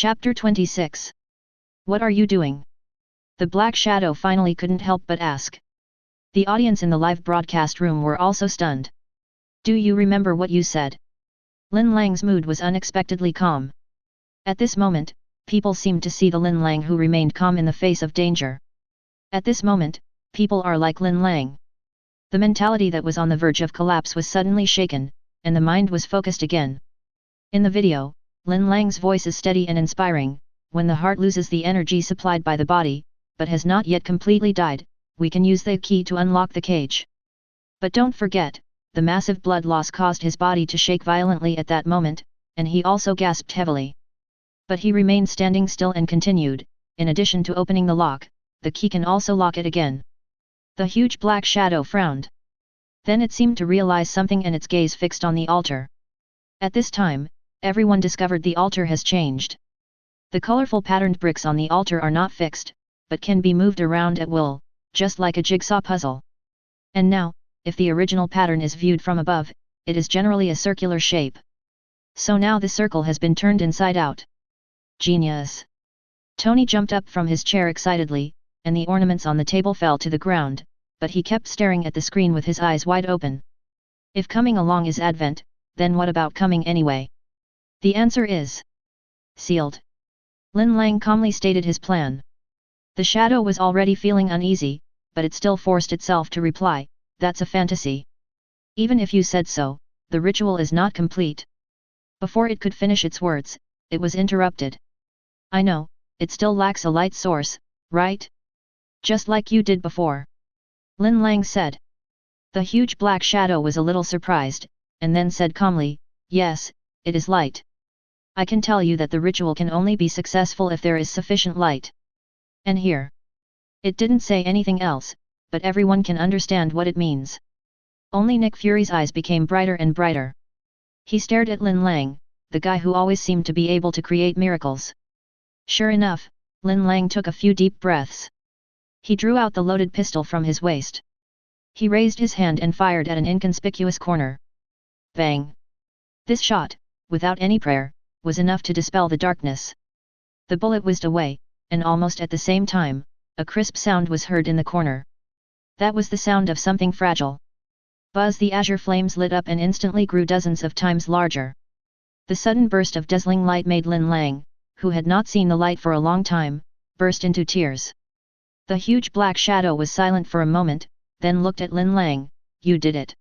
Chapter 26. What are you doing? The Black Shadow finally couldn't help but ask. The audience in the live broadcast room were also stunned. Do you remember what you said? Lin Lang's mood was unexpectedly calm. At this moment, people seemed to see the Lin Lang who remained calm in the face of danger. At this moment, people are like Lin Lang. The mentality that was on the verge of collapse was suddenly shaken, and the mind was focused again. In the video, Lin Lang's voice is steady and inspiring. When the heart loses the energy supplied by the body, but has not yet completely died, we can use the key to unlock the cage. But don't forget, the massive blood loss caused his body to shake violently at that moment, and he also gasped heavily. But he remained standing still and continued, in addition to opening the lock, the key can also lock it again. The huge black shadow frowned. Then it seemed to realize something and its gaze fixed on the altar. At this time, everyone discovered the altar has changed. The colorful patterned bricks on the altar are not fixed, but can be moved around at will, just like a jigsaw puzzle. And now, if the original pattern is viewed from above, it is generally a circular shape. So now the circle has been turned inside out. Genius! Tony jumped up from his chair excitedly, and the ornaments on the table fell to the ground, but he kept staring at the screen with his eyes wide open. If coming along is Advent, then what about coming anyway? The answer is S.H.I.E.L.D. Lin Lang calmly stated his plan. The shadow was already feeling uneasy, but it still forced itself to reply, "That's a fantasy. Even if you said so, the ritual is not complete." Before it could finish its words, it was interrupted. "I know, it still lacks a light source, right? Just like you did before," Lin Lang said. The huge black shadow was a little surprised, and then said calmly, "Yes, it is light. I can tell you that the ritual can only be successful if there is sufficient light. And here." It didn't say anything else, but everyone can understand what it means. Only Nick Fury's eyes became brighter and brighter. He stared at Lin Lang, the guy who always seemed to be able to create miracles. Sure enough, Lin Lang took a few deep breaths. He drew out the loaded pistol from his waist. He raised his hand and fired at an inconspicuous corner. Bang! This shot, without any prayer, was enough to dispel the darkness. The bullet whizzed away, and almost at the same time, a crisp sound was heard in the corner. That was the sound of something fragile. Buzz! The azure flames lit up and instantly grew dozens of times larger. The sudden burst of dazzling light made Lin Lang, who had not seen the light for a long time, burst into tears. The huge black shadow was silent for a moment, then looked at Lin Lang. "You did it."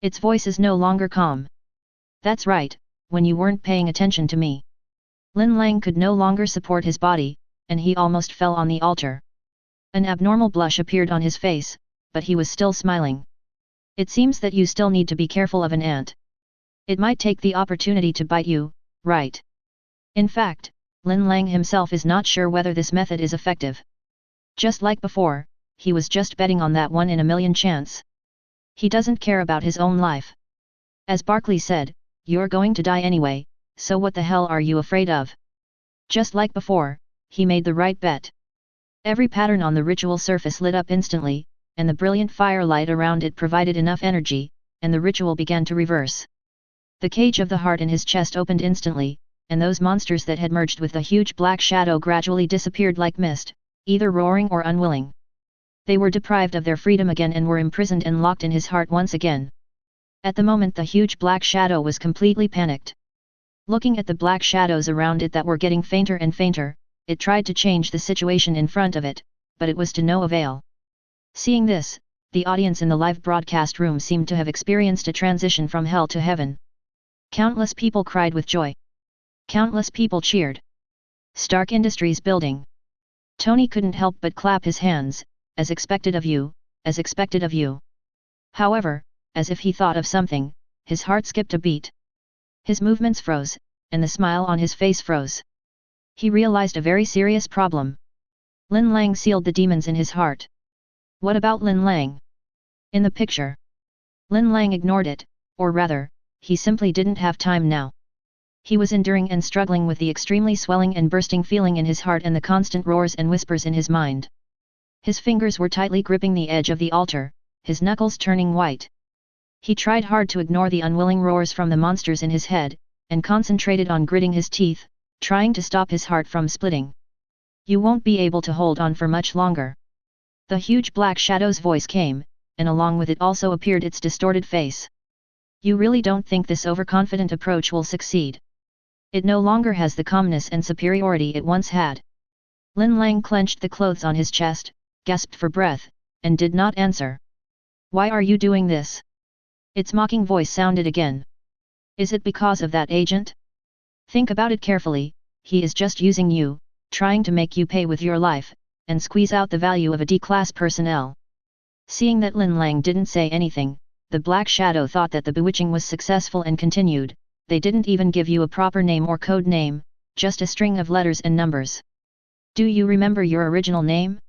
Its voice is no longer calm. "That's right, when you weren't paying attention to me." Lin Lang could no longer support his body, and he almost fell on the altar. An abnormal blush appeared on his face, but he was still smiling. "It seems that you still need to be careful of an ant. It might take the opportunity to bite you, right?" In fact, Lin Lang himself is not sure whether this method is effective. Just like before, he was just betting on that 1 in a million chance. He doesn't care about his own life. As Barkley said, "You're going to die anyway, so what the hell are you afraid of?" Just like before, he made the right bet. Every pattern on the ritual surface lit up instantly, and the brilliant firelight around it provided enough energy, and the ritual began to reverse. The cage of the heart in his chest opened instantly, and those monsters that had merged with the huge black shadow gradually disappeared like mist, either roaring or unwilling. They were deprived of their freedom again and were imprisoned and locked in his heart once again. At the moment the huge black shadow was completely panicked. Looking at the black shadows around it that were getting fainter and fainter, it tried to change the situation in front of it, but it was to no avail. Seeing this, the audience in the live broadcast room seemed to have experienced a transition from hell to heaven. Countless people cried with joy. Countless people cheered. Stark Industries building. Tony couldn't help but clap his hands, "As expected of you, as expected of you." However, as if he thought of something, his heart skipped a beat. His movements froze, and the smile on his face froze. He realized a very serious problem. Lin Lang sealed the demons in his heart. What about Lin Lang? In the picture. Lin Lang ignored it, or rather, he simply didn't have time now. He was enduring and struggling with the extremely swelling and bursting feeling in his heart and the constant roars and whispers in his mind. His fingers were tightly gripping the edge of the altar, his knuckles turning white. He tried hard to ignore the unwilling roars from the monsters in his head, and concentrated on gritting his teeth, trying to stop his heart from splitting. You won't be able to hold on for much longer. The huge black shadow's voice came, and along with it also appeared its distorted face. You really don't think this overconfident approach will succeed? It no longer has the calmness and superiority it once had. Lin Lang clenched the clothes on his chest, gasped for breath, and did not answer. Why are you doing this? Its mocking voice sounded again. Is it because of that agent? Think about it carefully, he is just using you, trying to make you pay with your life, and squeeze out the value of a D-class personnel. Seeing that Lin Lang didn't say anything, the Black Shadow thought that the bewitching was successful and continued, they didn't even give you a proper name or code name, just a string of letters and numbers. Do you remember your original name?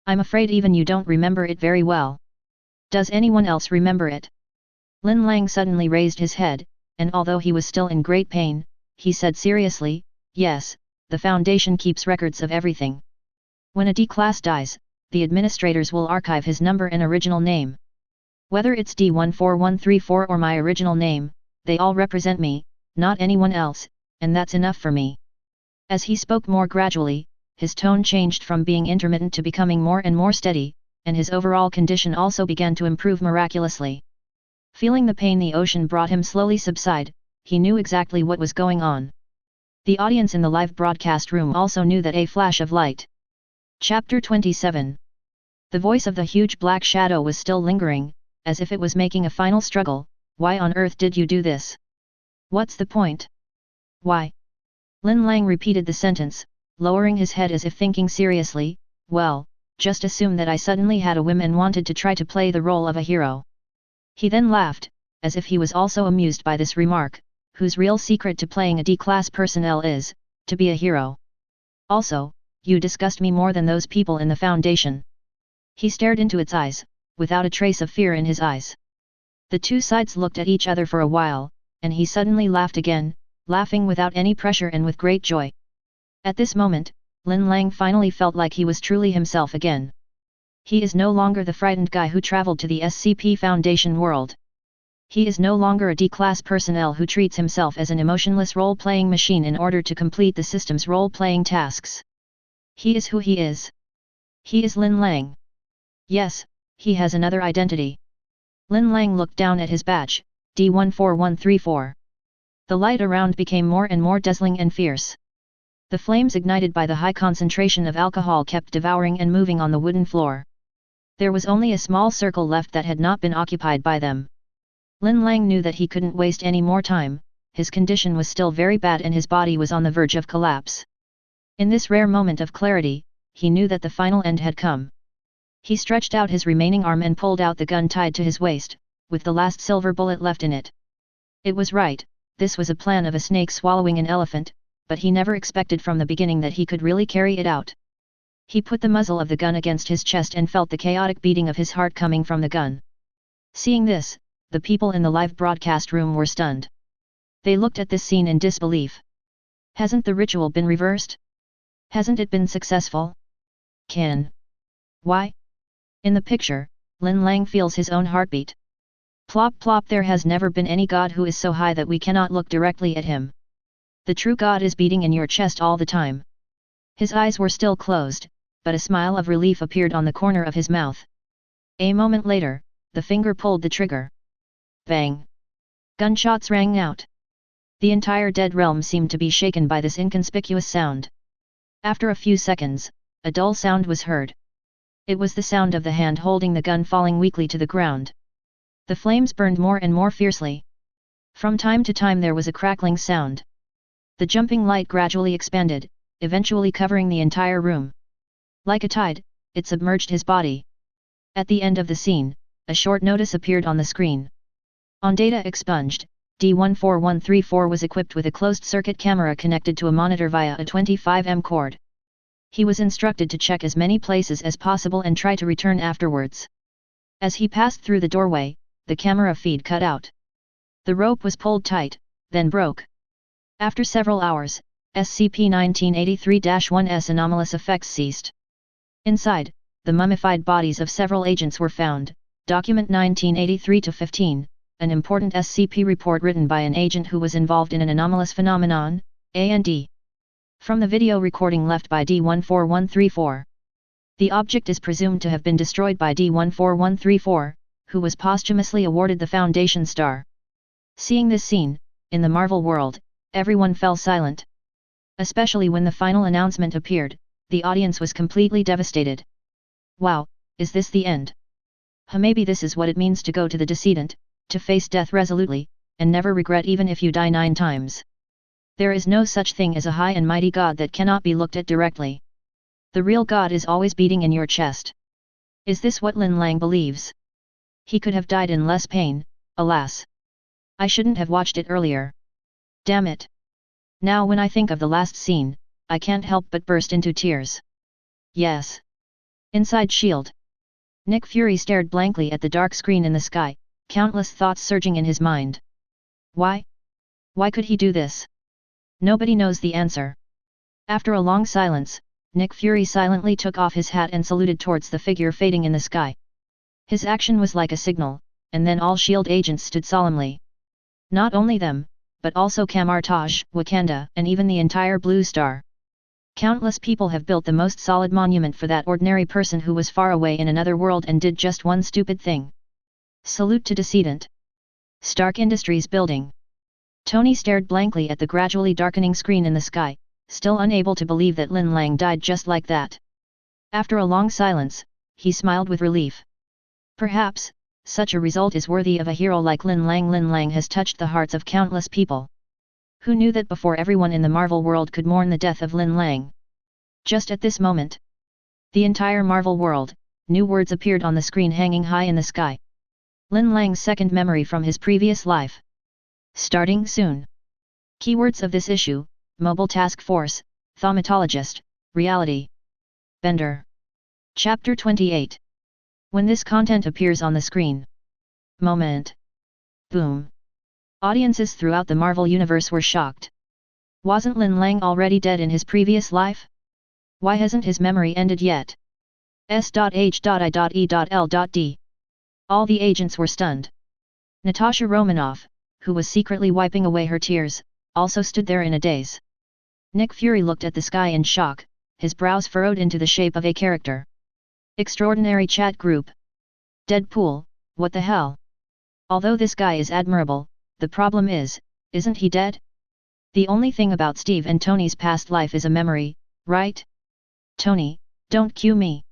I'm afraid even you don't remember it very well. Does anyone else remember it? Lin Lang suddenly raised his head, and although he was still in great pain, he said seriously, yes, the Foundation keeps records of everything. When a D-class dies, the administrators will archive his number and original name. Whether it's D14134 or my original name, they all represent me, not anyone else, and that's enough for me. As he spoke more gradually, his tone changed from being intermittent to becoming more and more steady, and his overall condition also began to improve miraculously. Feeling the pain the ocean brought him slowly subside, he knew exactly what was going on. The audience in the live broadcast room also knew that a flash of light. Chapter 27. The voice of the huge black shadow was still lingering, as if it was making a final struggle. Why on earth did you do this? What's the point? Why? Lin Lang repeated the sentence, lowering his head as if thinking seriously. Well, just assume that I suddenly had a whim and wanted to try to play the role of a hero. He then laughed, as if he was also amused by this remark, whose real secret to playing a D-class personnel is, to be a hero. Also, you disgust me more than those people in the Foundation. He stared into its eyes, without a trace of fear in his eyes. The two sides looked at each other for a while, and he suddenly laughed again, laughing without any pressure and with great joy. At this moment, Lin Lang finally felt like he was truly himself again. He is no longer the frightened guy who traveled to the SCP Foundation world. He is no longer a D-class personnel who treats himself as an emotionless role-playing machine in order to complete the system's role-playing tasks. He is who he is. He is Lin Lang. Yes, he has another identity. Lin Lang looked down at his badge, D14134. The light around became more and more dazzling and fierce. The flames ignited by the high concentration of alcohol kept devouring and moving on the wooden floor. There was only a small circle left that had not been occupied by them. Lin Lang knew that he couldn't waste any more time, his condition was still very bad and his body was on the verge of collapse. In this rare moment of clarity, he knew that the final end had come. He stretched out his remaining arm and pulled out the gun tied to his waist, with the last silver bullet left in it. It was right, this was a plan of a snake swallowing an elephant, but he never expected from the beginning that he could really carry it out. He put the muzzle of the gun against his chest and felt the chaotic beating of his heart coming from the gun. Seeing this, the people in the live broadcast room were stunned. They looked at this scene in disbelief. Hasn't the ritual been reversed? Hasn't it been successful? Why? In the picture, Lin Lang feels his own heartbeat. Plop plop, there has never been any god who is so high that we cannot look directly at him. The true god is beating in your chest all the time. His eyes were still closed, but a smile of relief appeared on the corner of his mouth. A moment later, the finger pulled the trigger. Bang! Gunshots rang out. The entire dead realm seemed to be shaken by this inconspicuous sound. After a few seconds, a dull sound was heard. It was the sound of the hand holding the gun falling weakly to the ground. The flames burned more and more fiercely. From time to time there was a crackling sound. The jumping light gradually expanded, eventually covering the entire room. Like a tide, it submerged his body. At the end of the scene, a short notice appeared on the screen. On data expunged, D14134 was equipped with a closed-circuit camera connected to a monitor via a 25M cord. He was instructed to check as many places as possible and try to return afterwards. As he passed through the doorway, the camera feed cut out. The rope was pulled tight, then broke. After several hours, SCP-1983-1's anomalous effects ceased. Inside, the mummified bodies of several agents were found. Document 1983-15, an important SCP report written by an agent who was involved in an anomalous phenomenon, A&D. From the video recording left by D14134. The object is presumed to have been destroyed by D14134, who was posthumously awarded the Foundation star. Seeing this scene, in the Marvel world, everyone fell silent. Especially when the final announcement appeared, the audience was completely devastated. Wow, is this the end? Maybe this is what it means to go to the decedent, to face death resolutely, and never regret even if you die 9 times. There is no such thing as a high and mighty God that cannot be looked at directly. The real God is always beating in your chest. Is this what Lin Lang believes? He could have died in less pain, alas. I shouldn't have watched it earlier. Damn it. Now when I think of the last scene, I can't help but burst into tears. Yes. Inside S.H.I.E.L.D. Nick Fury stared blankly at the dark screen in the sky, countless thoughts surging in his mind. Why? Why could he do this? Nobody knows the answer. After a long silence, Nick Fury silently took off his hat and saluted towards the figure fading in the sky. His action was like a signal, and then all S.H.I.E.L.D. agents stood solemnly. Not only them, but also Kamar-Taj, Wakanda, and even the entire Blue Star. Countless people have built the most solid monument for that ordinary person who was far away in another world and did just one stupid thing. Salute to Decedent. Stark Industries building. Tony stared blankly at the gradually darkening screen in the sky, still unable to believe that Lin Lang died just like that. After a long silence, he smiled with relief. Perhaps, such a result is worthy of a hero like Lin Lang. Lin Lang has touched the hearts of countless people. Who knew that before everyone in the Marvel world could mourn the death of Lin Lang? Just at this moment, the entire Marvel world, new words appeared on the screen hanging high in the sky. Lin Lang's second memory from his previous life. Starting soon. Keywords of this issue: Mobile Task Force, Thaumatologist, Reality Bender. Chapter 28. When this content appears on the screen. Moment. Boom. Audiences throughout the Marvel Universe were shocked. Wasn't Lin Lang already dead in his previous life? Why hasn't his memory ended yet? S.H.I.E.L.D. All the agents were stunned. Natasha Romanoff, who was secretly wiping away her tears, also stood there in a daze. Nick Fury looked at the sky in shock, his brows furrowed into the shape of a character. Extraordinary chat group. Deadpool, what the hell? Although this guy is admirable, the problem is, isn't he dead? The only thing about Steve and Tony's past life is a memory, right? Tony, don't cue me.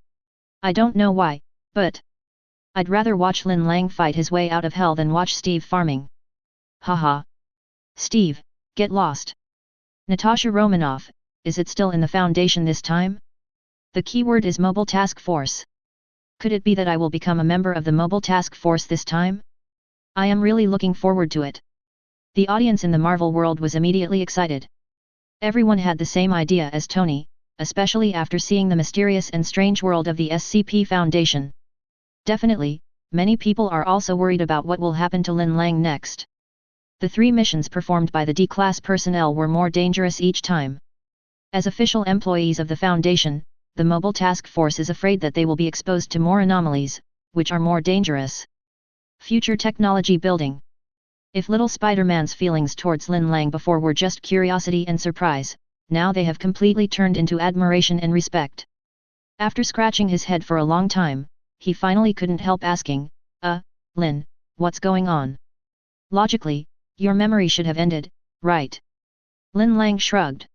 I don't know why, but I'd rather watch Lin Lang fight his way out of hell than watch Steve farming. Haha. Steve, get lost. Natasha Romanoff, is it still in the Foundation this time? The keyword is Mobile Task Force. Could it be that I will become a member of the Mobile Task Force this time? I am really looking forward to it. The audience in the Marvel world was immediately excited. Everyone had the same idea as Tony, especially after seeing the mysterious and strange world of the SCP Foundation. Definitely, many people are also worried about what will happen to Lin Lang next. The 3 missions performed by the D-class personnel were more dangerous each time. As official employees of the Foundation, the Mobile Task Force is afraid that they will be exposed to more anomalies, which are more dangerous. Future technology building. If little Spider-Man's feelings towards Lin Lang before were just curiosity and surprise, now they have completely turned into admiration and respect. After scratching his head for a long time, he finally couldn't help asking, Lin, what's going on? Logically, your memory should have ended, right? Lin Lang shrugged.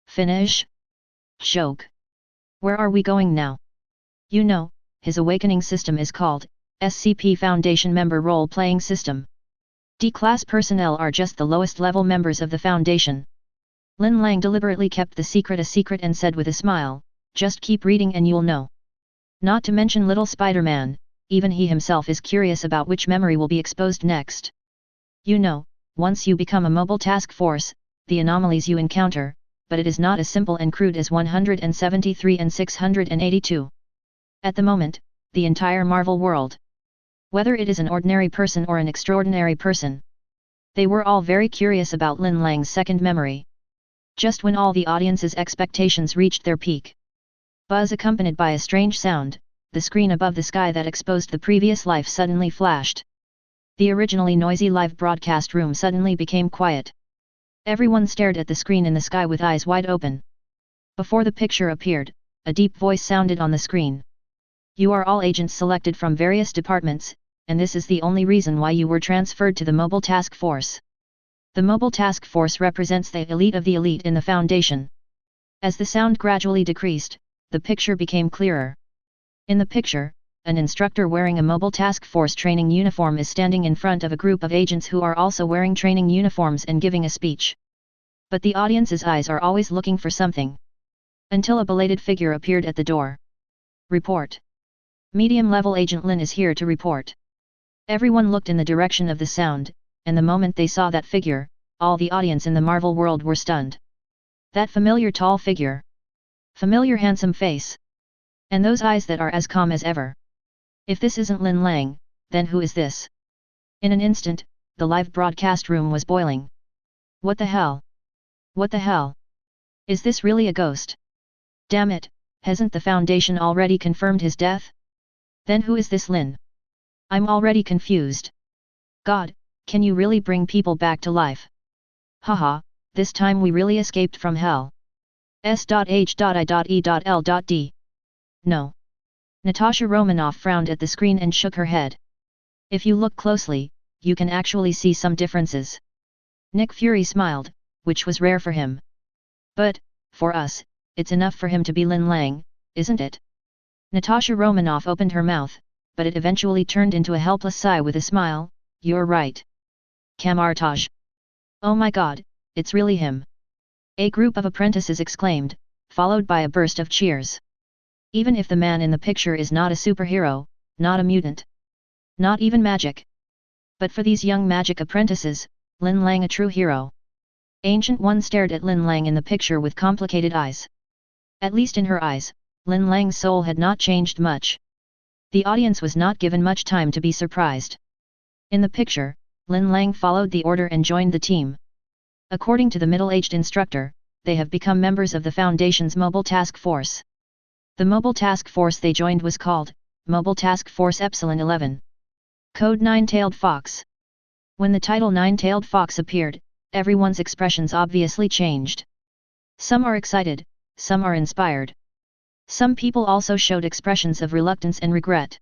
Finish? Joke. Where are we going now? You know, his awakening system is called SCP Foundation Member Role-Playing System. D-class personnel are just the lowest level members of the Foundation. Lin Lang deliberately kept the secret a secret and said with a smile, just keep reading and you'll know. Not to mention little Spider-Man, even he himself is curious about which memory will be exposed next. You know, once you become a mobile task force, the anomalies you encounter, but it is not as simple and crude as 173 and 682. At the moment, the entire Marvel world, whether it is an ordinary person or an extraordinary person, they were all very curious about Lin Lang's second memory. Just when all the audience's expectations reached their peak, buzz accompanied by a strange sound, the screen above the sky that exposed the previous life suddenly flashed. The originally noisy live broadcast room suddenly became quiet. Everyone stared at the screen in the sky with eyes wide open. Before the picture appeared, a deep voice sounded on the screen. You are all agents selected from various departments, and this is the only reason why you were transferred to the Mobile Task Force. The Mobile Task Force represents the elite of the elite in the Foundation. As the sound gradually decreased, the picture became clearer. In the picture, an instructor wearing a Mobile Task Force training uniform is standing in front of a group of agents who are also wearing training uniforms and giving a speech. But the audience's eyes are always looking for something. Until a belated figure appeared at the door. Report. Medium-level Agent Lin is here to report. Everyone looked in the direction of the sound, and the moment they saw that figure, all the audience in the Marvel world were stunned. That familiar tall figure. Familiar handsome face. And those eyes that are as calm as ever. If this isn't Lin Lang, then who is this? In an instant, the live broadcast room was boiling. What the hell? What the hell? Is this really a ghost? Damn it, hasn't the Foundation already confirmed his death? Then who is this Lin? I'm already confused. God, can you really bring people back to life? Haha, this time we really escaped from hell. S.H.I.E.L.D. No. Natasha Romanoff frowned at the screen and shook her head. If you look closely, you can actually see some differences. Nick Fury smiled, which was rare for him. But, for us, it's enough for him to be Lin Lang, isn't it? Natasha Romanoff opened her mouth, but it eventually turned into a helpless sigh with a smile. You're right. Kamartaj. Oh my god, it's really him. A group of apprentices exclaimed, followed by a burst of cheers. Even if the man in the picture is not a superhero, not a mutant, not even magic. But for these young magic apprentices, Lin Lang a true hero. Ancient One stared at Lin Lang in the picture with complicated eyes. At least in her eyes, Lin Lang's soul had not changed much. The audience was not given much time to be surprised. In the picture, Lin Lang followed the order and joined the team. According to the middle-aged instructor, they have become members of the Foundation's Mobile Task Force. The Mobile Task Force they joined was called Mobile Task Force Epsilon 11. Code Nine-Tailed Fox. When the title Nine-Tailed Fox appeared, everyone's expressions obviously changed. Some are excited, some are inspired. Some people also showed expressions of reluctance and regret.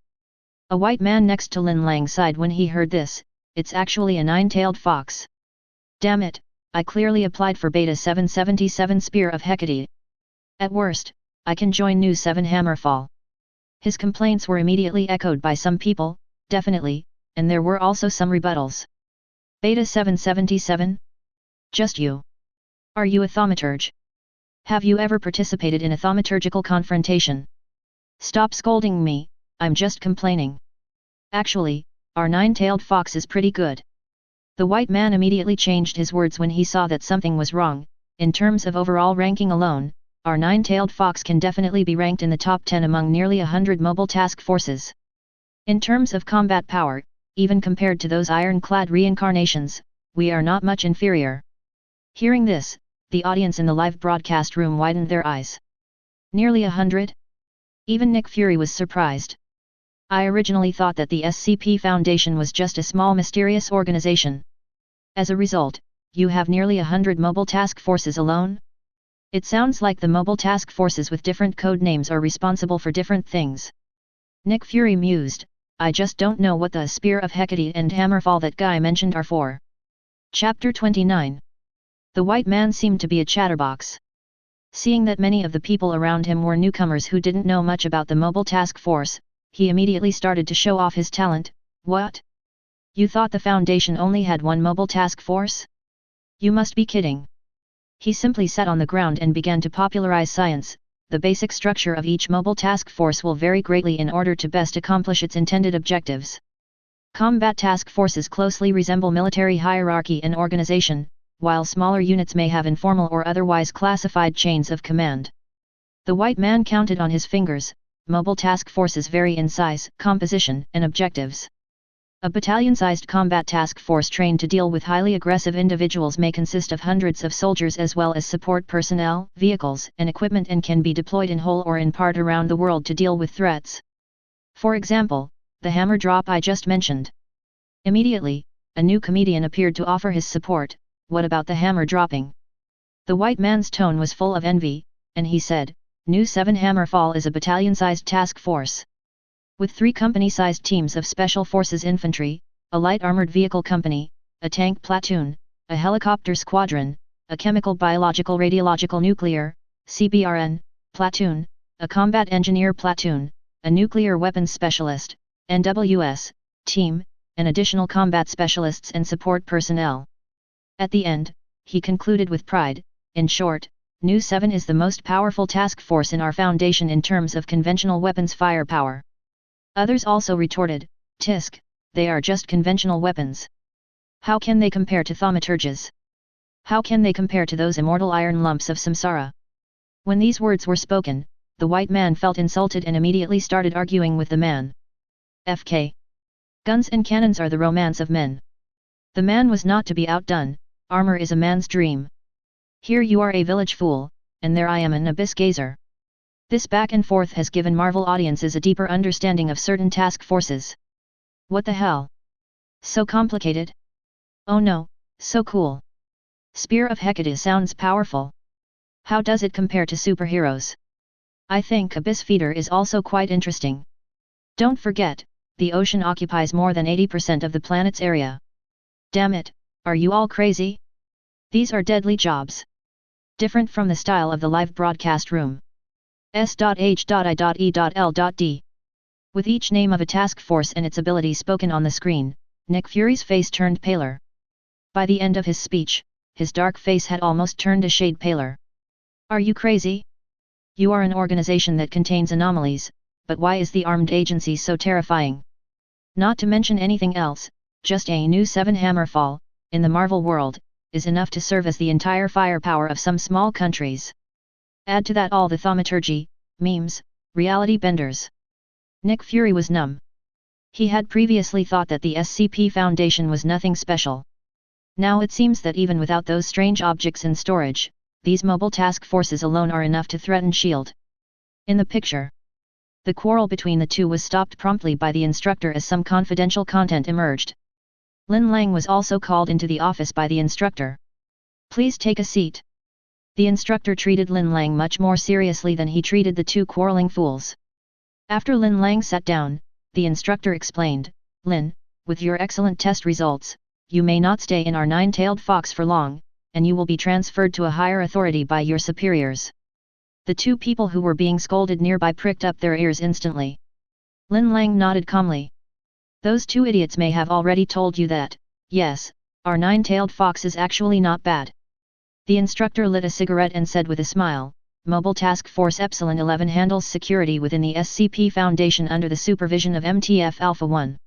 A white man next to Lin Lang sighed when he heard this. It's actually a nine-tailed fox. Damn it, I clearly applied for Beta 777 Spear of Hecate. At worst, I can join New 7 Hammerfall. His complaints were immediately echoed by some people, definitely, and there were also some rebuttals. Beta 777? Just you. Are you a thaumaturge? Have you ever participated in a thaumaturgical confrontation? Stop scolding me, I'm just complaining. Actually, our nine-tailed fox is pretty good. The white man immediately changed his words when he saw that something was wrong. In terms of overall ranking alone, our nine-tailed fox can definitely be ranked in the top 10 among nearly 100 mobile task forces. In terms of combat power, even compared to those ironclad reincarnations, we are not much inferior. Hearing this, the audience in the live broadcast room widened their eyes. Nearly 100? Even Nick Fury was surprised. I originally thought that the SCP Foundation was just a small mysterious organization. As a result, you have nearly 100 mobile task forces alone? It sounds like the mobile task forces with different code names are responsible for different things. Nick Fury mused, I just don't know what the Spear of Hecate and Hammerfall that guy mentioned are for. Chapter 29. The white man seemed to be a chatterbox. Seeing that many of the people around him were newcomers who didn't know much about the mobile task force, he immediately started to show off his talent. What? You thought the Foundation only had one mobile task force? You must be kidding. He simply sat on the ground and began to popularize science. The basic structure of each mobile task force will vary greatly in order to best accomplish its intended objectives. Combat task forces closely resemble military hierarchy and organization, while smaller units may have informal or otherwise classified chains of command. The white man counted on his fingers. Mobile task forces vary in size, composition, and objectives. A battalion-sized combat task force trained to deal with highly aggressive individuals may consist of hundreds of soldiers as well as support personnel, vehicles, and equipment and can be deployed in whole or in part around the world to deal with threats. For example, the hammer drop I just mentioned. Immediately, a new comedian appeared to offer his support. what about the hammer dropping? The white man's tone was full of envy, and he said, New 7 Hammerfall is a battalion-sized task force. With 3 company-sized teams of Special Forces Infantry, a light armored vehicle company, a tank platoon, a helicopter squadron, a chemical biological radiological nuclear, CBRN, platoon, a combat engineer platoon, a nuclear weapons specialist, NWS, team, and additional combat specialists and support personnel. At the end, he concluded with pride, in short, New 7 is the most powerful task force in our Foundation in terms of conventional weapons firepower. Others also retorted, Tisk, they are just conventional weapons. How can they compare to thaumaturges? How can they compare to those immortal iron lumps of samsara? When these words were spoken, the white man felt insulted and immediately started arguing with the man. FK. Guns and cannons are the romance of men. The man was not to be outdone, armor is a man's dream. Here you are a village fool, and there I am an abyss gazer. This back and forth has given Marvel audiences a deeper understanding of certain task forces. What the hell? So complicated? Oh no, so cool. Spear of Hecate sounds powerful. How does it compare to superheroes? I think Abyss Feeder is also quite interesting. Don't forget, the ocean occupies more than 80% of the planet's area. Damn it, are you all crazy? These are deadly jobs. Different from the style of the live broadcast room. S.H.I.E.L.D. With each name of a task force and its ability spoken on the screen, Nick Fury's face turned paler. By the end of his speech, his dark face had almost turned a shade paler. Are you crazy? You are an organization that contains anomalies, but why is the armed agency so terrifying? Not to mention anything else, just a new 7 Hammerfall, in the Marvel world, is enough to serve as the entire firepower of some small countries. Add to that all the thaumaturgy, memes, reality benders. Nick Fury was numb. He had previously thought that the SCP Foundation was nothing special. Now it seems that even without those strange objects in storage, these mobile task forces alone are enough to threaten S.H.I.E.L.D. In the picture, the quarrel between the two was stopped promptly by the instructor as some confidential content emerged. Lin Lang was also called into the office by the instructor. Please take a seat. The instructor treated Lin Lang much more seriously than he treated the two quarreling fools. After Lin Lang sat down, the instructor explained, Lin, with your excellent test results, you may not stay in our nine-tailed fox for long, and you will be transferred to a higher authority by your superiors. The two people who were being scolded nearby pricked up their ears instantly. Lin Lang nodded calmly. Those two idiots may have already told you that, yes, our nine-tailed fox is actually not bad. The instructor lit a cigarette and said with a smile, Mobile Task Force Epsilon 11 handles security within the SCP Foundation under the supervision of MTF Alpha 1.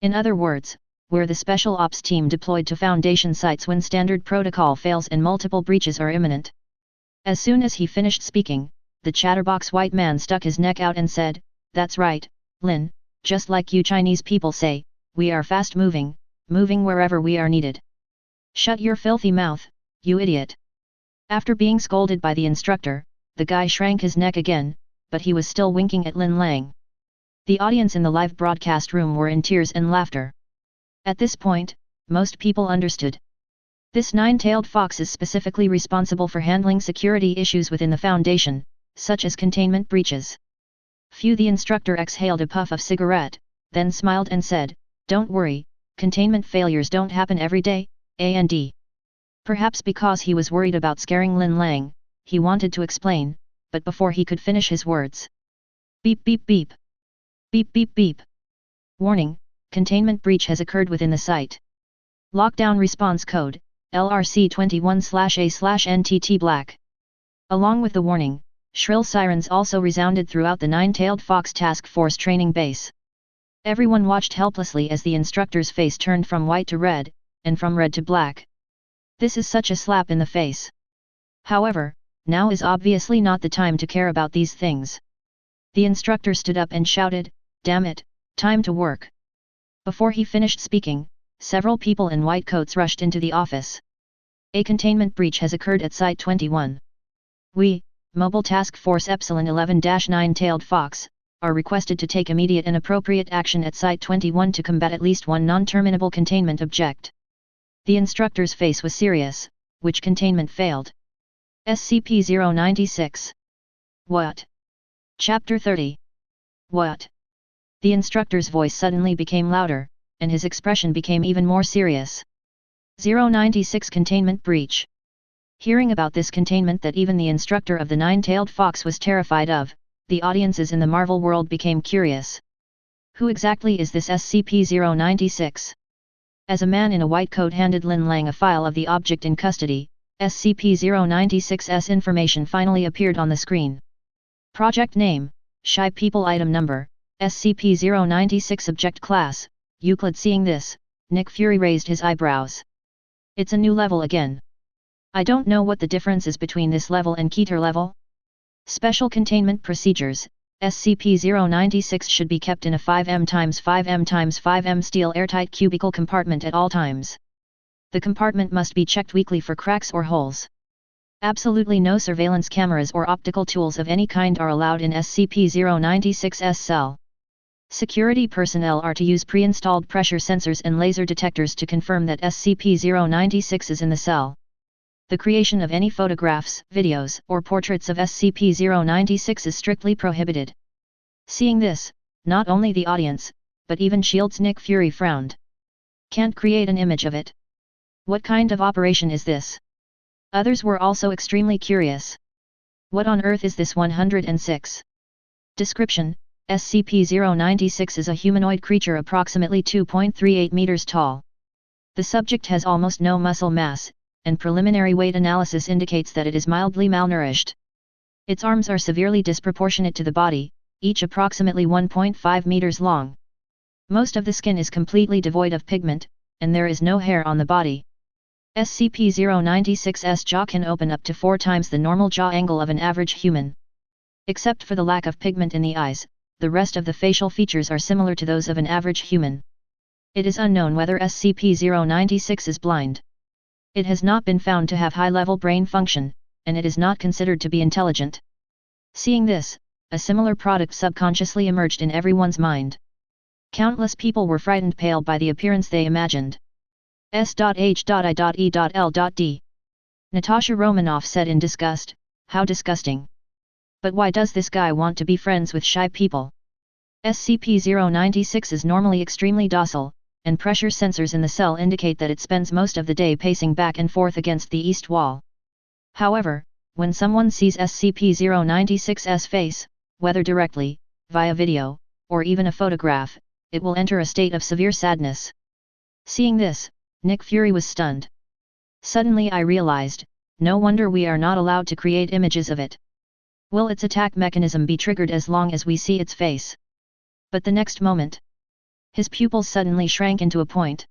In other words, we're the Special Ops team deployed to Foundation sites when standard protocol fails and multiple breaches are imminent. As soon as he finished speaking, the chatterbox white man stuck his neck out and said, That's right, Lin, just like you Chinese people say, we are fast-moving, moving wherever we are needed. Shut your filthy mouth, you idiot. After being scolded by the instructor, the guy shrank his neck again, but he was still winking at Lin Lang. The audience in the live broadcast room were in tears and laughter. At this point, most people understood. This nine-tailed fox is specifically responsible for handling security issues within the Foundation, such as containment breaches. Phew, the instructor exhaled a puff of cigarette, then smiled and said, Don't worry, containment failures don't happen every day, and perhaps because he was worried about scaring Lin Lang, he wanted to explain, but before he could finish his words. Beep beep beep. Beep beep beep. Warning, containment breach has occurred within the site. Lockdown response code, LRC21/A/NTT Black. Along with the warning, shrill sirens also resounded throughout the nine-tailed fox task force training base. Everyone watched helplessly as the instructor's face turned from white to red, and from red to black. This is such a slap in the face. However, now is obviously not the time to care about these things. The instructor stood up and shouted, Damn it, time to work. Before he finished speaking, several people in white coats rushed into the office. A containment breach has occurred at Site 21. We, Mobile Task Force Epsilon 11-9-tailed fox, are requested to take immediate and appropriate action at Site 21 to combat at least one non-terminable containment object. The instructor's face was serious, which containment failed. SCP-096. What? Chapter 30. What? The instructor's voice suddenly became louder, and his expression became even more serious. 096 Containment Breach. Hearing about this containment that even the instructor of the nine-tailed fox was terrified of, the audiences in the Marvel world became curious. Who exactly is this SCP-096? As a man in a white coat handed Lin Lang a file of the object in custody, SCP-096's information finally appeared on the screen. Project name, S.H.I.E.L.D. People Item Number, SCP-096 Subject Class, Euclid. Seeing this, Nick Fury raised his eyebrows. It's a new level again. I don't know what the difference is between this level and Keter level. Special Containment Procedures. SCP-096 should be kept in a 5m×5m×5m steel airtight cubicle compartment at all times. The compartment must be checked weekly for cracks or holes. Absolutely no surveillance cameras or optical tools of any kind are allowed in SCP-096's cell. Security personnel are to use pre-installed pressure sensors and laser detectors to confirm that SCP-096 is in the cell. The creation of any photographs, videos, or portraits of SCP-096 is strictly prohibited. Seeing this, not only the audience, but even S.H.I.E.L.D's Nick Fury frowned. Can't create an image of it. What kind of operation is this? Others were also extremely curious. What on earth is this 106? Description: SCP-096 is a humanoid creature approximately 2.38 meters tall. The subject has almost no muscle mass, and preliminary weight analysis indicates that it is mildly malnourished. Its arms are severely disproportionate to the body, each approximately 1.5 meters long. Most of the skin is completely devoid of pigment, and there is no hair on the body. SCP-096's jaw can open up to 4 times the normal jaw angle of an average human. Except for the lack of pigment in the eyes, the rest of the facial features are similar to those of an average human. It is unknown whether SCP-096 is blind. It has not been found to have high-level brain function, and it is not considered to be intelligent. Seeing this, a similar product subconsciously emerged in everyone's mind. Countless people were frightened pale by the appearance they imagined. S.H.I.E.L.D. Natasha Romanoff said in disgust, "How disgusting. But why does this guy want to be friends with shy people?" SCP-096 is normally extremely docile, and pressure sensors in the cell indicate that it spends most of the day pacing back and forth against the east wall. However, when someone sees SCP-096's face, whether directly, via video, or even a photograph, it will enter a state of severe sadness. Seeing this, Nick Fury was stunned. Suddenly I realized, no wonder we are not allowed to create images of it. Will its attack mechanism be triggered as long as we see its face? But the next moment, his pupils suddenly shrank into a point.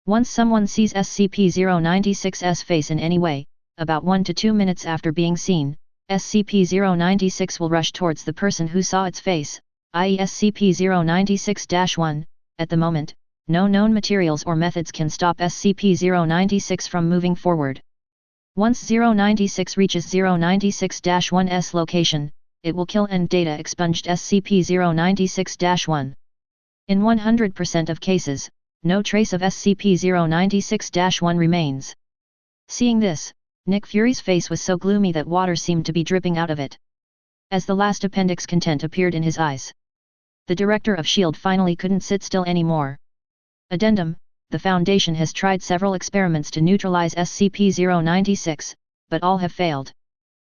Once someone sees SCP-096's face in any way, about 1 to 2 minutes after being seen, SCP-096 will rush towards the person who saw its face, i.e. SCP-096-1. At the moment, no known materials or methods can stop SCP-096 from moving forward. Once 096 reaches 096-1's location, it will kill and data expunged SCP-096-1. In 100% of cases, no trace of SCP-096-1 remains. Seeing this, Nick Fury's face was so gloomy that water seemed to be dripping out of it. As the last appendix content appeared in his eyes, the director of S.H.I.E.L.D. finally couldn't sit still anymore. Addendum: the Foundation has tried several experiments to neutralize SCP-096, but all have failed.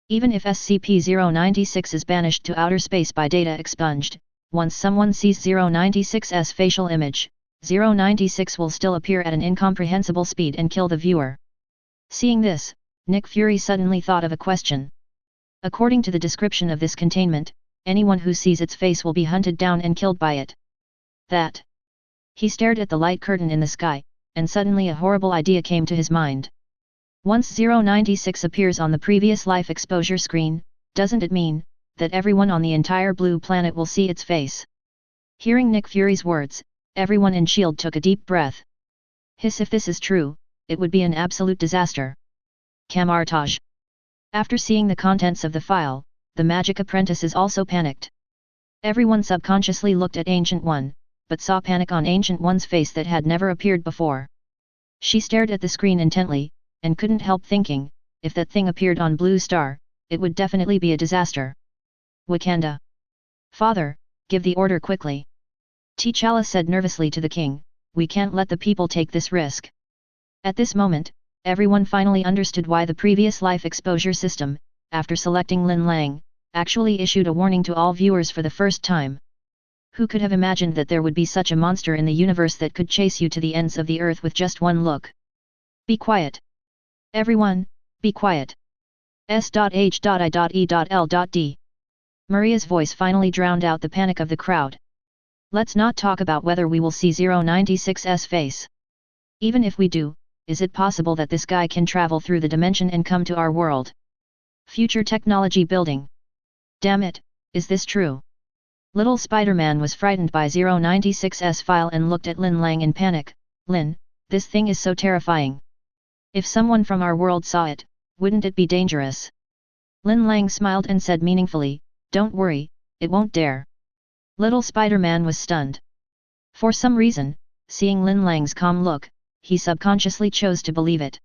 Even if SCP-096 is banished to outer space by data expunged, once someone sees 096's facial image, 096 will still appear at an incomprehensible speed and kill the viewer. Seeing this, Nick Fury suddenly thought of a question. According to the description of this containment, anyone who sees its face will be hunted down and killed by it. That. He stared at the light curtain in the sky, and suddenly a horrible idea came to his mind. Once 096 appears on the previous life exposure screen, doesn't it mean that everyone on the entire blue planet will see its face? Hearing Nick Fury's words, everyone in S.H.I.E.L.D. took a deep breath. Hiss, if this is true, it would be an absolute disaster. Camartage. After seeing the contents of the file, the magic apprentices also panicked. Everyone subconsciously looked at Ancient One, but saw panic on Ancient One's face that had never appeared before. She stared at the screen intently, and couldn't help thinking, if that thing appeared on Blue Star, it would definitely be a disaster. Wakanda. Father, give the order quickly. T'Challa said nervously to the king, we can't let the people take this risk. At this moment, everyone finally understood why the previous life exposure system, after selecting Lin Lang, actually issued a warning to all viewers for the first time. Who could have imagined that there would be such a monster in the universe that could chase you to the ends of the earth with just one look? Be quiet. Everyone, be quiet. S.H.I.E.L.D. Maria's voice finally drowned out the panic of the crowd. Let's not talk about whether we will see 096's face. Even if we do, is it possible that this guy can travel through the dimension and come to our world? Future technology building. Damn it, is this true? Little Spider-Man was frightened by 096's file and looked at Lin Lang in panic. Lin, this thing is so terrifying. If someone from our world saw it, wouldn't it be dangerous? Lin Lang smiled and said meaningfully, don't worry, it won't dare. Little Spider-Man was stunned. For some reason, seeing Lin Lang's calm look, he subconsciously chose to believe it.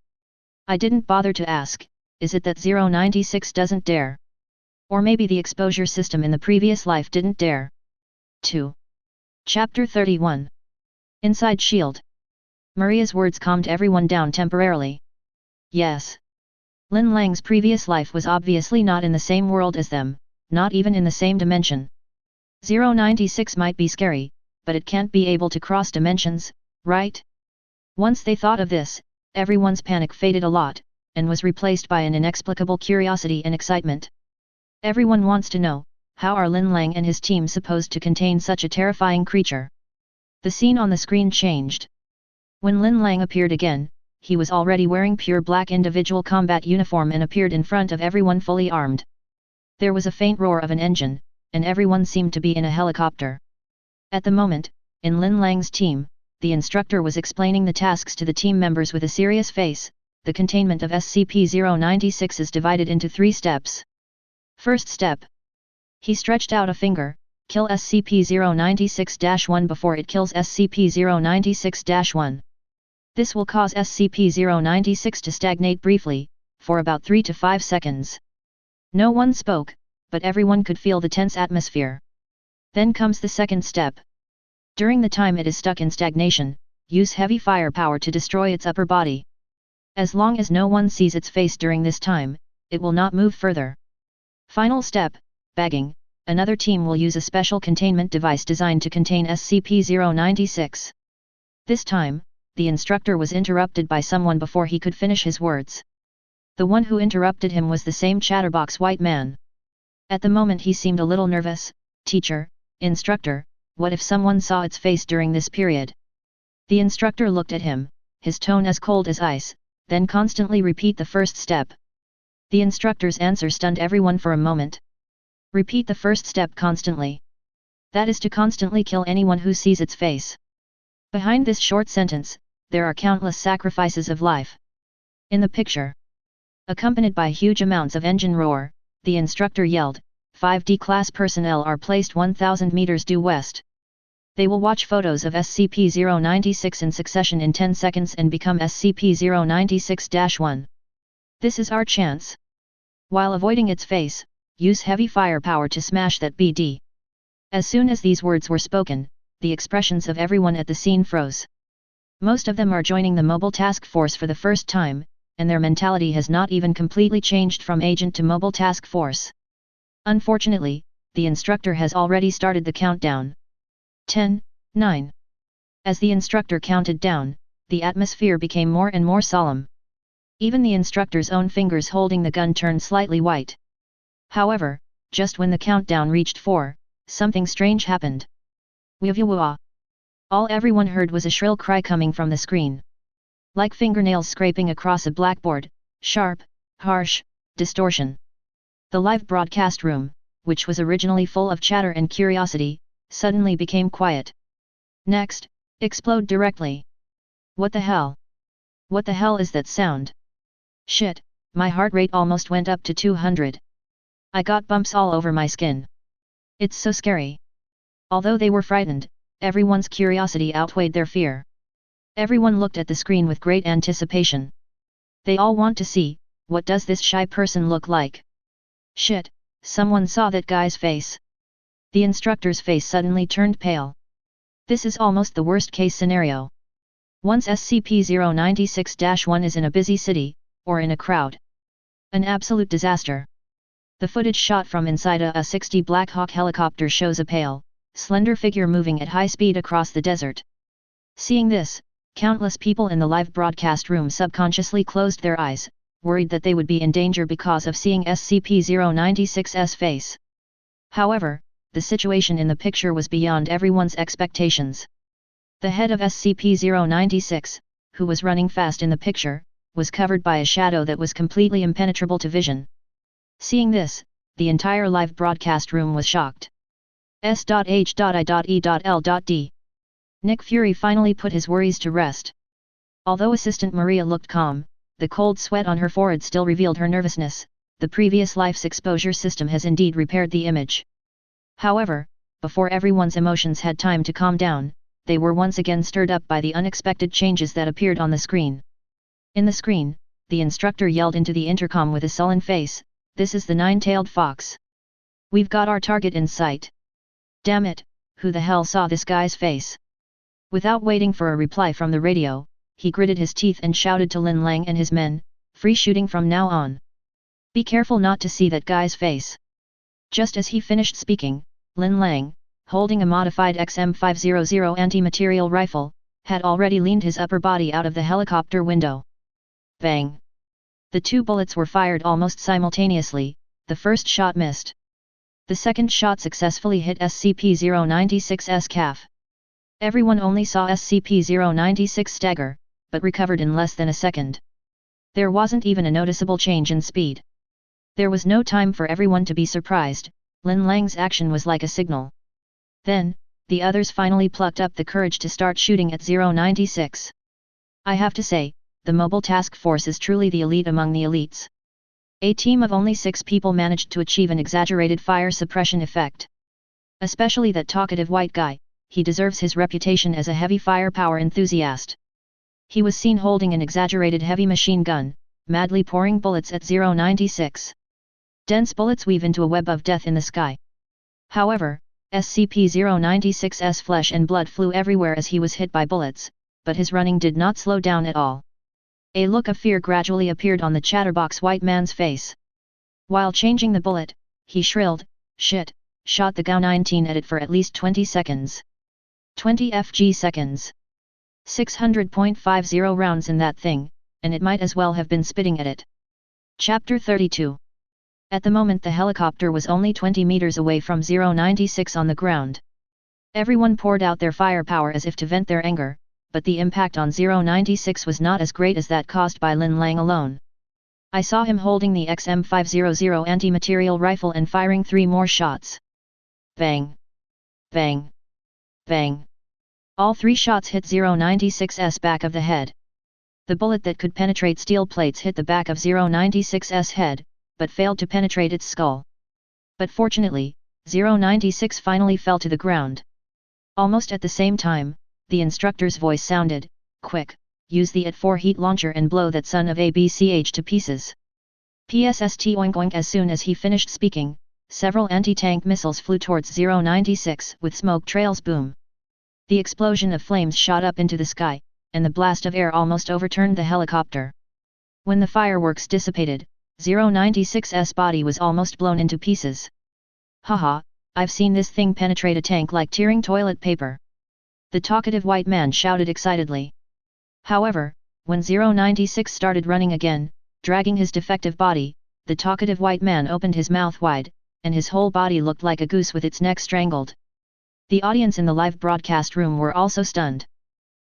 I didn't bother to ask, is it that 096 doesn't dare? Or maybe the exposure system in the previous life didn't dare? 2. Chapter 31. Inside S.H.I.E.L.D. Maria's words calmed everyone down temporarily. Yes. Lin Lang's previous life was obviously not in the same world as them, not even in the same dimension. 096 might be scary, but it can't be able to cross dimensions, right? Once they thought of this, everyone's panic faded a lot, and was replaced by an inexplicable curiosity and excitement. Everyone wants to know, how are Lin Lang and his team supposed to contain such a terrifying creature? The scene on the screen changed. When Lin Lang appeared again, he was already wearing pure black individual combat uniform and appeared in front of everyone fully armed. There was a faint roar of an engine, and everyone seemed to be in a helicopter. At the moment, in Lin Lang's team, the instructor was explaining the tasks to the team members with a serious face. The containment of SCP-096 is divided into 3 steps. First step. He stretched out a finger, kill SCP-096-1 before it kills SCP-096-1. This will cause SCP-096 to stagnate briefly, for about 3 to 5 seconds. No one spoke, but everyone could feel the tense atmosphere. Then comes the second step. During the time it is stuck in stagnation, use heavy firepower to destroy its upper body. As long as no one sees its face during this time, it will not move further. Final step, bagging. Another team will use a special containment device designed to contain SCP-096. This time, the instructor was interrupted by someone before he could finish his words. The one who interrupted him was the same chatterbox white man. At the moment he seemed a little nervous. Teacher, instructor, what if someone saw its face during this period? The instructor looked at him, his tone as cold as ice, then constantly repeat the first step. The instructor's answer stunned everyone for a moment. Repeat the first step constantly. That is to constantly kill anyone who sees its face. Behind this short sentence, there are countless sacrifices of life. In the picture, accompanied by huge amounts of engine roar, the instructor yelled, 5D class personnel are placed 1000 meters due west. They will watch photos of SCP-096 in succession in 10 seconds and become SCP-096-1. This is our chance. While avoiding its face, use heavy firepower to smash that BD. As soon as these words were spoken, the expressions of everyone at the scene froze. Most of them are joining the mobile task force for the first time, and their mentality has not even completely changed from agent to mobile task force. Unfortunately, the instructor has already started the countdown. 10, 9. As the instructor counted down, the atmosphere became more and more solemn. Even the instructor's own fingers holding the gun turned slightly white. However, just when the countdown reached 4, something strange happened. Wah-wah-wah. All everyone heard was a shrill cry coming from the screen. Like fingernails scraping across a blackboard, sharp, harsh, distortion. The live broadcast room, which was originally full of chatter and curiosity, suddenly became quiet. Next, explode directly. What the hell? What the hell is that sound? Shit, my heart rate almost went up to 200. I got bumps all over my skin. It's so scary. Although they were frightened, everyone's curiosity outweighed their fear. Everyone looked at the screen with great anticipation. They all want to see, what does this shy person look like? Shit, someone saw that guy's face. The instructor's face suddenly turned pale. This is almost the worst case scenario. Once SCP-096-1 is in a busy city, or in a crowd. An absolute disaster. The footage shot from inside a A-60 Black Hawk helicopter shows a pale, slender figure moving at high speed across the desert. Seeing this, countless people in the live broadcast room subconsciously closed their eyes, worried that they would be in danger because of seeing SCP-096's face. However, the situation in the picture was beyond everyone's expectations. The head of SCP-096, who was running fast in the picture, was covered by a shadow that was completely impenetrable to vision. Seeing this, the entire live broadcast room was shocked. S.H.I.E.L.D. Nick Fury finally put his worries to rest. Although Assistant Maria looked calm, the cold sweat on her forehead still revealed her nervousness. The previous life's exposure system has indeed repaired the image. However, before everyone's emotions had time to calm down, they were once again stirred up by the unexpected changes that appeared on the screen. In the screen, the instructor yelled into the intercom with a sullen face, "This is the nine-tailed fox. We've got our target in sight. Damn it, who the hell saw this guy's face?" Without waiting for a reply from the radio, he gritted his teeth and shouted to Lin Lang and his men, "Free shooting from now on. Be careful not to see that guy's face." Just as he finished speaking, Lin Lang, holding a modified XM500 anti-material rifle, had already leaned his upper body out of the helicopter window. Bang! The two bullets were fired almost simultaneously. The first shot missed. The second shot successfully hit SCP-096's calf. Everyone only saw SCP-096 stagger, but recovered in less than a second. There wasn't even a noticeable change in speed. There was no time for everyone to be surprised. Lin Lang's action was like a signal. Then, the others finally plucked up the courage to start shooting at 096. I have to say, the mobile task force is truly the elite among the elites. A team of only 6 people managed to achieve an exaggerated fire suppression effect. Especially that talkative white guy, he deserves his reputation as a heavy firepower enthusiast. He was seen holding an exaggerated heavy machine gun, madly pouring bullets at 096. Dense bullets weave into a web of death in the sky. However, SCP-096's flesh and blood flew everywhere as he was hit by bullets, but his running did not slow down at all. A look of fear gradually appeared on the chatterbox white man's face. While changing the bullet, he shrilled, "Shit," shot the GAU-19 at it for at least 20 seconds. 20 FG seconds. 600.50 rounds in that thing, and it might as well have been spitting at it. Chapter 32. At the moment the helicopter was only 20 meters away from 096 on the ground. Everyone poured out their firepower as if to vent their anger, but the impact on 096 was not as great as that caused by Lin Lang alone. I saw him holding the XM500 anti-material rifle and firing 3 more shots. Bang! Bang! Bang! All 3 shots hit 096's back of the head. The bullet that could penetrate steel plates hit the back of 096's head, but failed to penetrate its skull. But fortunately, 096 finally fell to the ground. Almost at the same time, the instructor's voice sounded, "Quick, use the AT-4 heat launcher and blow that son of a BCH to pieces." PSST oink oink. As soon as he finished speaking, several anti-tank missiles flew towards 096 with smoke trails boom. The explosion of flames shot up into the sky, and the blast of air almost overturned the helicopter. When the fireworks dissipated, 096's body was almost blown into pieces. "Haha, I've seen this thing penetrate a tank like tearing toilet paper," the talkative white man shouted excitedly. However, when 096 started running again, dragging his defective body, the talkative white man opened his mouth wide, and his whole body looked like a goose with its neck strangled. The audience in the live broadcast room were also stunned.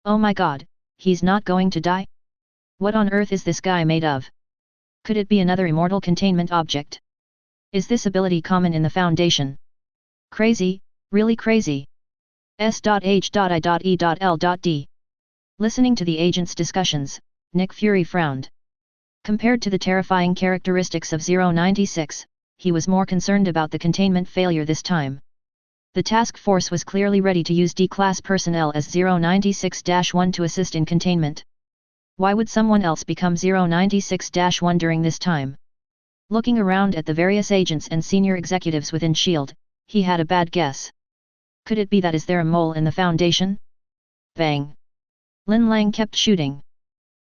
"Oh my god, he's not going to die? What on earth is this guy made of? Could it be another immortal containment object? Is this ability common in the Foundation? Crazy, really crazy." S.H.I.E.L.D. Listening to the agent's discussions, Nick Fury frowned. Compared to the terrifying characteristics of 096, he was more concerned about the containment failure this time. The task force was clearly ready to use D-class personnel as 096-1 to assist in containment. Why would someone else become 096-1 during this time? Looking around at the various agents and senior executives within S.H.I.E.L.D., he had a bad guess. Could it be that is there a mole in the Foundation? Bang! Lin Lang kept shooting.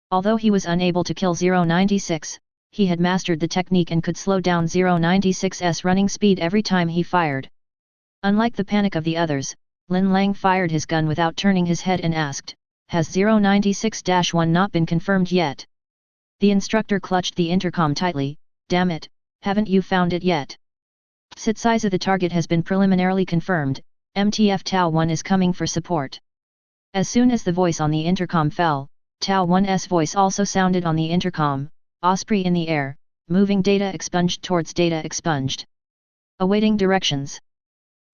Although he was unable to kill 096, he had mastered the technique and could slow down 096's running speed every time he fired. Unlike the panic of the others, Lin Lang fired his gun without turning his head and asked, "Has 096-1 not been confirmed yet?" The instructor clutched the intercom tightly. "Damn it, haven't you found it yet? Size of the target has been preliminarily confirmed, MTF Tau 1 is coming for support." As soon as the voice on the intercom fell, Tau 1's voice also sounded on the intercom, "Osprey in the air, moving data expunged towards data expunged. Awaiting directions."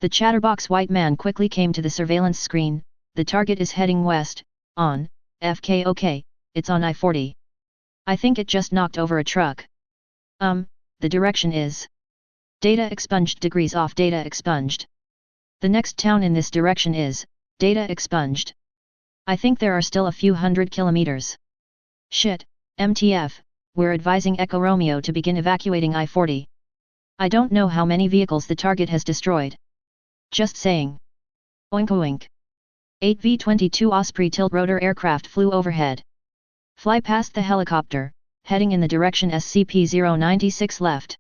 The chatterbox white man quickly came to the surveillance screen. "The target is heading west, on, FK it's on I-40. I think it just knocked over a truck. The direction is data expunged degrees off data expunged. The next town in this direction is data expunged. I think there are still a few hundred kilometers. Shit, MTF, we're advising Echo Romeo to begin evacuating I-40. I don't know how many vehicles the target has destroyed. Just saying." Oink oink. 8 V-22 Osprey tilt-rotor aircraft flew overhead. Fly past the helicopter, heading in the direction SCP-096 left.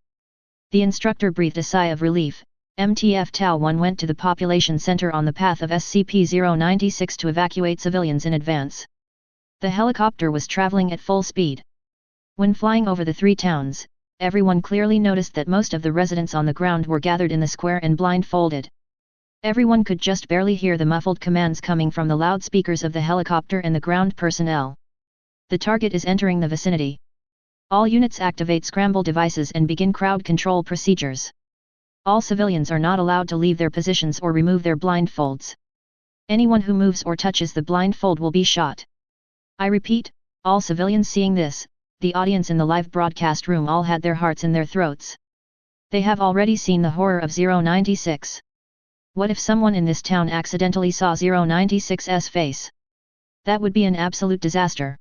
The instructor breathed a sigh of relief. MTF Tau 1 went to the population center on the path of SCP-096 to evacuate civilians in advance. The helicopter was traveling at full speed. When flying over the three towns, everyone clearly noticed that most of the residents on the ground were gathered in the square and blindfolded. Everyone could just barely hear the muffled commands coming from the loudspeakers of the helicopter and the ground personnel. "The target is entering the vicinity. All units activate scramble devices and begin crowd control procedures. All civilians are not allowed to leave their positions or remove their blindfolds. Anyone who moves or touches the blindfold will be shot." I repeat, all civilians. Seeing this, the audience in the live broadcast room all had their hearts in their throats. They have already seen the horror of 096. What if someone in this town accidentally saw 096's face? That would be an absolute disaster.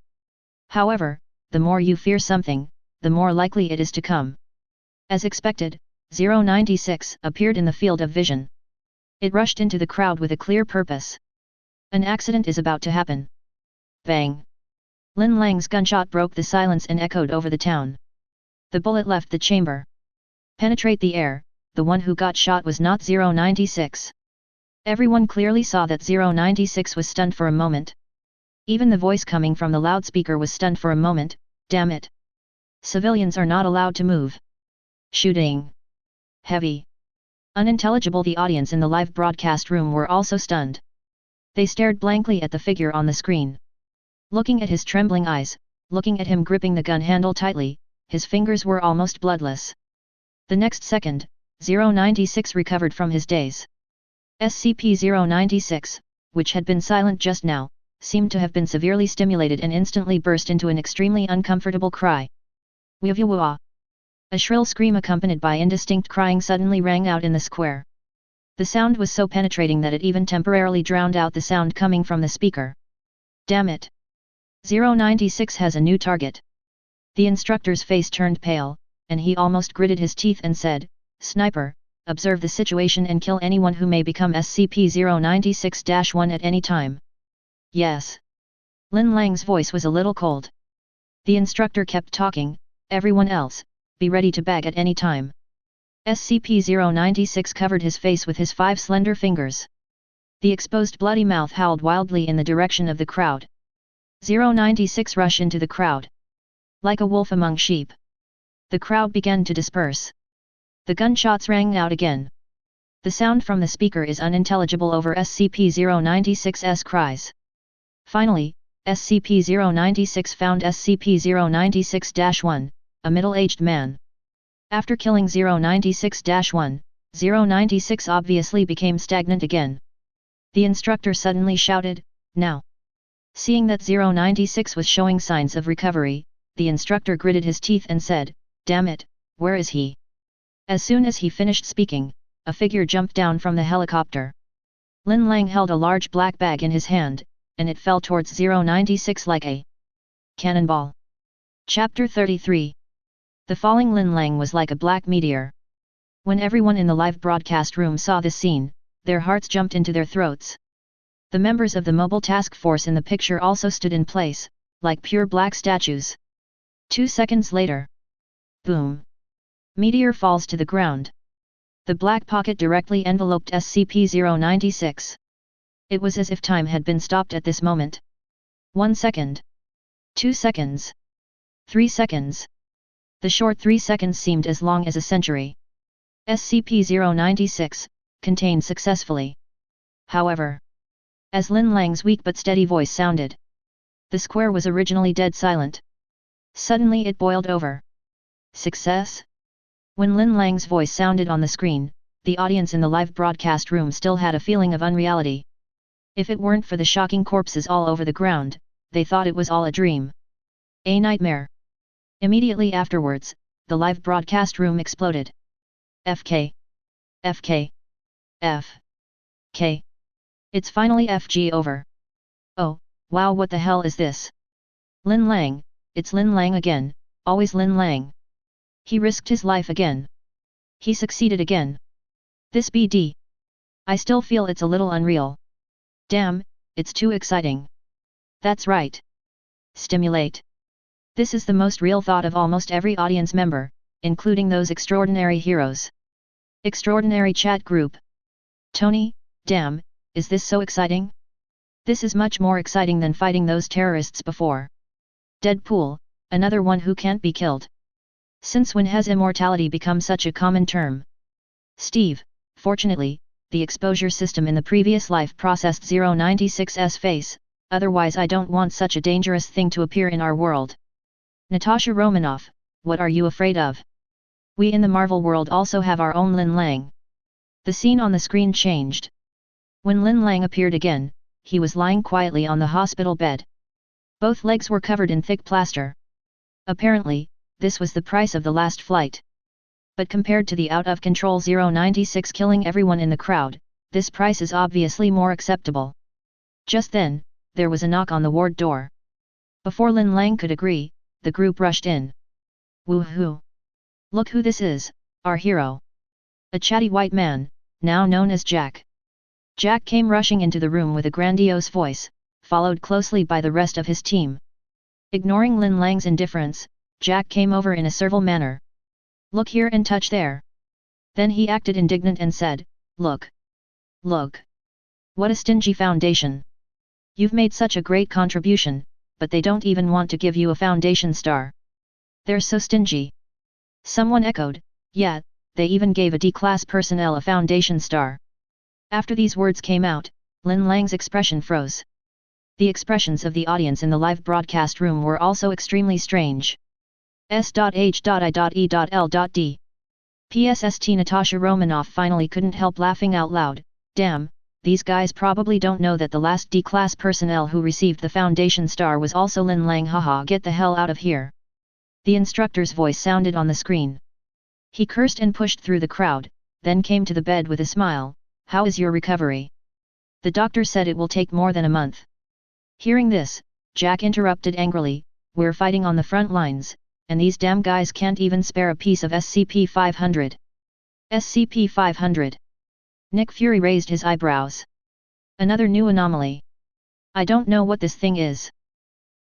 However, the more you fear something, the more likely it is to come. As expected, 096 appeared in the field of vision. It rushed into the crowd with a clear purpose. An accident is about to happen. Bang! Lin Lang's gunshot broke the silence and echoed over the town. The bullet left the chamber. Penetrate the air. The one who got shot was not 096. Everyone clearly saw that 096 was stunned for a moment. Even the voice coming from the loudspeaker was stunned for a moment. "Damn it! Civilians are not allowed to move. Shooting. Heavy. Unintelligible." The audience in the live broadcast room were also stunned. They stared blankly at the figure on the screen. Looking at his trembling eyes, looking at him gripping the gun handle tightly, his fingers were almost bloodless. The next second, 096 recovered from his daze. SCP-096, which had been silent just now, seemed to have been severely stimulated and instantly burst into an extremely uncomfortable cry. "Wee-wee-wah!" A shrill scream accompanied by indistinct crying suddenly rang out in the square. The sound was so penetrating that it even temporarily drowned out the sound coming from the speaker. "Damn it! 096 has a new target." The instructor's face turned pale, and he almost gritted his teeth and said, "Sniper, observe the situation and kill anyone who may become SCP-096-1 at any time." "Yes." Lin Lang's voice was a little cold. The instructor kept talking, "Everyone else, be ready to bag at any time." SCP-096 covered his face with his 5 slender fingers. The exposed bloody mouth howled wildly in the direction of the crowd. 096 rushed into the crowd. Like a wolf among sheep. The crowd began to disperse. The gunshots rang out again. The sound from the speaker is unintelligible over SCP-096's cries. Finally, SCP-096 found SCP-096-1, a middle-aged man. After killing 096-1, 096 obviously became stagnant again. The instructor suddenly shouted, "Now!" Seeing that 096 was showing signs of recovery, the instructor gritted his teeth and said, "Damn it, where is he?" As soon as he finished speaking, a figure jumped down from the helicopter. Lin Lang held a large black bag in his hand, and it fell towards 096 like a cannonball. Chapter 33. The falling Lin Lang was like a black meteor. When everyone in the live broadcast room saw this scene, their hearts jumped into their throats. The members of the mobile task force in the picture also stood in place, like pure black statues. 2 seconds later. Boom! Meteor falls to the ground. The black pocket directly enveloped SCP-096. It was as if time had been stopped at this moment. 1 second. 2 seconds. 3 seconds. The short 3 seconds seemed as long as a century. SCP-096, contained successfully. However, as Lin Lang's weak but steady voice sounded, the square was originally dead silent. Suddenly it boiled over. Success? When Lin Lang's voice sounded on the screen, the audience in the live broadcast room still had a feeling of unreality. If it weren't for the shocking corpses all over the ground, they thought it was all a dream. A nightmare. Immediately afterwards, the live broadcast room exploded. FK. FK. FK. It's finally FG over. Oh, wow, what the hell is this? Lin Lang, it's Lin Lang again, always Lin Lang. He risked his life again. He succeeded again. This BD. I still feel it's a little unreal. Damn, it's too exciting. That's right. Stimulate. This is the most real thought of almost every audience member, including those extraordinary heroes. Extraordinary chat group. Tony, damn, is this so exciting? This is much more exciting than fighting those terrorists before. Deadpool, another one who can't be killed. Since when has immortality become such a common term? Steve, fortunately, the exposure system in the previous life processed 096's face, otherwise I don't want such a dangerous thing to appear in our world. Natasha Romanoff, what are you afraid of? We in the Marvel world also have our own Lin Lang. The scene on the screen changed. When Lin Lang appeared again, he was lying quietly on the hospital bed. Both legs were covered in thick plaster. Apparently, this was the price of the last flight. But compared to the out-of-control 096 killing everyone in the crowd, this price is obviously more acceptable. Just then, there was a knock on the ward door. Before Lin Lang could agree, the group rushed in. Woohoo! Look who this is, our hero. A chatty white man, now known as Jack. Jack came rushing into the room with a grandiose voice, followed closely by the rest of his team. Ignoring Lin Lang's indifference, Jack came over in a servile manner. Look here and touch there. Then he acted indignant and said, Look. Look. What a stingy foundation. You've made such a great contribution, but they don't even want to give you a foundation star. They're so stingy. Someone echoed, yeah, they even gave a D-class personnel a foundation star. After these words came out, Lin Lang's expression froze. The expressions of the audience in the live broadcast room were also extremely strange. S.H.I.E.L.D. PSST Natasha Romanoff finally couldn't help laughing out loud. Damn, these guys probably don't know that the last D-class personnel who received the foundation star was also Lin Lang. Haha, get the hell out of here. The instructor's voice sounded on the screen. He cursed and pushed through the crowd, then came to the bed with a smile. How is your recovery? The doctor said it will take more than a month. Hearing this, Jack interrupted angrily, we're fighting on the front lines, and these damn guys can't even spare a piece of SCP-500. SCP-500. Nick Fury raised his eyebrows. Another new anomaly. I don't know what this thing is.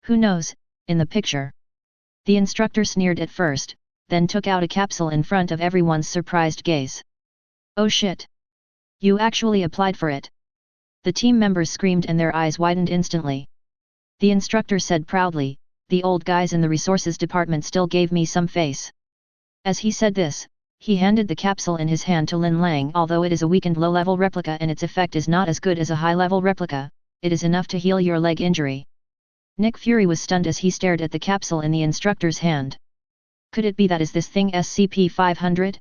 Who knows, in the picture. The instructor sneered at first, then took out a capsule in front of everyone's surprised gaze. Oh shit! You actually applied for it. The team members screamed and their eyes widened instantly. The instructor said proudly, the old guys in the resources department still gave me some face. As he said this, he handed the capsule in his hand to Lin Lang. Although it is a weakened low-level replica and its effect is not as good as a high-level replica, it is enough to heal your leg injury. Nick Fury was stunned as he stared at the capsule in the instructor's hand. Could it be that is this thing SCP-500?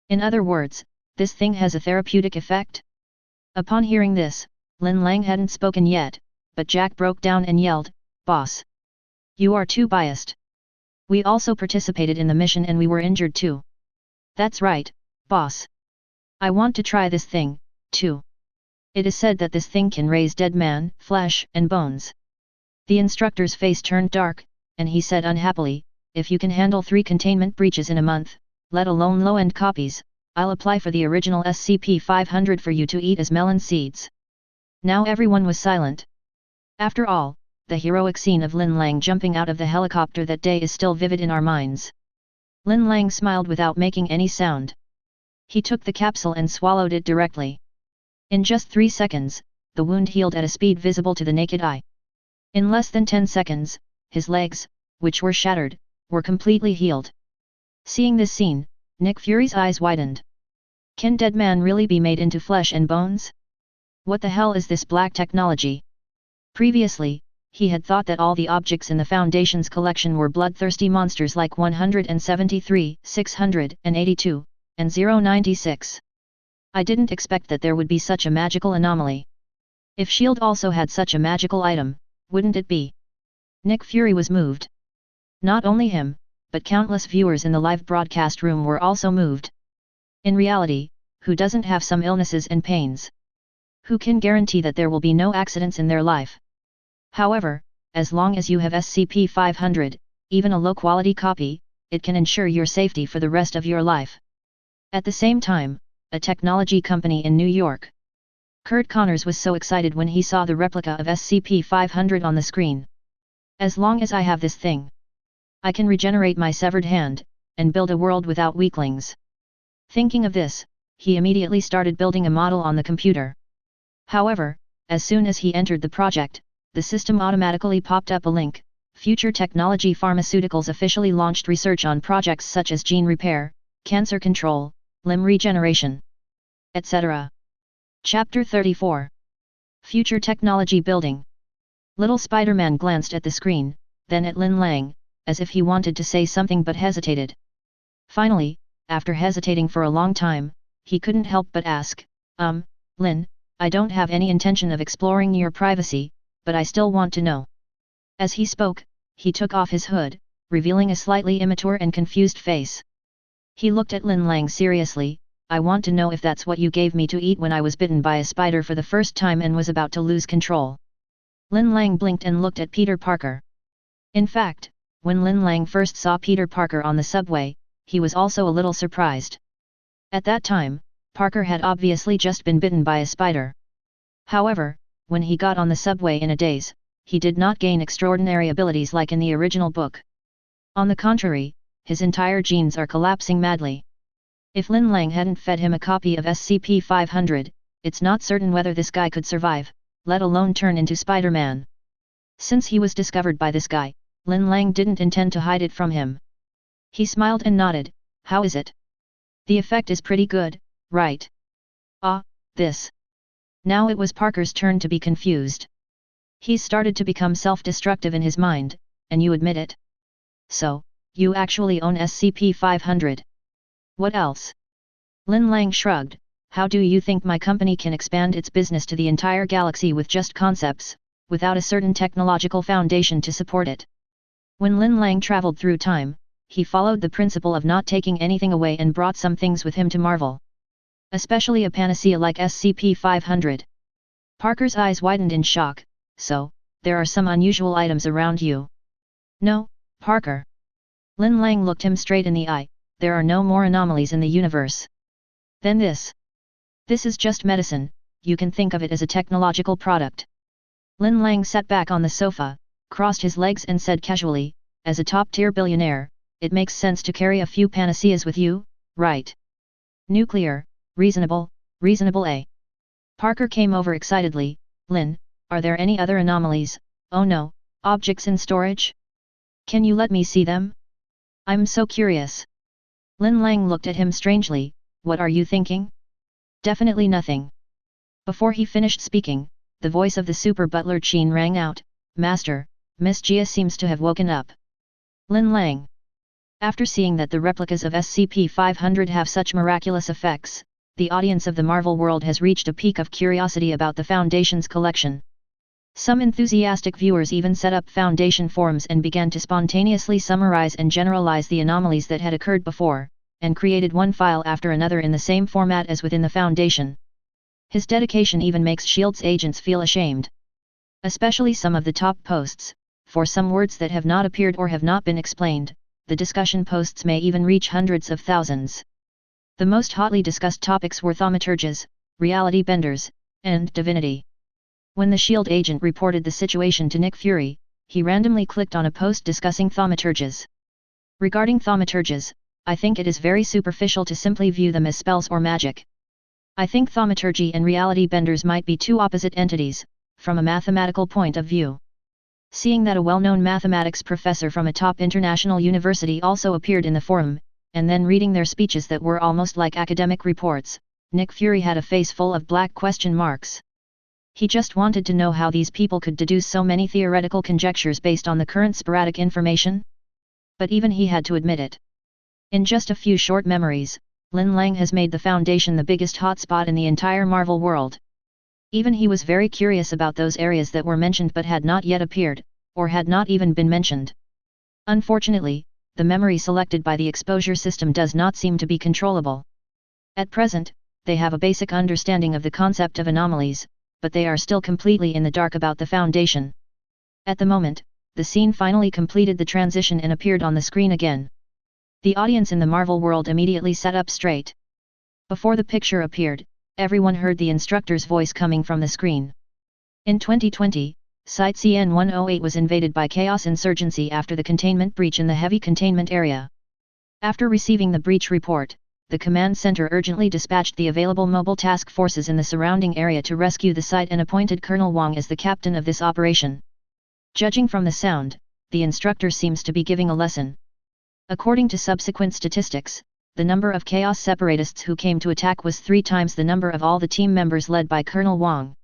In other words, this thing has a therapeutic effect? Upon hearing this, Lin Lang hadn't spoken yet, but Jack broke down and yelled, Boss! You are too biased. We also participated in the mission and we were injured too. That's right, boss. I want to try this thing, too. It is said that this thing can raise dead man, flesh and bones. The instructor's face turned dark, and he said unhappily, if you can handle 3 containment breaches in a month, let alone low-end copies, I'll apply for the original SCP-500 for you to eat as melon seeds. Now everyone was silent. After all, the heroic scene of Lin Lang jumping out of the helicopter that day is still vivid in our minds. Lin Lang smiled without making any sound. He took the capsule and swallowed it directly. In just 3 seconds, the wound healed at a speed visible to the naked eye. In less than 10 seconds, his legs, which were shattered, were completely healed. Seeing this scene, Nick Fury's eyes widened. Can dead man really be made into flesh and bones? What the hell is this black technology? Previously, he had thought that all the objects in the Foundation's collection were bloodthirsty monsters like 173, 682, and 096. I didn't expect that there would be such a magical anomaly. If S.H.I.E.L.D. also had such a magical item, wouldn't it be? Nick Fury was moved. Not only him, but countless viewers in the live broadcast room were also moved. In reality, who doesn't have some illnesses and pains? Who can guarantee that there will be no accidents in their life? However, as long as you have SCP-500, even a low-quality copy, it can ensure your safety for the rest of your life. At the same time, a technology company in New York. Kurt Connors was so excited when he saw the replica of SCP-500 on the screen. As long as I have this thing, I can regenerate my severed hand, and build a world without weaklings. Thinking of this, he immediately started building a model on the computer. However, as soon as he entered the project, the system automatically popped up a link. Future Technology Pharmaceuticals officially launched research on projects such as gene repair, cancer control, limb regeneration, etc. Chapter 34. Future Technology Building. Little Spider-Man glanced at the screen, then at Lin Lang, as if he wanted to say something but hesitated. Finally, after hesitating for a long time, he couldn't help but ask, Lin, I don't have any intention of exploring your privacy, but I still want to know. As he spoke, he took off his hood, revealing a slightly immature and confused face. He looked at Lin Lang seriously. I want to know if that's what you gave me to eat when I was bitten by a spider for the first time and was about to lose control. Lin Lang blinked and looked at Peter Parker. In fact, when Lin Lang first saw Peter Parker on the subway, he was also a little surprised. At that time, Parker had obviously just been bitten by a spider. However, when he got on the subway in a daze, he did not gain extraordinary abilities like in the original book. On the contrary, his entire genes are collapsing madly. If Lin Lang hadn't fed him a copy of SCP-500, it's not certain whether this guy could survive, let alone turn into Spider-Man. Since he was discovered by this guy, Lin Lang didn't intend to hide it from him. He smiled and nodded. How is it? The effect is pretty good, right? Ah, this. Now it was Parker's turn to be confused. He's started to become self-destructive in his mind, and you admit it. So, you actually own SCP-500. What else? Lin Lang shrugged. How do you think my company can expand its business to the entire galaxy with just concepts, without a certain technological foundation to support it? When Lin Lang traveled through time, he followed the principle of not taking anything away and brought some things with him to marvel. Especially a panacea like SCP-500. Parker's eyes widened in shock. So, there are some unusual items around you? No, Parker. Lin Lang looked him straight in the eye. There are no more anomalies in the universe. Then this. This is just medicine, you can think of it as a technological product. Lin Lang sat back on the sofa, crossed his legs and said casually, as a top-tier billionaire, it makes sense to carry a few panaceas with you, right? Nuclear, reasonable A. Parker came over excitedly. Lin, are there any other anomalies? Oh no, objects in storage? Can you let me see them? I'm so curious. Lin Lang looked at him strangely. What are you thinking? Definitely nothing. Before he finished speaking, the voice of the super butler Chin rang out. Master, Miss Jia seems to have woken up. Lin Lang. After seeing that the replicas of SCP-500 have such miraculous effects, the audience of the Marvel world has reached a peak of curiosity about the Foundation's collection. Some enthusiastic viewers even set up Foundation forums and began to spontaneously summarize and generalize the anomalies that had occurred before, and created one file after another in the same format as within the Foundation. His dedication even makes S.H.I.E.L.D's agents feel ashamed. Especially some of the top posts, for some words that have not appeared or have not been explained, the discussion posts may even reach hundreds of thousands. The most hotly discussed topics were thaumaturges, reality benders, and divinity. When the S.H.I.E.L.D. agent reported the situation to Nick Fury, he randomly clicked on a post discussing thaumaturges. Regarding thaumaturges, I think it is very superficial to simply view them as spells or magic. I think thaumaturgy and reality benders might be two opposite entities, from a mathematical point of view. Seeing that a well-known mathematics professor from a top international university also appeared in the forum, and then reading their speeches that were almost like academic reports, Nick Fury had a face full of black question marks. He just wanted to know how these people could deduce so many theoretical conjectures based on the current sporadic information. But even he had to admit it. In just a few short memories, Lin Lang has made the Foundation the biggest hotspot in the entire Marvel world. Even he was very curious about those areas that were mentioned but had not yet appeared, or had not even been mentioned. Unfortunately, the memory selected by the exposure system does not seem to be controllable. At present, they have a basic understanding of the concept of anomalies, but they are still completely in the dark about the Foundation. At the moment, the scene finally completed the transition and appeared on the screen again. The audience in the Marvel world immediately sat up straight. Before the picture appeared, everyone heard the instructor's voice coming from the screen. In 2020, Site CN-108 was invaded by Chaos Insurgency after the containment breach in the heavy containment area. After receiving the breach report, the command center urgently dispatched the available mobile task forces in the surrounding area to rescue the site and appointed Colonel Wong as the captain of this operation. Judging from the sound, the instructor seems to be giving a lesson. According to subsequent statistics, the number of Chaos Separatists who came to attack was 3 times the number of all the team members led by Colonel Wong.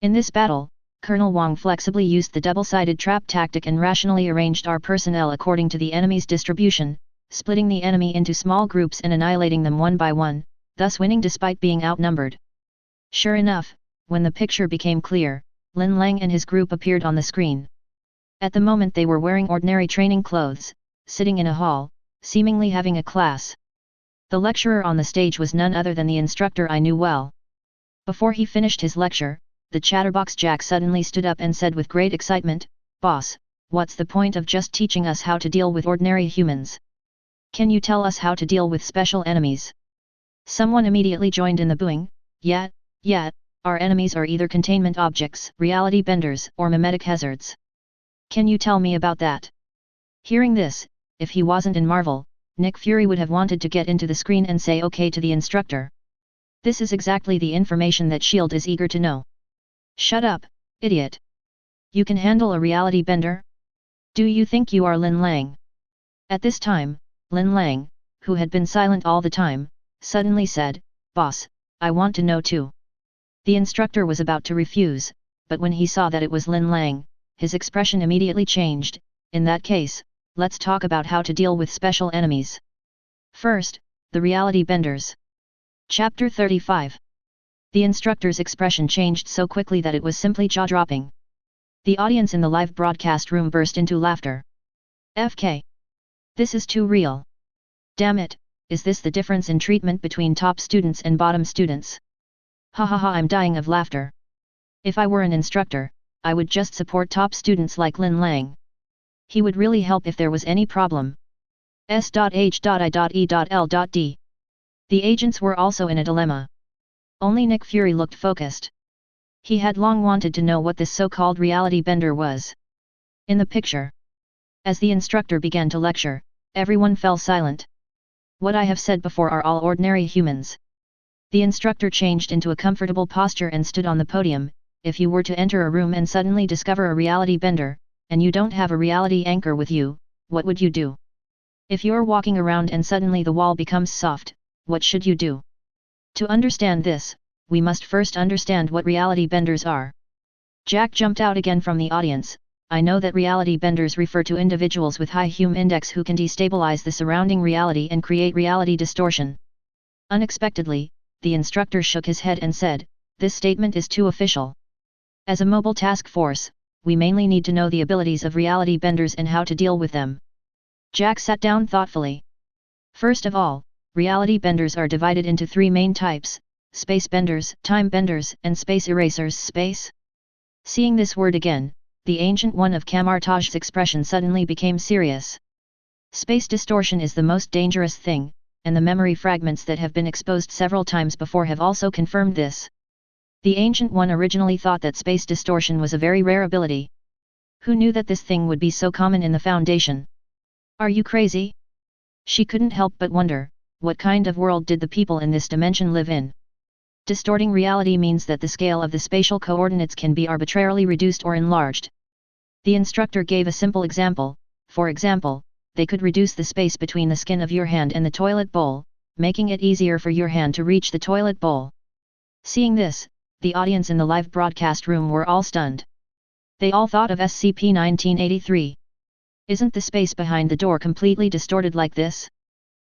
In this battle, Colonel Wong flexibly used the double-sided trap tactic and rationally arranged our personnel according to the enemy's distribution, splitting the enemy into small groups and annihilating them one by one, thus winning despite being outnumbered. Sure enough, when the picture became clear, Lin Lang and his group appeared on the screen. At the moment they were wearing ordinary training clothes, sitting in a hall, seemingly having a class. The lecturer on the stage was none other than the instructor I knew well. Before he finished his lecture, the chatterbox Jack suddenly stood up and said with great excitement, "Boss, what's the point of just teaching us how to deal with ordinary humans? Can you tell us how to deal with special enemies?" Someone immediately joined in the booing. Yeah, our enemies are either containment objects, reality benders, or mimetic hazards. Can you tell me about that?" Hearing this, if he wasn't in Marvel, Nick Fury would have wanted to get into the screen and say okay to the instructor. This is exactly the information that S.H.I.E.L.D. is eager to know. Shut up, idiot. You can handle a reality bender? Do you think you are Lin Lang? At this time, Lin Lang, who had been silent all the time, suddenly said, "Boss, I want to know too." The instructor was about to refuse, but when he saw that it was Lin Lang, his expression immediately changed. "In that case, let's talk about how to deal with special enemies. First, the reality benders." Chapter 35. The instructor's expression changed so quickly that it was simply jaw-dropping. The audience in the live broadcast room burst into laughter. FK. This is too real. Damn it, is this the difference in treatment between top students and bottom students? Ha ha ha, I'm dying of laughter. If I were an instructor, I would just support top students like Lin Lang. He would really help if there was any problem. S.H.I.E.L.D. The agents were also in a dilemma. Only Nick Fury looked focused. He had long wanted to know what this so-called reality bender was. In the picture, as the instructor began to lecture, everyone fell silent. What I have said before are all ordinary humans. The instructor changed into a comfortable posture and stood on the podium. If you were to enter a room and suddenly discover a reality bender, and you don't have a reality anchor with you, what would you do? If you're walking around and suddenly the wall becomes soft, what should you do? To understand this, we must first understand what reality benders are. Jack jumped out again from the audience. I know that reality benders refer to individuals with high Hume index who can destabilize the surrounding reality and create reality distortion. Unexpectedly, the instructor shook his head and said, "This statement is too official. As a mobile task force, we mainly need to know the abilities of reality benders and how to deal with them." Jack sat down thoughtfully. First of all, reality benders are divided into three main types: space benders, time benders, and space erasers. Space? Seeing this word again, the Ancient One of Kamartaj's expression suddenly became serious. Space distortion is the most dangerous thing, and the memory fragments that have been exposed several times before have also confirmed this. The Ancient One originally thought that space distortion was a very rare ability. Who knew that this thing would be so common in the Foundation? Are you crazy? She couldn't help but wonder, what kind of world did the people in this dimension live in? Distorting reality means that the scale of the spatial coordinates can be arbitrarily reduced or enlarged. The instructor gave a simple example. For example, they could reduce the space between the skin of your hand and the toilet bowl, making it easier for your hand to reach the toilet bowl. Seeing this, the audience in the live broadcast room were all stunned. They all thought of SCP-1983. Isn't the space behind the door completely distorted like this?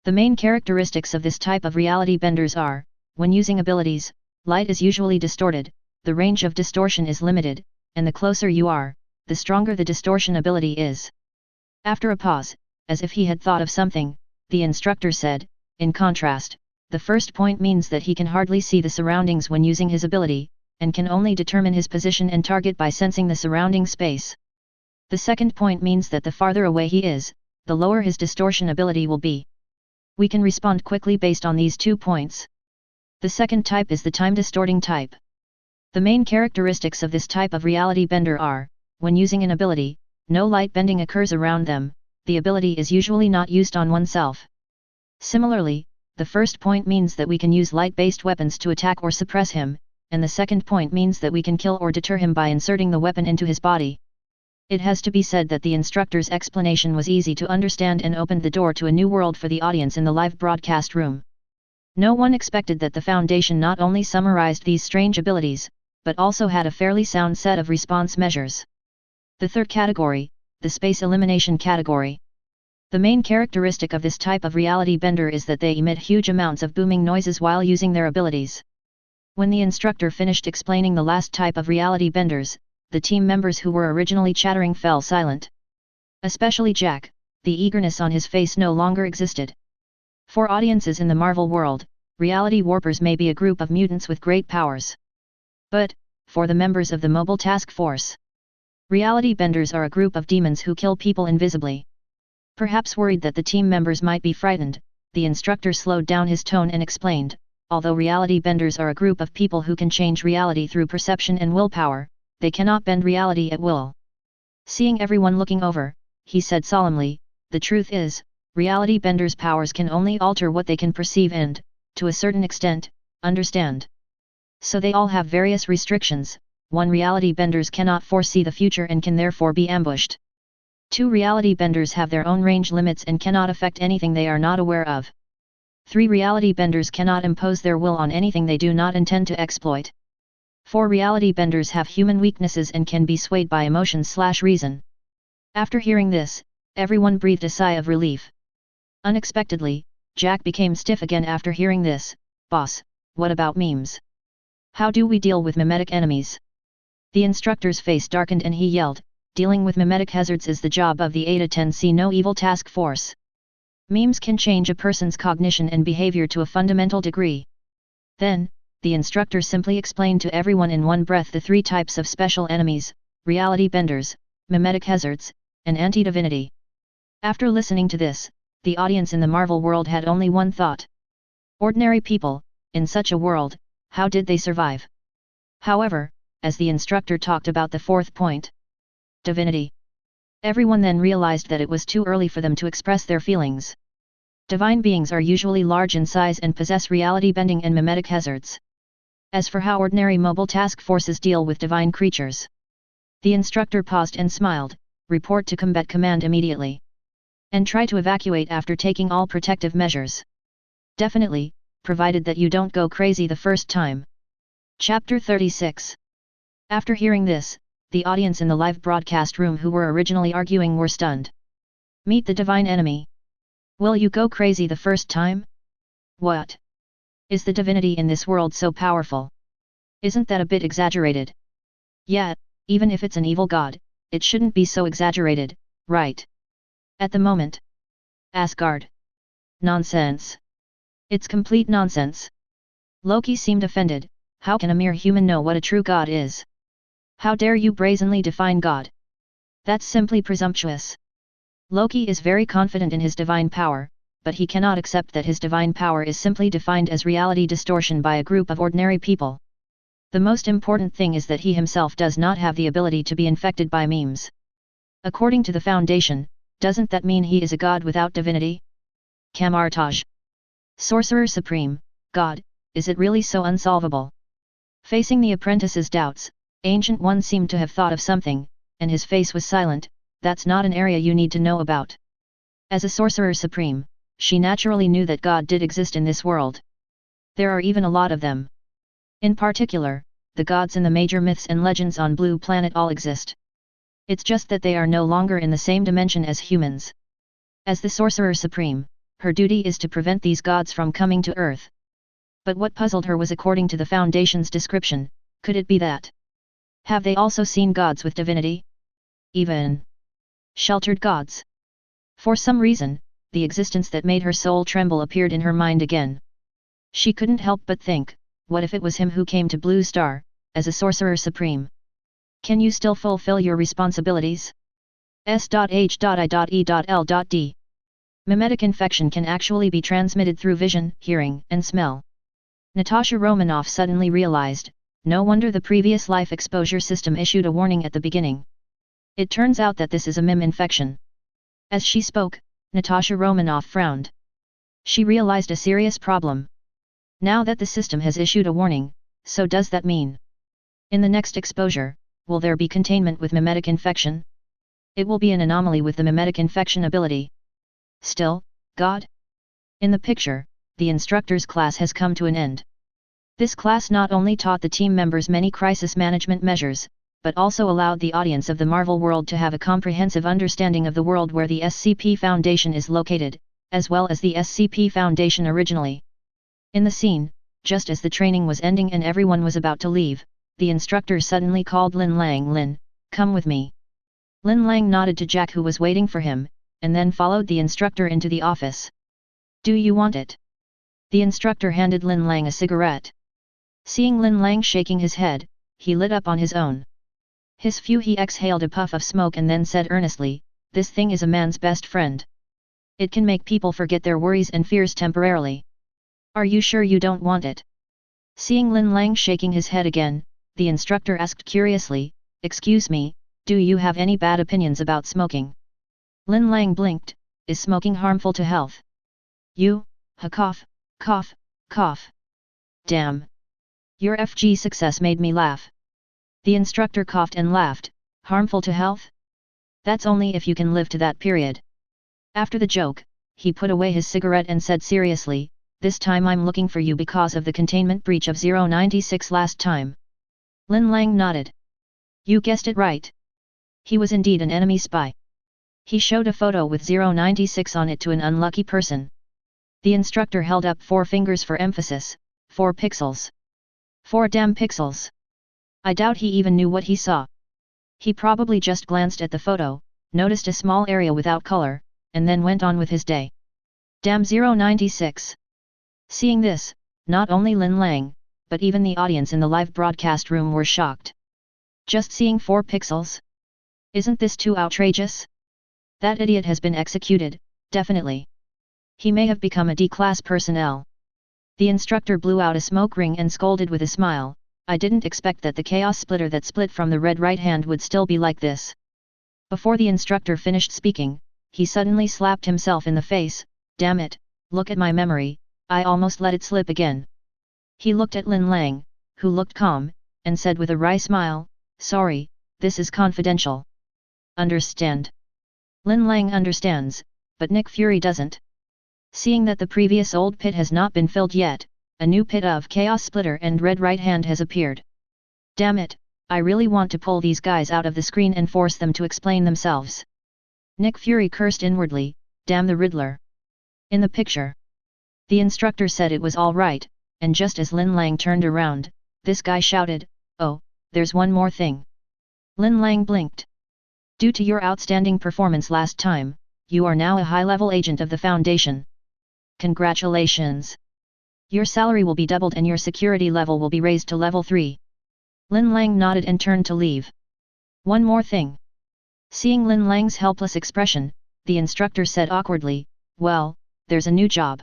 The main characteristics of this type of reality benders are, when using abilities, light is usually distorted, the range of distortion is limited, and the closer you are, the stronger the distortion ability is. After a pause, as if he had thought of something, the instructor said, in contrast, the first point means that he can hardly see the surroundings when using his ability, and can only determine his position and target by sensing the surrounding space. The second point means that the farther away he is, the lower his distortion ability will be. We can respond quickly based on these 2 points. The second type is the time-distorting type. The main characteristics of this type of reality bender are, when using an ability, no light bending occurs around them, the ability is usually not used on oneself. Similarly, the first point means that we can use light-based weapons to attack or suppress him, and the second point means that we can kill or deter him by inserting the weapon into his body. It has to be said that the instructor's explanation was easy to understand and opened the door to a new world for the audience in the live broadcast room. No one expected that the Foundation not only summarized these strange abilities, but also had a fairly sound set of response measures. The third category, the space elimination category. The main characteristic of this type of reality bender is that they emit huge amounts of booming noises while using their abilities. When the instructor finished explaining the last type of reality benders, the team members who were originally chattering fell silent. Especially Jack, the eagerness on his face no longer existed. For audiences in the Marvel world, reality warpers may be a group of mutants with great powers. But, for the members of the Mobile Task Force, reality benders are a group of demons who kill people invisibly. Perhaps worried that the team members might be frightened, the instructor slowed down his tone and explained, although reality benders are a group of people who can change reality through perception and willpower, they cannot bend reality at will. Seeing everyone looking over, he said solemnly, the truth is, reality benders' powers can only alter what they can perceive and, to a certain extent, understand. So they all have various restrictions. 1. Reality benders cannot foresee the future and can therefore be ambushed. 2. Reality benders have their own range limits and cannot affect anything they are not aware of. 3. Reality benders cannot impose their will on anything they do not intend to exploit. 4. Reality benders have human weaknesses and can be swayed by emotions/reason. After hearing this, everyone breathed a sigh of relief. Unexpectedly, Jack became stiff again after hearing this. Boss, what about memes? How do we deal with mimetic enemies? The instructor's face darkened and he yelled, dealing with mimetic hazards is the job of the Eta-10C No Evil Task Force. Memes can change a person's cognition and behavior to a fundamental degree. Then, the instructor simply explained to everyone in one breath the 3 types of special enemies, reality benders, mimetic hazards, and anti-divinity. After listening to this, the audience in the Marvel world had only one thought. Ordinary people, in such a world, how did they survive? However, as the instructor talked about the 4th point, divinity, everyone then realized that it was too early for them to express their feelings. Divine beings are usually large in size and possess reality bending and mimetic hazards. As for how ordinary mobile task forces deal with divine creatures, the instructor paused and smiled, report to combat command immediately. And try to evacuate after taking all protective measures. Definitely, provided that you don't go crazy the first time. Chapter 36. After hearing this, the audience in the live broadcast room who were originally arguing were stunned. Meet the divine enemy. Will you go crazy the first time? What? Is the divinity in this world so powerful? Isn't that a bit exaggerated? Yeah, even if it's an evil god, it shouldn't be so exaggerated, right? At the moment. Asgard. Nonsense. It's complete nonsense. Loki seemed offended. How can a mere human know what a true god is? How dare you brazenly define God? That's simply presumptuous. Loki is very confident in his divine power, but he cannot accept that his divine power is simply defined as reality distortion by a group of ordinary people. The most important thing is that he himself does not have the ability to be infected by memes. According to the Foundation, doesn't that mean he is a god without divinity? Kamartaj. Sorcerer Supreme, God, is it really so unsolvable? Facing the apprentice's doubts, Ancient One seemed to have thought of something, and his face was silent. That's not an area you need to know about. As a Sorcerer Supreme, she naturally knew that God did exist in this world. There are even a lot of them. In particular, the gods in the major myths and legends on Blue Planet all exist. It's just that they are no longer in the same dimension as humans. As the Sorcerer Supreme, her duty is to prevent these gods from coming to Earth. But what puzzled her was, according to the Foundation's description, could it be that? Have they also seen gods with divinity? Even sheltered gods? For some reason, the existence that made her soul tremble appeared in her mind again. She couldn't help but think, what if it was him who came to Blue Star, as a Sorcerer Supreme? Can you still fulfill your responsibilities? S.H.I.E.L.D. Mimetic infection can actually be transmitted through vision, hearing, and smell. Natasha Romanoff suddenly realized, no wonder the previous life exposure system issued a warning at the beginning. It turns out that this is a MIM infection. As she spoke, Natasha Romanoff frowned. She realized a serious problem. Now that the system has issued a warning, so does that mean? In the next exposure, will there be containment with mimetic infection? It will be an anomaly with the mimetic infection ability. Still, God? In the picture, the instructor's class has come to an end. This class not only taught the team members many crisis management measures, but also allowed the audience of the Marvel world to have a comprehensive understanding of the world where the SCP Foundation is located, as well as the SCP Foundation originally. In the scene, just as the training was ending and everyone was about to leave, the instructor suddenly called Lin Lang. Lin, come with me. Lin Lang nodded to Jack, who was waiting for him, and then followed the instructor into the office. Do you want it? The instructor handed Lin Lang a cigarette. Seeing Lin Lang shaking his head, he lit up on his own. He exhaled a puff of smoke and then said earnestly, this thing is a man's best friend. It can make people forget their worries and fears temporarily. Are you sure you don't want it? Seeing Lin Lang shaking his head again, the instructor asked curiously, excuse me, do you have any bad opinions about smoking? Lin Lang blinked, is smoking harmful to health? Cough, cough, cough. Damn. Your FG success made me laugh. The instructor coughed and laughed, harmful to health? That's only if you can live to that period. After the joke, he put away his cigarette and said seriously, this time I'm looking for you because of the containment breach of 096 last time. Lin Lang nodded. You guessed it right. He was indeed an enemy spy. He showed a photo with 096 on it to an unlucky person. The instructor held up 4 fingers for emphasis, 4 pixels. 4 damn pixels. I doubt he even knew what he saw. He probably just glanced at the photo, noticed a small area without color, and then went on with his day. Damn 096. Seeing this, not only Lin Lang, but even the audience in the live broadcast room were shocked. Just seeing 4 pixels? Isn't this too outrageous? That idiot has been executed, definitely. He may have become a D-class personnel. The instructor blew out a smoke ring and scolded with a smile, I didn't expect that the chaos splitter that split from the red right hand would still be like this. Before the instructor finished speaking, he suddenly slapped himself in the face, damn it, look at my memory, I almost let it slip again. He looked at Lin Lang, who looked calm, and said with a wry smile, sorry, this is confidential. Understand? Lin Lang understands, but Nick Fury doesn't. Seeing that the previous old pit has not been filled yet, a new pit of Chaos Splitter and Red Right Hand has appeared. Damn it, I really want to pull these guys out of the screen and force them to explain themselves. Nick Fury cursed inwardly, damn the Riddler. In the picture. The instructor said it was all right, and just as Lin Lang turned around, this guy shouted, oh, there's one more thing. Lin Lang blinked. Due to your outstanding performance last time, you are now a high-level agent of the Foundation. Congratulations. Your salary will be doubled and your security level will be raised to level 3. Lin Lang nodded and turned to leave. One more thing. Seeing Lin Lang's helpless expression, the instructor said awkwardly, well, there's a new job.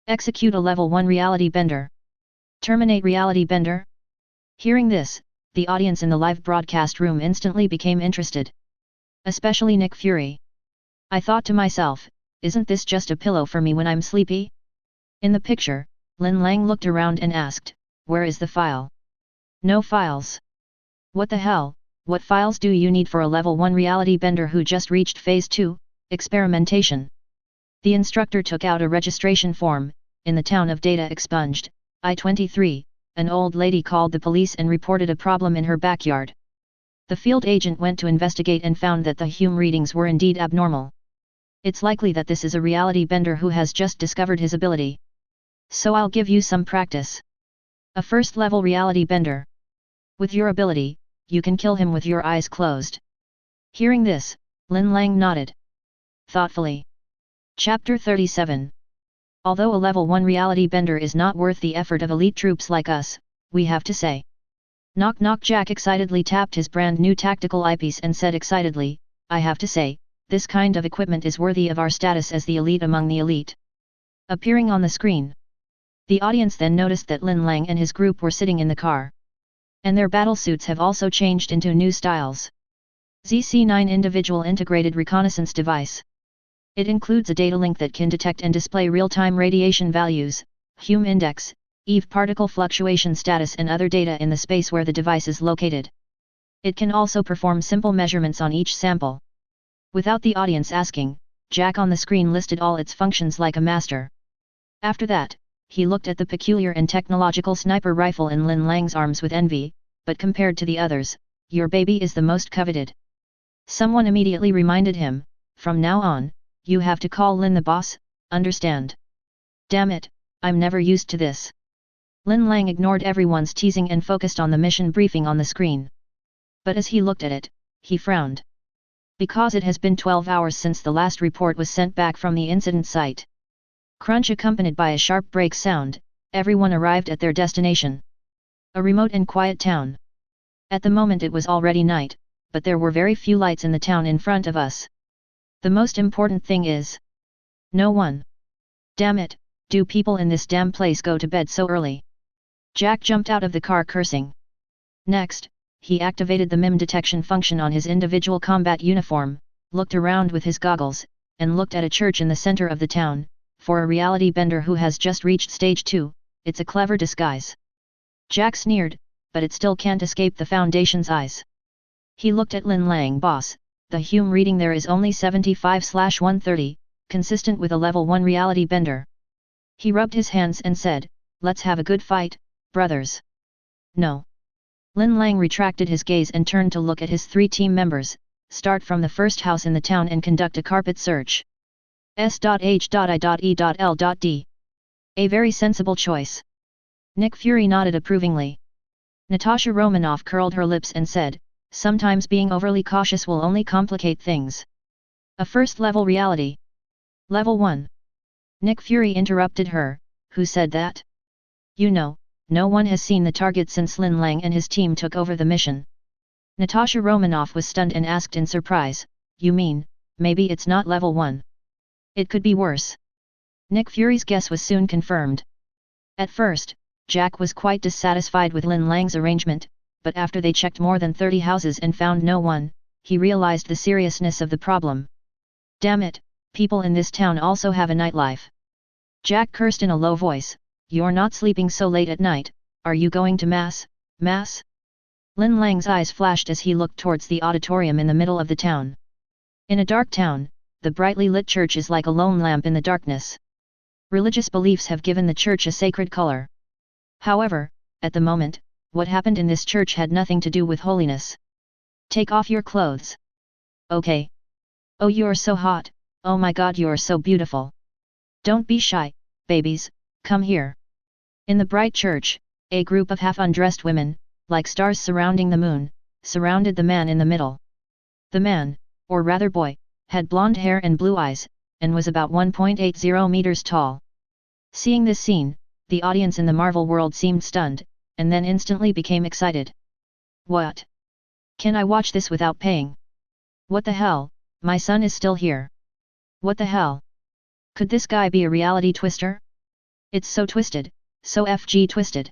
Execute a level 1 reality bender. Terminate reality bender? Hearing this, the audience in the live broadcast room instantly became interested. Especially Nick Fury. I thought to myself, isn't this just a pillow for me when I'm sleepy? In the picture, Lin Lang looked around and asked, where is the file? No files. What the hell, what files do you need for a level 1 reality bender who just reached phase 2, experimentation? The instructor took out a registration form. In the town of Data Expunged, I-23, an old lady called the police and reported a problem in her backyard. The field agent went to investigate and found that the Hume readings were indeed abnormal. It's likely that this is a reality bender who has just discovered his ability. So I'll give you some practice. A first-level reality bender. With your ability, you can kill him with your eyes closed. Hearing this, Lin Lang nodded thoughtfully. Chapter 37. Although a level 1 reality bender is not worth the effort of elite troops like us, we have to say. Knock knock. Jack excitedly tapped his brand new tactical eyepiece and said excitedly, I have to say, this kind of equipment is worthy of our status as the elite among the elite. Appearing on the screen. The audience then noticed that Lin Lang and his group were sitting in the car. And their battle suits have also changed into new styles. ZC-9 Individual Integrated Reconnaissance Device. It includes a data link that can detect and display real-time radiation values, Hume index, EV particle fluctuation status and other data in the space where the device is located. It can also perform simple measurements on each sample. Without the audience asking, Jack on the screen listed all its functions like a master. After that, he looked at the peculiar and technological sniper rifle in Lin Lang's arms with envy, but compared to the others, your baby is the most coveted. Someone immediately reminded him, from now on, you have to call Lin the boss, understand? Damn it, I'm never used to this. Lin Lang ignored everyone's teasing and focused on the mission briefing on the screen. But as he looked at it, he frowned. Because it has been 12 hours since the last report was sent back from the incident site. Crunch accompanied by a sharp brake sound, everyone arrived at their destination. A remote and quiet town. At the moment it was already night, but there were very few lights in the town in front of us. The most important thing is no one. Damn it, do people in this damn place go to bed so early? Jack jumped out of the car cursing. Next, he activated the MIM detection function on his individual combat uniform, looked around with his goggles, and looked at a church in the center of the town. For a reality bender who has just reached stage 2, it's a clever disguise. Jack sneered, but it still can't escape the Foundation's eyes. He looked at Lin Lang. Boss, the Hume reading there is only 75/130, consistent with a level 1 reality bender. He rubbed his hands and said, let's have a good fight, brothers. No. Lin Lang retracted his gaze and turned to look at his 3 team members, start from the first house in the town and conduct a carpet search. S.H.I.E.L.D. A very sensible choice. Nick Fury nodded approvingly. Natasha Romanoff curled her lips and said, sometimes being overly cautious will only complicate things. A first-level reality. Level 1. Nick Fury interrupted her, who said that? You know, no one has seen the target since Lin Lang and his team took over the mission. Natasha Romanoff was stunned and asked in surprise, you mean, maybe it's not level 1? It could be worse. Nick Fury's guess was soon confirmed. At first, Jack was quite dissatisfied with Lin Lang's arrangement, but after they checked more than 30 houses and found no one, he realized the seriousness of the problem. Damn it, people in this town also have a nightlife. Jack cursed in a low voice, you're not sleeping so late at night, are you going to mass? Lin Lang's eyes flashed as he looked towards the auditorium in the middle of the town. In a dark town, the brightly lit church is like a lone lamp in the darkness. Religious beliefs have given the church a sacred color. However, at the moment, what happened in this church had nothing to do with holiness. Take off your clothes. Okay. Oh, you're so hot, oh my god, you're so beautiful. Don't be shy, babies, come here. In the bright church, a group of half-undressed women, like stars surrounding the moon, surrounded the man in the middle. The man, or rather boy, had blonde hair and blue eyes, and was about 1.80 meters tall. Seeing this scene, the audience in the Marvel world seemed stunned, and then instantly became excited. What? Can I watch this without paying? What the hell, my son is still here. What the hell? Could this guy be a reality twister? It's so twisted, so FG twisted.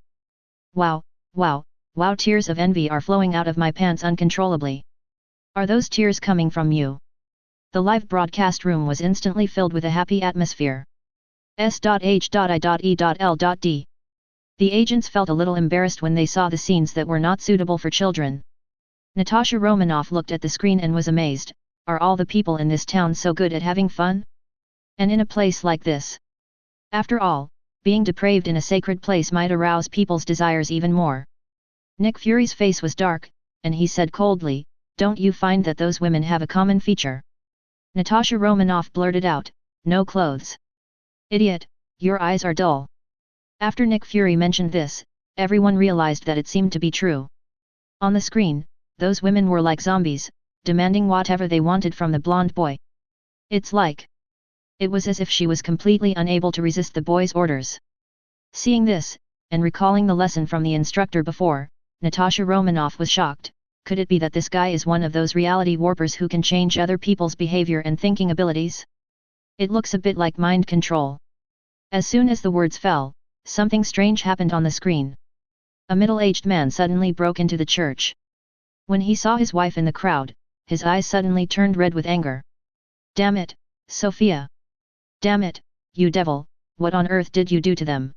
Wow, wow, wow, tears of envy are flowing out of my pants uncontrollably. Are those tears coming from you? The live broadcast room was instantly filled with a happy atmosphere. S.H.I.E.L.D. The agents felt a little embarrassed when they saw the scenes that were not suitable for children. Natasha Romanoff looked at the screen and was amazed. Are all the people in this town so good at having fun? And in a place like this? After all, being depraved in a sacred place might arouse people's desires even more. Nick Fury's face was dark, and he said coldly, "Don't you find that those women have a common feature?" Natasha Romanoff blurted out, "No clothes." "Idiot, your eyes are dull." After Nick Fury mentioned this, everyone realized that it seemed to be true. On the screen, those women were like zombies, demanding whatever they wanted from the blonde boy. It was as if she was completely unable to resist the boy's orders. Seeing this, and recalling the lesson from the instructor before, Natasha Romanoff was shocked. Could it be that this guy is one of those reality warpers who can change other people's behavior and thinking abilities? It looks a bit like mind control. As soon as the words fell, something strange happened on the screen. A middle-aged man suddenly broke into the church. When he saw his wife in the crowd, his eyes suddenly turned red with anger. "Damn it, Sophia! Damn it, you devil, what on earth did you do to them?"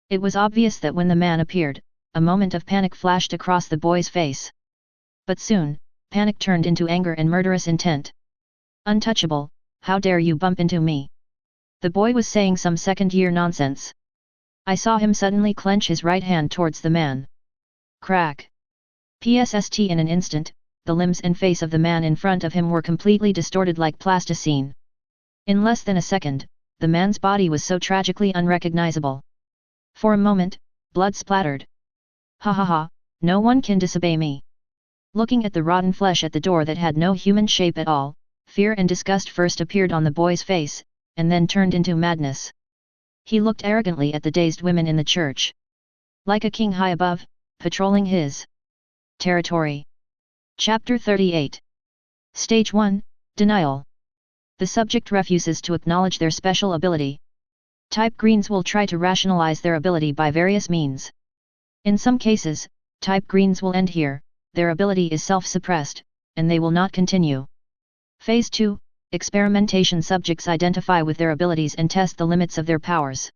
It was obvious that when the man appeared, a moment of panic flashed across the boy's face. But soon, panic turned into anger and murderous intent. "Untouchable, how dare you bump into me?" The boy was saying some second-year nonsense. I saw him suddenly clench his right hand towards the man. Crack! PSST in an instant, the limbs and face of the man in front of him were completely distorted like plasticine. In less than a second, the man's body was so tragically unrecognizable. For a moment, blood splattered. "Ha ha ha, no one can disobey me." Looking at the rotten flesh at the door that had no human shape at all, fear and disgust first appeared on the boy's face, and then turned into madness. He looked arrogantly at the dazed women in the church. Like a king high above, patrolling his territory. Chapter 38. Stage 1, Denial. The subject refuses to acknowledge their special ability. Type Greens will try to rationalize their ability by various means. In some cases, Type Greens will end here, their ability is self-suppressed, and they will not continue. Phase 2, Experimentation. Subjects identify with their abilities and test the limits of their powers.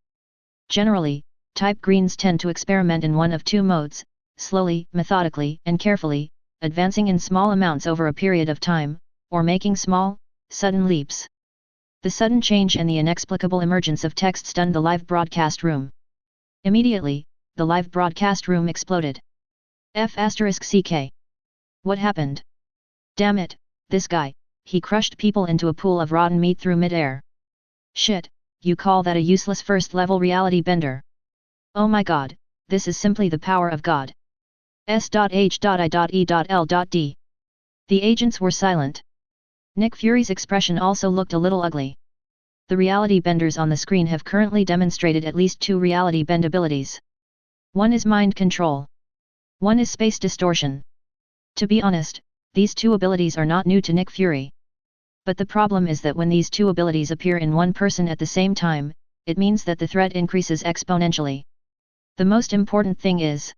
Generally, Type Greens tend to experiment in one of two modes, slowly, methodically, and carefully, advancing in small amounts over a period of time, or making small, sudden leaps. The sudden change and the inexplicable emergence of text stunned the live broadcast room. Immediately, the live broadcast room exploded. F***CK. What happened? Damn it, this guy, he crushed people into a pool of rotten meat through mid-air. Shit, you call that a useless first-level reality bender? Oh my god, this is simply the power of God. S.H.I.E.L.D. The agents were silent. Nick Fury's expression also looked a little ugly. The reality benders on the screen have currently demonstrated at least two reality bend abilities. One is mind control. One is space distortion. To be honest, these two abilities are not new to Nick Fury. But the problem is that when these two abilities appear in one person at the same time, it means that the threat increases exponentially. The most important thing is,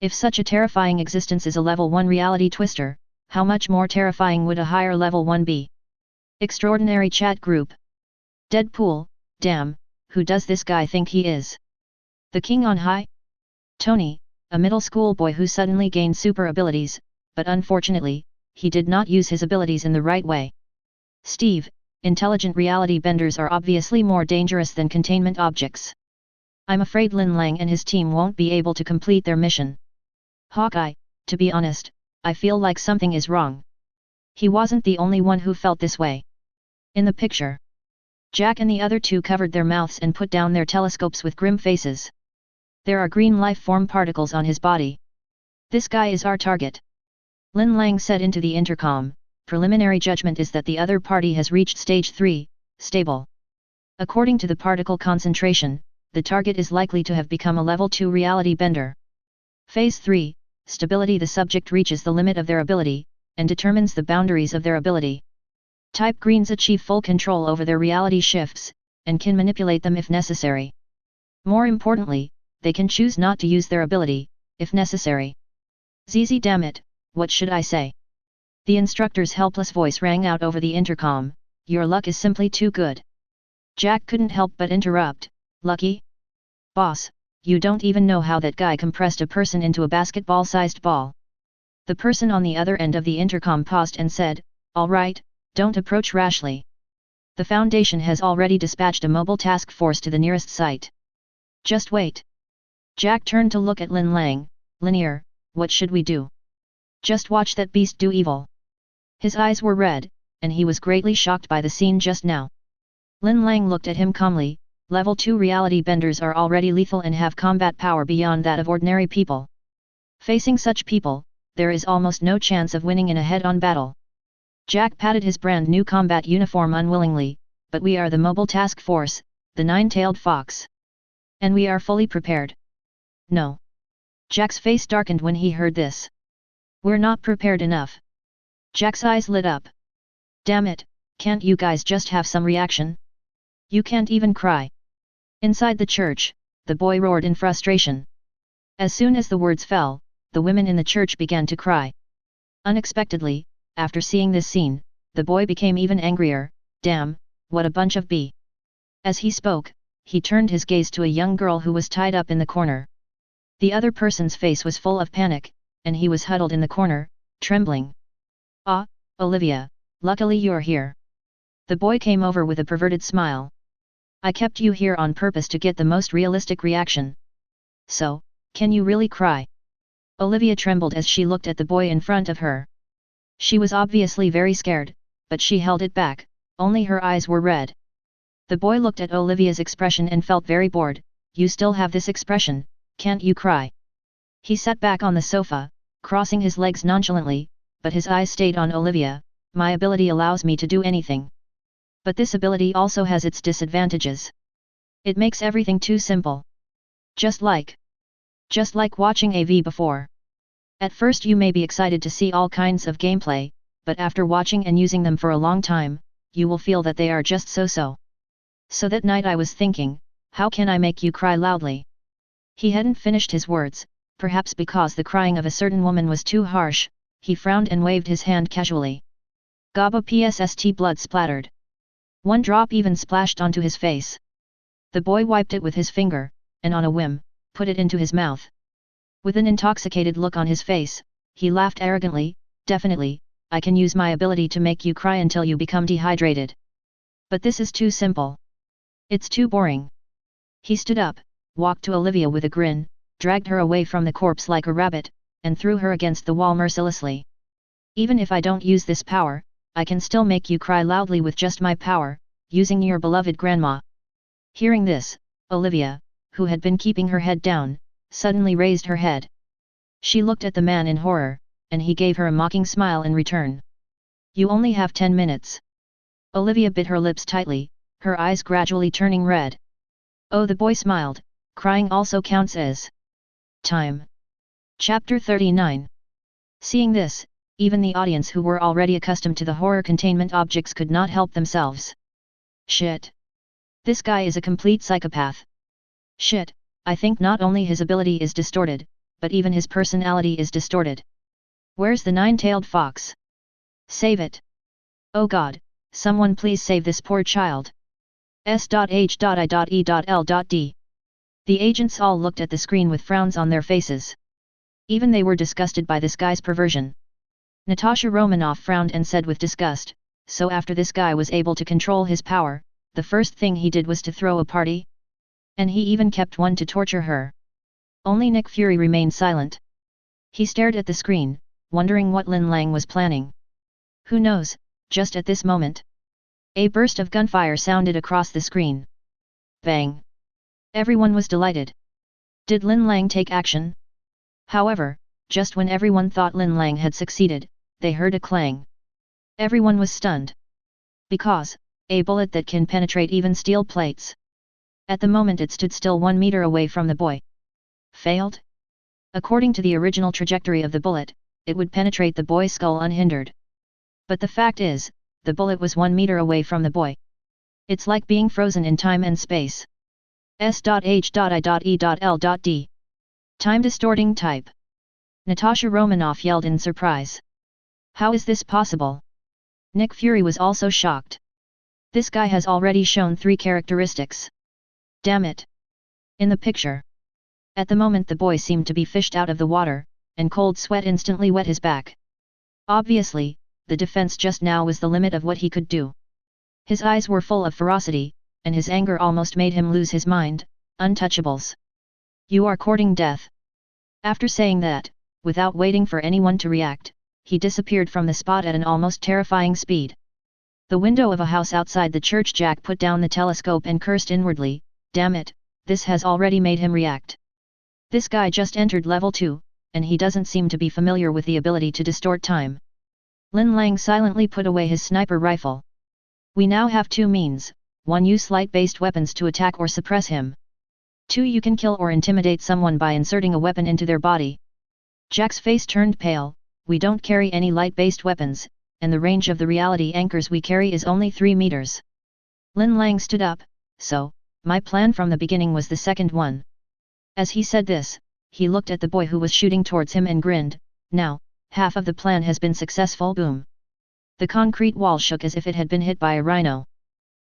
if such a terrifying existence is a level 1 reality twister, how much more terrifying would a higher level 1 be? Extraordinary chat group. Deadpool, damn, who does this guy think he is? The king on high? Tony, a middle school boy who suddenly gained super abilities, but unfortunately, he did not use his abilities in the right way. Steve, intelligent reality benders are obviously more dangerous than containment objects. I'm afraid Lin Lang and his team won't be able to complete their mission. Hawkeye, to be honest, I feel like something is wrong. He wasn't the only one who felt this way. In the picture, Jack and the other two covered their mouths and put down their telescopes with grim faces. There are green life form particles on his body. This guy is our target. Lin Lang said into the intercom, preliminary judgment is that the other party has reached stage 3, stable. According to the particle concentration, the target is likely to have become a level 2 reality bender. Phase 3, stability. The subject reaches the limit of their ability, and determines the boundaries of their ability. Type Greens achieve full control over their reality shifts, and can manipulate them if necessary. More importantly, they can choose not to use their ability, if necessary. ZZ, damn it, what should I say? The instructor's helpless voice rang out over the intercom. Your luck is simply too good. Jack couldn't help but interrupt. Lucky? Boss, you don't even know how that guy compressed a person into a basketball-sized ball. The person on the other end of the intercom paused and said, all right, don't approach rashly. The Foundation has already dispatched a mobile task force to the nearest site. Just wait. Jack turned to look at Lin Lang. Linear, what should we do? Just watch that beast do evil. His eyes were red, and he was greatly shocked by the scene just now. Lin Lang looked at him calmly. Level 2 reality benders are already lethal and have combat power beyond that of ordinary people. Facing such people, there is almost no chance of winning in a head-on battle. Jack patted his brand new combat uniform unwillingly, but we are the mobile task force, the nine-tailed fox. And we are fully prepared. No. Jack's face darkened when he heard this. We're not prepared enough. Jack's eyes lit up. Damn it, can't you guys just have some reaction? You can't even cry. Inside the church, the boy roared in frustration. As soon as the words fell, the women in the church began to cry. Unexpectedly, after seeing this scene, the boy became even angrier. Damn, what a bunch of b. As he spoke, he turned his gaze to a young girl who was tied up in the corner. The other person's face was full of panic, and he was huddled in the corner, trembling. Ah, Olivia, luckily you're here. The boy came over with a perverted smile. I kept you here on purpose to get the most realistic reaction. So, can you really cry? Olivia trembled as she looked at the boy in front of her. She was obviously very scared, but she held it back, only her eyes were red. The boy looked at Olivia's expression and felt very bored. You still have this expression, can't you cry? He sat back on the sofa, crossing his legs nonchalantly, but his eyes stayed on Olivia. My ability allows me to do anything. But this ability also has its disadvantages. It makes everything too simple. Just like watching AV before. At first you may be excited to see all kinds of gameplay, but after watching and using them for a long time, you will feel that they are just so-so. So that night I was thinking, how can I make you cry loudly? He hadn't finished his words, perhaps because the crying of a certain woman was too harsh. He frowned and waved his hand casually. Gaba psst, blood splattered. One drop even splashed onto his face. The boy wiped it with his finger, and on a whim, put it into his mouth. With an intoxicated look on his face, he laughed arrogantly. Definitely, I can use my ability to make you cry until you become dehydrated. But this is too simple. It's too boring. He stood up, walked to Olivia with a grin, dragged her away from the corpse like a rabbit, and threw her against the wall mercilessly. Even if I don't use this power, I can still make you cry loudly with just my power, using your beloved grandma. Hearing this, Olivia, who had been keeping her head down, suddenly raised her head. She looked at the man in horror, and he gave her a mocking smile in return. You only have 10 minutes. Olivia bit her lips tightly, her eyes gradually turning red. Oh, the boy smiled, crying also counts as time. Chapter 39. Seeing this, even the audience who were already accustomed to the horror containment objects could not help themselves. Shit. This guy is a complete psychopath. Shit, I think not only his ability is distorted, but even his personality is distorted. Where's the nine-tailed fox? Save it. Oh God, someone please save this poor child. S.H.I.E.L.D. The agents all looked at the screen with frowns on their faces. Even they were disgusted by this guy's perversion. Natasha Romanoff frowned and said with disgust, so after this guy was able to control his power, the first thing he did was to throw a party? And he even kept one to torture her. Only Nick Fury remained silent. He stared at the screen, wondering what Lin Lang was planning. Who knows, just at this moment. A burst of gunfire sounded across the screen. Bang! Everyone was delighted. Did Lin Lang take action? However, just when everyone thought Lin Lang had succeeded, they heard a clang. Everyone was stunned. Because, a bullet that can penetrate even steel plates. At the moment it stood still 1 meter away from the boy. Failed? According to the original trajectory of the bullet, it would penetrate the boy's skull unhindered. But the fact is, the bullet was 1 meter away from the boy. It's like being frozen in time and space. S.H.I.E.L.D. Time distorting type. Natasha Romanoff yelled in surprise. How is this possible? Nick Fury was also shocked. This guy has already shown 3 characteristics. Damn it. In the picture. At the moment the boy seemed to be fished out of the water, and cold sweat instantly wet his back. Obviously, the defense just now was the limit of what he could do. His eyes were full of ferocity, and his anger almost made him lose his mind. Untouchables. You are courting death. After saying that, without waiting for anyone to react, he disappeared from the spot at an almost terrifying speed. The window of a house outside the church. Jack put down the telescope and cursed inwardly, damn it, this has already made him react. This guy just entered level 2, and he doesn't seem to be familiar with the ability to distort time. Lin Lang silently put away his sniper rifle. We now have 2 means, 1 use light-based weapons to attack or suppress him. 2 you can kill or intimidate someone by inserting a weapon into their body. Jack's face turned pale. We don't carry any light-based weapons, and the range of the reality anchors we carry is only 3 meters. Lin Lang stood up, so, my plan from the beginning was the second one. As he said this, he looked at the boy who was shooting towards him and grinned, now, half of the plan has been successful. Boom. The concrete wall shook as if it had been hit by a rhino.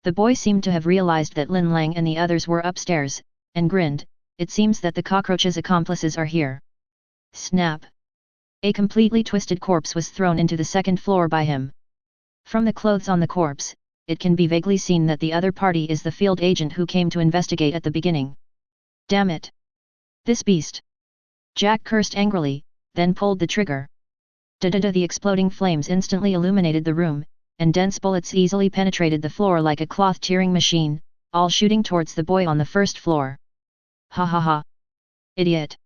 The boy seemed to have realized that Lin Lang and the others were upstairs, and grinned, it seems that the cockroach's accomplices are here. Snap. A completely twisted corpse was thrown into the 2nd floor by him. From the clothes on the corpse, it can be vaguely seen that the other party is the field agent who came to investigate at the beginning. Damn it. This beast. Jack cursed angrily, then pulled the trigger. Da-da-da. The exploding flames instantly illuminated the room, and dense bullets easily penetrated the floor like a cloth-tearing machine, all shooting towards the boy on the 1st floor. Ha ha ha. Idiot.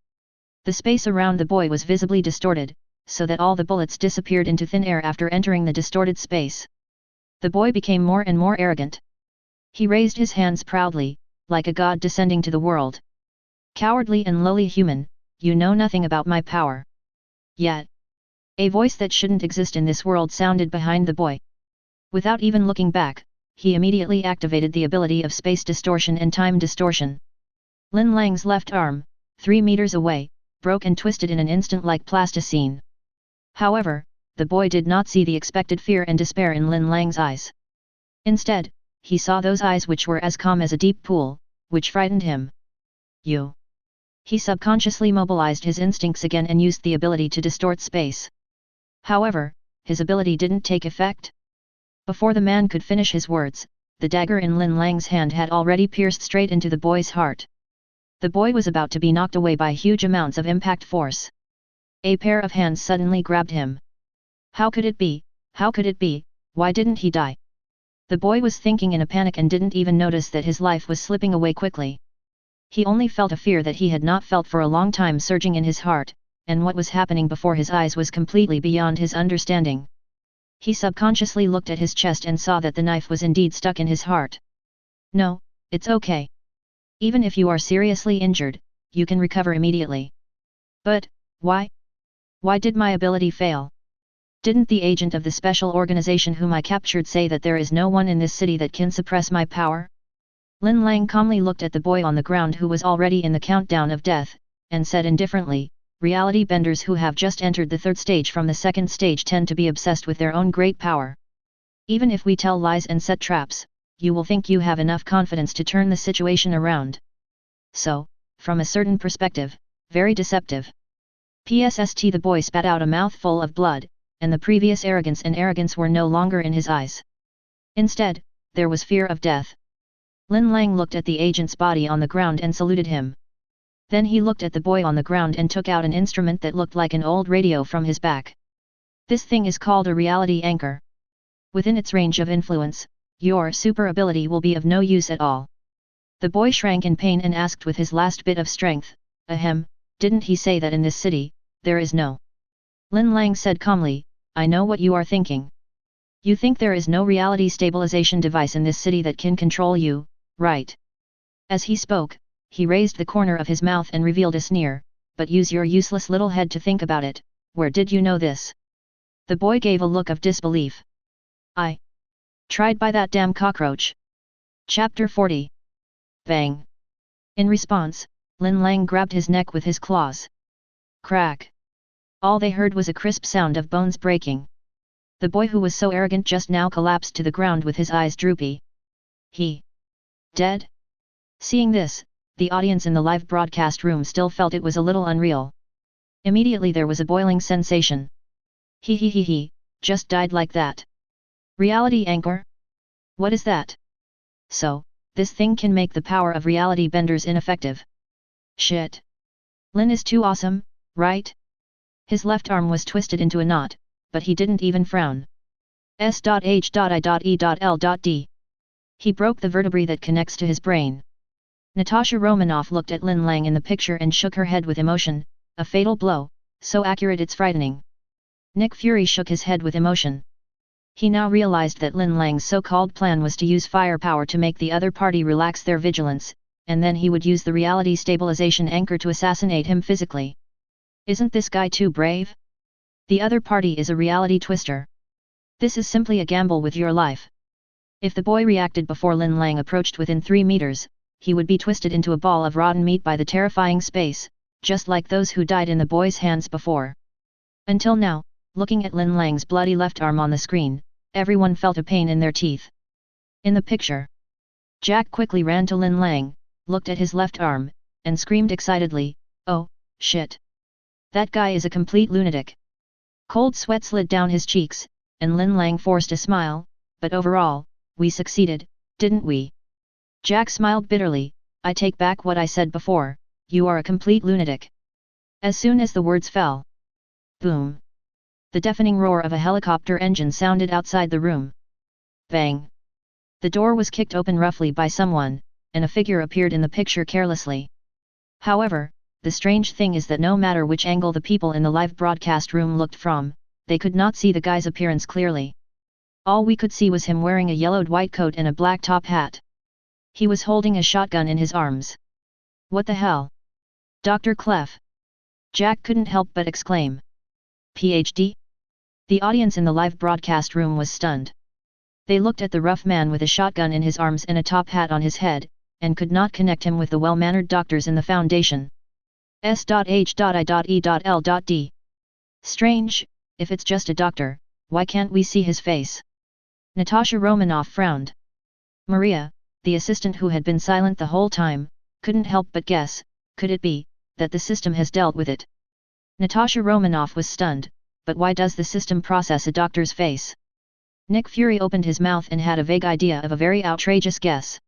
The space around the boy was visibly distorted, so that all the bullets disappeared into thin air after entering the distorted space. The boy became more and more arrogant. He raised his hands proudly, like a god descending to the world. Cowardly and lowly human, you know nothing about my power. Yet. A voice that shouldn't exist in this world sounded behind the boy. Without even looking back, he immediately activated the ability of space distortion and time distortion. Lin Lang's left arm, 3 meters away, broke and twisted in an instant like plasticine. However, the boy did not see the expected fear and despair in Lin Lang's eyes. Instead, he saw those eyes which were as calm as a deep pool, which frightened him. You. He subconsciously mobilized his instincts again and used the ability to distort space. However, his ability didn't take effect. Before the man could finish his words, the dagger in Lin Lang's hand had already pierced straight into the boy's heart. The boy was about to be knocked away by huge amounts of impact force. A pair of hands suddenly grabbed him. How could it be? How could it be? Why didn't he die? The boy was thinking in a panic and didn't even notice that his life was slipping away quickly. He only felt a fear that he had not felt for a long time surging in his heart, and what was happening before his eyes was completely beyond his understanding. He subconsciously looked at his chest and saw that the knife was indeed stuck in his heart. No, it's okay. Even if you are seriously injured, you can recover immediately. But, why? Why did my ability fail? Didn't the agent of the special organization whom I captured say that there is no one in this city that can suppress my power? Lin Lang calmly looked at the boy on the ground who was already in the countdown of death, and said indifferently, reality benders who have just entered the 3rd stage from the 2nd stage tend to be obsessed with their own great power. Even if we tell lies and set traps, you will think you have enough confidence to turn the situation around. So, from a certain perspective, very deceptive. PSST. The boy spat out a mouthful of blood, and the previous arrogance were no longer in his eyes. Instead, there was fear of death. Lin Lang looked at the agent's body on the ground and saluted him. Then he looked at the boy on the ground and took out an instrument that looked like an old radio from his back. This thing is called a reality anchor. Within its range of influence, your super ability will be of no use at all. The boy shrank in pain and asked with his last bit of strength, ahem, didn't he say that in this city, there is no? Lin Lang said calmly, I know what you are thinking. You think there is no reality stabilization device in this city that can control you, right? As he spoke, he raised the corner of his mouth and revealed a sneer, but use your useless little head to think about it, where did you know this? The boy gave a look of disbelief. I tried by that damn cockroach. Chapter 40. Bang. In response, Lin Lang grabbed his neck with his claws. Crack. All they heard was a crisp sound of bones breaking. The boy who was so arrogant just now collapsed to the ground with his eyes droopy. He dead? Seeing this, the audience in the live broadcast room still felt it was a little unreal. Immediately there was a boiling sensation. He, just died like that. Reality anchor? What is that? So, this thing can make the power of reality benders ineffective. Shit. Lin is too awesome, right? His left arm was twisted into a knot, but he didn't even frown. S.H.I.E.L.D. He broke the vertebrae that connects to his brain. Natasha Romanoff looked at Lin Lang in the picture and shook her head with emotion, a fatal blow, so accurate it's frightening. Nick Fury shook his head with emotion. He now realized that Lin Lang's so-called plan was to use firepower to make the other party relax their vigilance, and then he would use the reality stabilization anchor to assassinate him physically. Isn't this guy too brave? The other party is a reality twister. This is simply a gamble with your life. If the boy reacted before Lin Lang approached within 3 meters, he would be twisted into a ball of rotten meat by the terrifying space, just like those who died in the boy's hands before. Until now, looking at Lin Lang's bloody left arm on the screen, everyone felt a pain in their teeth. In the picture, Jack quickly ran to Lin Lang, looked at his left arm, and screamed excitedly, "Oh, shit! That guy is a complete lunatic." Cold sweat slid down his cheeks, and Lin Lang forced a smile, "But overall, we succeeded, didn't we?" Jack smiled bitterly, "I take back what I said before, you are a complete lunatic." As soon as the words fell, boom! The deafening roar of a helicopter engine sounded outside the room. Bang! The door was kicked open roughly by someone, and a figure appeared in the picture carelessly. However, the strange thing is that no matter which angle the people in the live broadcast room looked from, they could not see the guy's appearance clearly. All we could see was him wearing a yellowed white coat and a black top hat. He was holding a shotgun in his arms. What the hell? Dr. Clef! Jack couldn't help but exclaim. PhD? The audience in the live broadcast room was stunned. They looked at the rough man with a shotgun in his arms and a top hat on his head, and could not connect him with the well-mannered doctors in the Foundation. S.H.I.E.L.D. Strange, if it's just a doctor, why can't we see his face? Natasha Romanoff frowned. Maria, the assistant who had been silent the whole time, couldn't help but guess, could it be, that the system has dealt with it? Natasha Romanoff was stunned, but why does the system process a doctor's face? Nick Fury opened his mouth and had a vague idea of a very outrageous guess.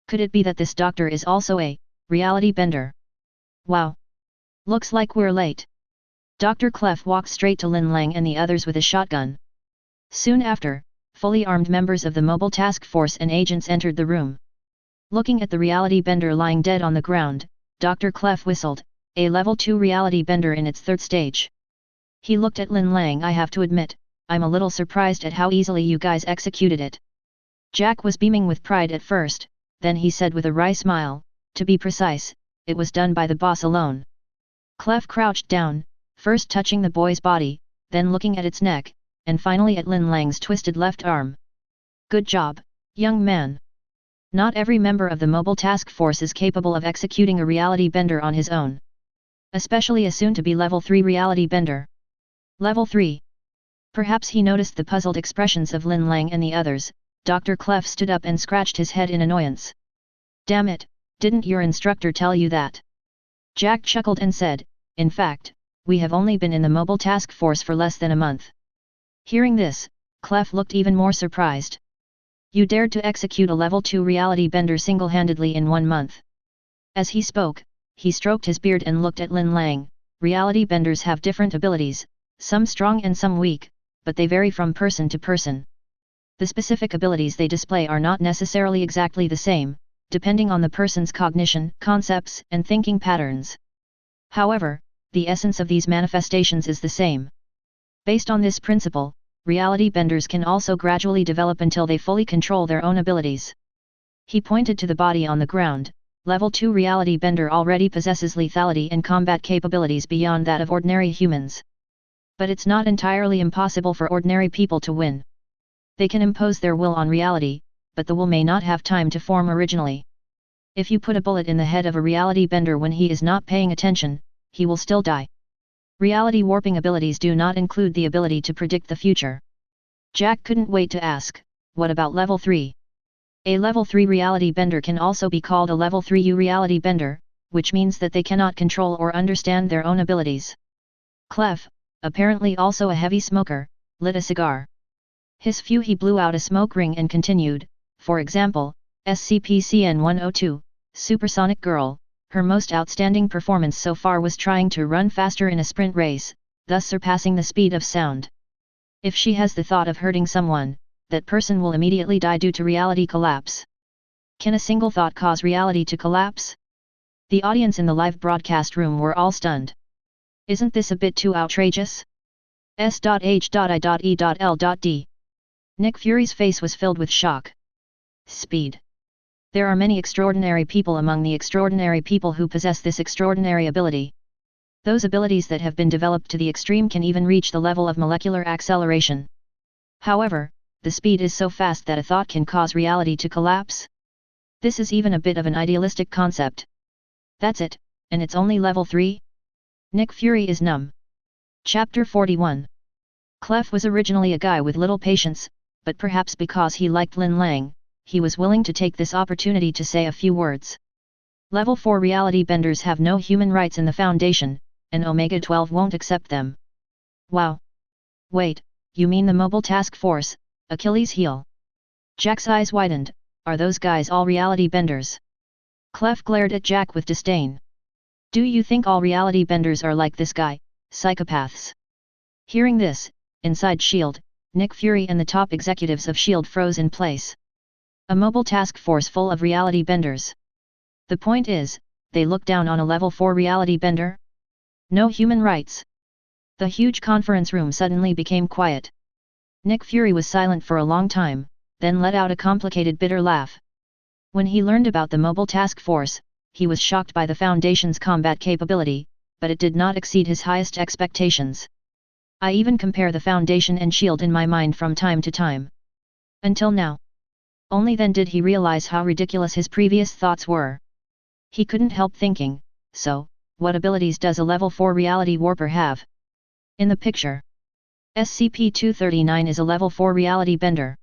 Could it be that this doctor is also a reality bender? Wow! Looks like we're late. Dr. Clef walked straight to Lin Lang and the others with a shotgun. Soon after, fully armed members of the mobile task force and agents entered the room. Looking at the reality bender lying dead on the ground, Dr. Clef whistled, "A level 2 reality bender in its 3rd stage." He looked at Lin Lang. "I have to admit, I'm a little surprised at how easily you guys executed it." Jack was beaming with pride at first, then he said with a wry smile, "To be precise, it was done by the boss alone." Clef crouched down, first touching the boy's body, then looking at its neck, and finally at Lin Lang's twisted left arm. "Good job, young man. Not every member of the mobile task force is capable of executing a reality bender on his own. Especially a soon-to-be level 3 reality bender. Level 3. Perhaps he noticed the puzzled expressions of Lin Lang and the others. Dr. Clef stood up and scratched his head in annoyance. "Damn it, didn't your instructor tell you that?" Jack chuckled and said, "In fact, we have only been in the mobile task force for less than a month." Hearing this, Clef looked even more surprised. "You dared to execute a level 2 reality bender single-handedly in 1 month." As he spoke, he stroked his beard and looked at Lin Lang. "Reality benders have different abilities, some strong and some weak, but they vary from person to person. The specific abilities they display are not necessarily exactly the same, depending on the person's cognition, concepts, and thinking patterns. However, the essence of these manifestations is the same. Based on this principle, reality benders can also gradually develop until they fully control their own abilities." He pointed to the body on the ground, Level 2 reality bender already possesses lethality and combat capabilities beyond that of ordinary humans. But it's not entirely impossible for ordinary people to win. They can impose their will on reality, but the will may not have time to form originally. If you put a bullet in the head of a reality bender when he is not paying attention, he will still die. Reality warping abilities do not include the ability to predict the future. Jack couldn't wait to ask, what about level 3? A level 3 reality bender can also be called a level 3U reality bender, which means that they cannot control or understand their own abilities. Clef, apparently also a heavy smoker, lit a cigar. He blew out a smoke ring and continued, for example, SCP-CN-102, Supersonic Girl, her most outstanding performance so far was trying to run faster in a sprint race, thus surpassing the speed of sound. If she has the thought of hurting someone, that person will immediately die due to reality collapse. Can a single thought cause reality to collapse? The audience in the live broadcast room were all stunned. Isn't this a bit too outrageous? S.H.I.E.L.D. Nick Fury's face was filled with shock. Speed. There are many extraordinary people among the extraordinary people who possess this extraordinary ability. Those abilities that have been developed to the extreme can even reach the level of molecular acceleration. However, the speed is so fast that a thought can cause reality to collapse. This is even a bit of an idealistic concept. That's it, and it's only level 3? Nick Fury is numb. Chapter 41. Clef was originally a guy with little patience, but perhaps because he liked Lin Lang, he was willing to take this opportunity to say a few words. Level 4 reality benders have no human rights in the Foundation, and Omega-12 won't accept them. Wow. Wait, you mean the Mobile Task Force, Achilles' heel? Jack's eyes widened. Are those guys all reality benders? Clef glared at Jack with disdain. Do you think all reality benders are like this guy, psychopaths? Hearing this, inside S.H.I.E.L.D., Nick Fury and the top executives of S.H.I.E.L.D. froze in place. A mobile task force full of reality benders. The point is, they look down on a level 4 reality bender? No human rights. The huge conference room suddenly became quiet. Nick Fury was silent for a long time, then let out a complicated bitter laugh. When he learned about the mobile task force, he was shocked by the Foundation's combat capability, but it did not exceed his highest expectations. I even compare the Foundation and S.H.I.E.L.D. in my mind from time to time. Until now. Only then did he realize how ridiculous his previous thoughts were. He couldn't help thinking, so, what abilities does a level 4 reality warper have? In the picture, SCP-239 is a level 4 reality bender.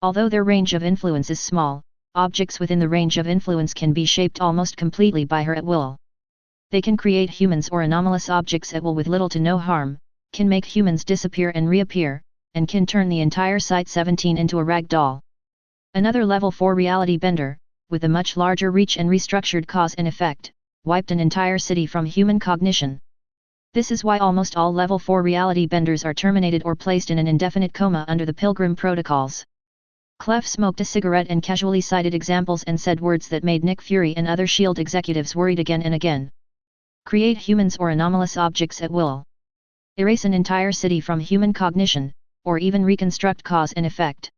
Although their range of influence is small, objects within the range of influence can be shaped almost completely by her at will. They can create humans or anomalous objects at will with little to no harm, can make humans disappear and reappear, and can turn the entire Site-17 into a rag doll. Another level 4 reality bender, with a much larger reach and restructured cause and effect, wiped an entire city from human cognition. This is why almost all level 4 reality benders are terminated or placed in an indefinite coma under the Pilgrim Protocols. Clef smoked a cigarette and casually cited examples and said words that made Nick Fury and other S.H.I.E.L.D. executives worried again and again. Create humans or anomalous objects at will. Erase an entire city from human cognition, or even reconstruct cause and effect.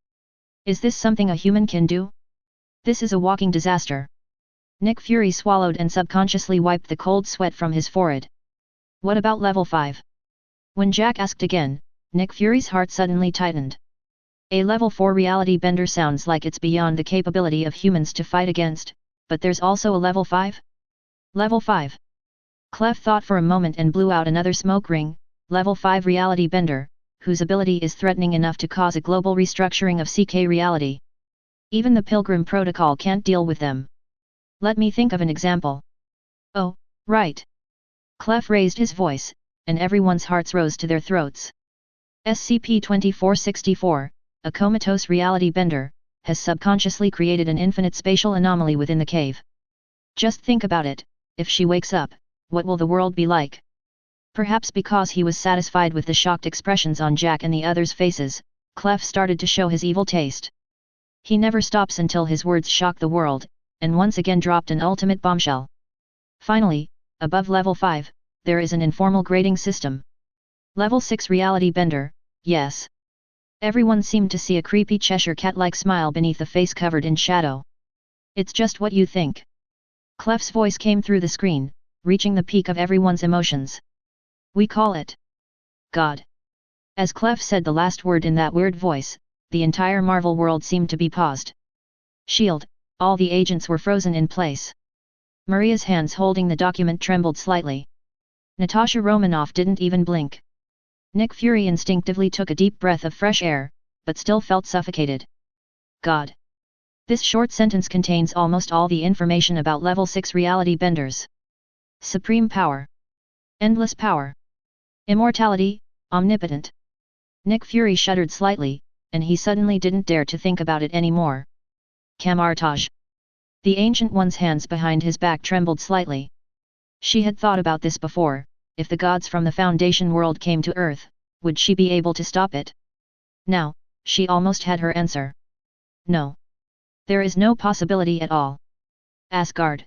Is this something a human can do? This is a walking disaster. Nick Fury swallowed and subconsciously wiped the cold sweat from his forehead. What about level 5? When Jack asked again, Nick Fury's heart suddenly tightened. A level 4 reality bender sounds like it's beyond the capability of humans to fight against, but there's also a level 5? Level 5. Clef thought for a moment and blew out another smoke ring. Level 5 reality bender, whose ability is threatening enough to cause a global restructuring of CK reality. Even the Pilgrim Protocol can't deal with them. Let me think of an example. Oh, right. Clef raised his voice, and everyone's hearts rose to their throats. SCP-2464, a comatose reality bender, has subconsciously created an infinite spatial anomaly within the cave. Just think about it, if she wakes up, what will the world be like? Perhaps because he was satisfied with the shocked expressions on Jack and the others' faces, Clef started to show his evil taste. He never stops until his words shock the world, and once again dropped an ultimate bombshell. Finally, above level 5, there is an informal grading system. Level 6 reality bender, yes. Everyone seemed to see a creepy Cheshire cat-like smile beneath a face covered in shadow. It's just what you think. Clef's voice came through the screen, reaching the peak of everyone's emotions. We call it God. As Clef said the last word in that weird voice, the entire Marvel world seemed to be paused. S.H.I.E.L.D, all the agents were frozen in place. Maria's hands holding the document trembled slightly. Natasha Romanoff didn't even blink. Nick Fury instinctively took a deep breath of fresh air, but still felt suffocated. God. This short sentence contains almost all the information about Level 6 reality benders. Supreme power. Endless power. Immortality, omnipotent. Nick Fury shuddered slightly, and he suddenly didn't dare to think about it anymore. Camartage. The Ancient One's hands behind his back trembled slightly. She had thought about this before. If the gods from the Foundation world came to Earth, would she be able to stop it? Now, she almost had her answer. No. There is no possibility at all. Asgard.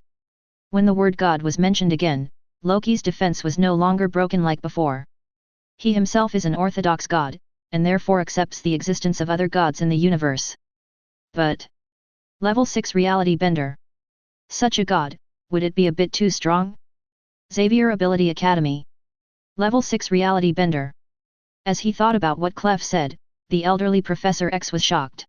When the word God was mentioned again, Loki's defense was no longer broken like before. He himself is an orthodox god, and therefore accepts the existence of other gods in the universe. But Level 6 reality bender. Such a god, would it be a bit too strong? Xavier Ability Academy. Level 6 reality bender. As he thought about what Clef said, the elderly Professor X was shocked.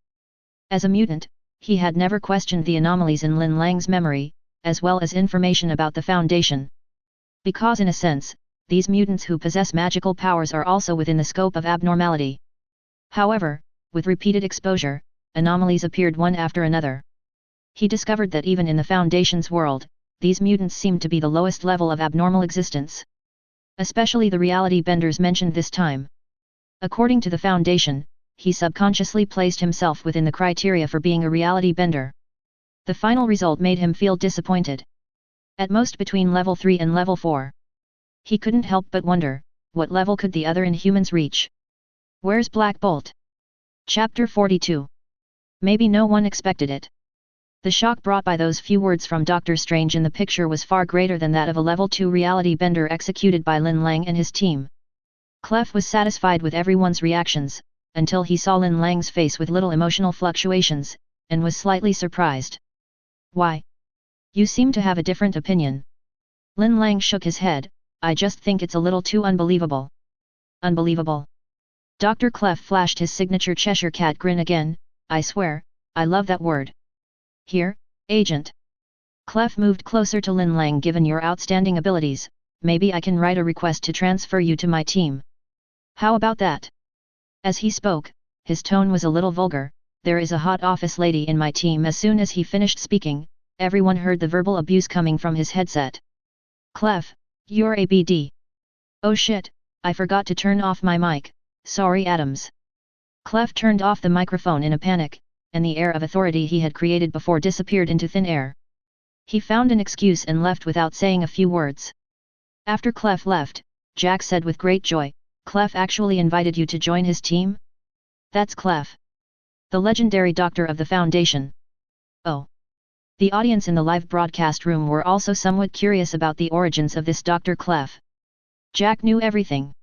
As a mutant, he had never questioned the anomalies in Lin Lang's memory, as well as information about the Foundation. Because in a sense, these mutants who possess magical powers are also within the scope of abnormality. However, with repeated exposure, anomalies appeared one after another. He discovered that even in the Foundation's world, these mutants seemed to be the lowest level of abnormal existence. Especially the reality benders mentioned this time. According to the Foundation, he subconsciously placed himself within the criteria for being a reality bender. The final result made him feel disappointed. At most between level 3 and level 4. He couldn't help but wonder, what level could the other Inhumans reach? Where's Black Bolt? Chapter 42. Maybe no one expected it. The shock brought by those few words from Doctor Strange in the picture was far greater than that of a level 2 reality bender executed by Lin Lang and his team. Clef was satisfied with everyone's reactions, until he saw Lin Lang's face with little emotional fluctuations, and was slightly surprised. Why? You seem to have a different opinion. Lin Lang shook his head. I just think it's a little too unbelievable. Unbelievable. Dr. Clef flashed his signature Cheshire Cat grin again. I swear, I love that word. Here, Agent. Clef moved closer to Lin Lang. Given your outstanding abilities, maybe I can write a request to transfer you to my team. How about that? As he spoke, his tone was a little vulgar. There is a hot office lady in my team. As soon as he finished speaking, everyone heard the verbal abuse coming from his headset. Clef, you're ABD. Oh shit, I forgot to turn off my mic, sorry Adams. Clef turned off the microphone in a panic, and the air of authority he had created before disappeared into thin air. He found an excuse and left without saying a few words. After Clef left, Jack said with great joy, Clef actually invited you to join his team? That's Clef. The legendary doctor of the Foundation. Oh. The audience in the live broadcast room were also somewhat curious about the origins of this Dr. Clef. Jack knew everything.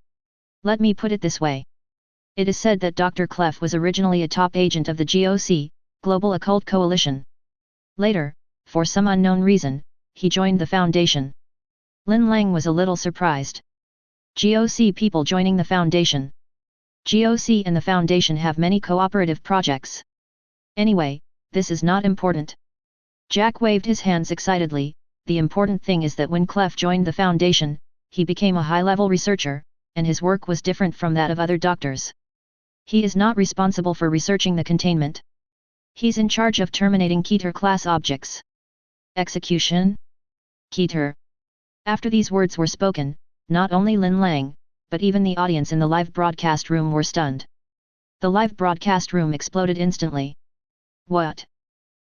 Let me put it this way. It is said that Dr. Clef was originally a top agent of the GOC, Global Occult Coalition. Later, for some unknown reason, he joined the Foundation. Lin Lang was a little surprised. GOC people joining the Foundation. GOC and the Foundation have many cooperative projects. Anyway, this is not important. Jack waved his hands excitedly. The important thing is that when Clef joined the Foundation, he became a high-level researcher, and his work was different from that of other doctors. He is not responsible for researching the containment. He's in charge of terminating Keter-class objects. Execution? Keter. After these words were spoken, not only Lin Lang, but even the audience in the live broadcast room were stunned. The live broadcast room exploded instantly. What?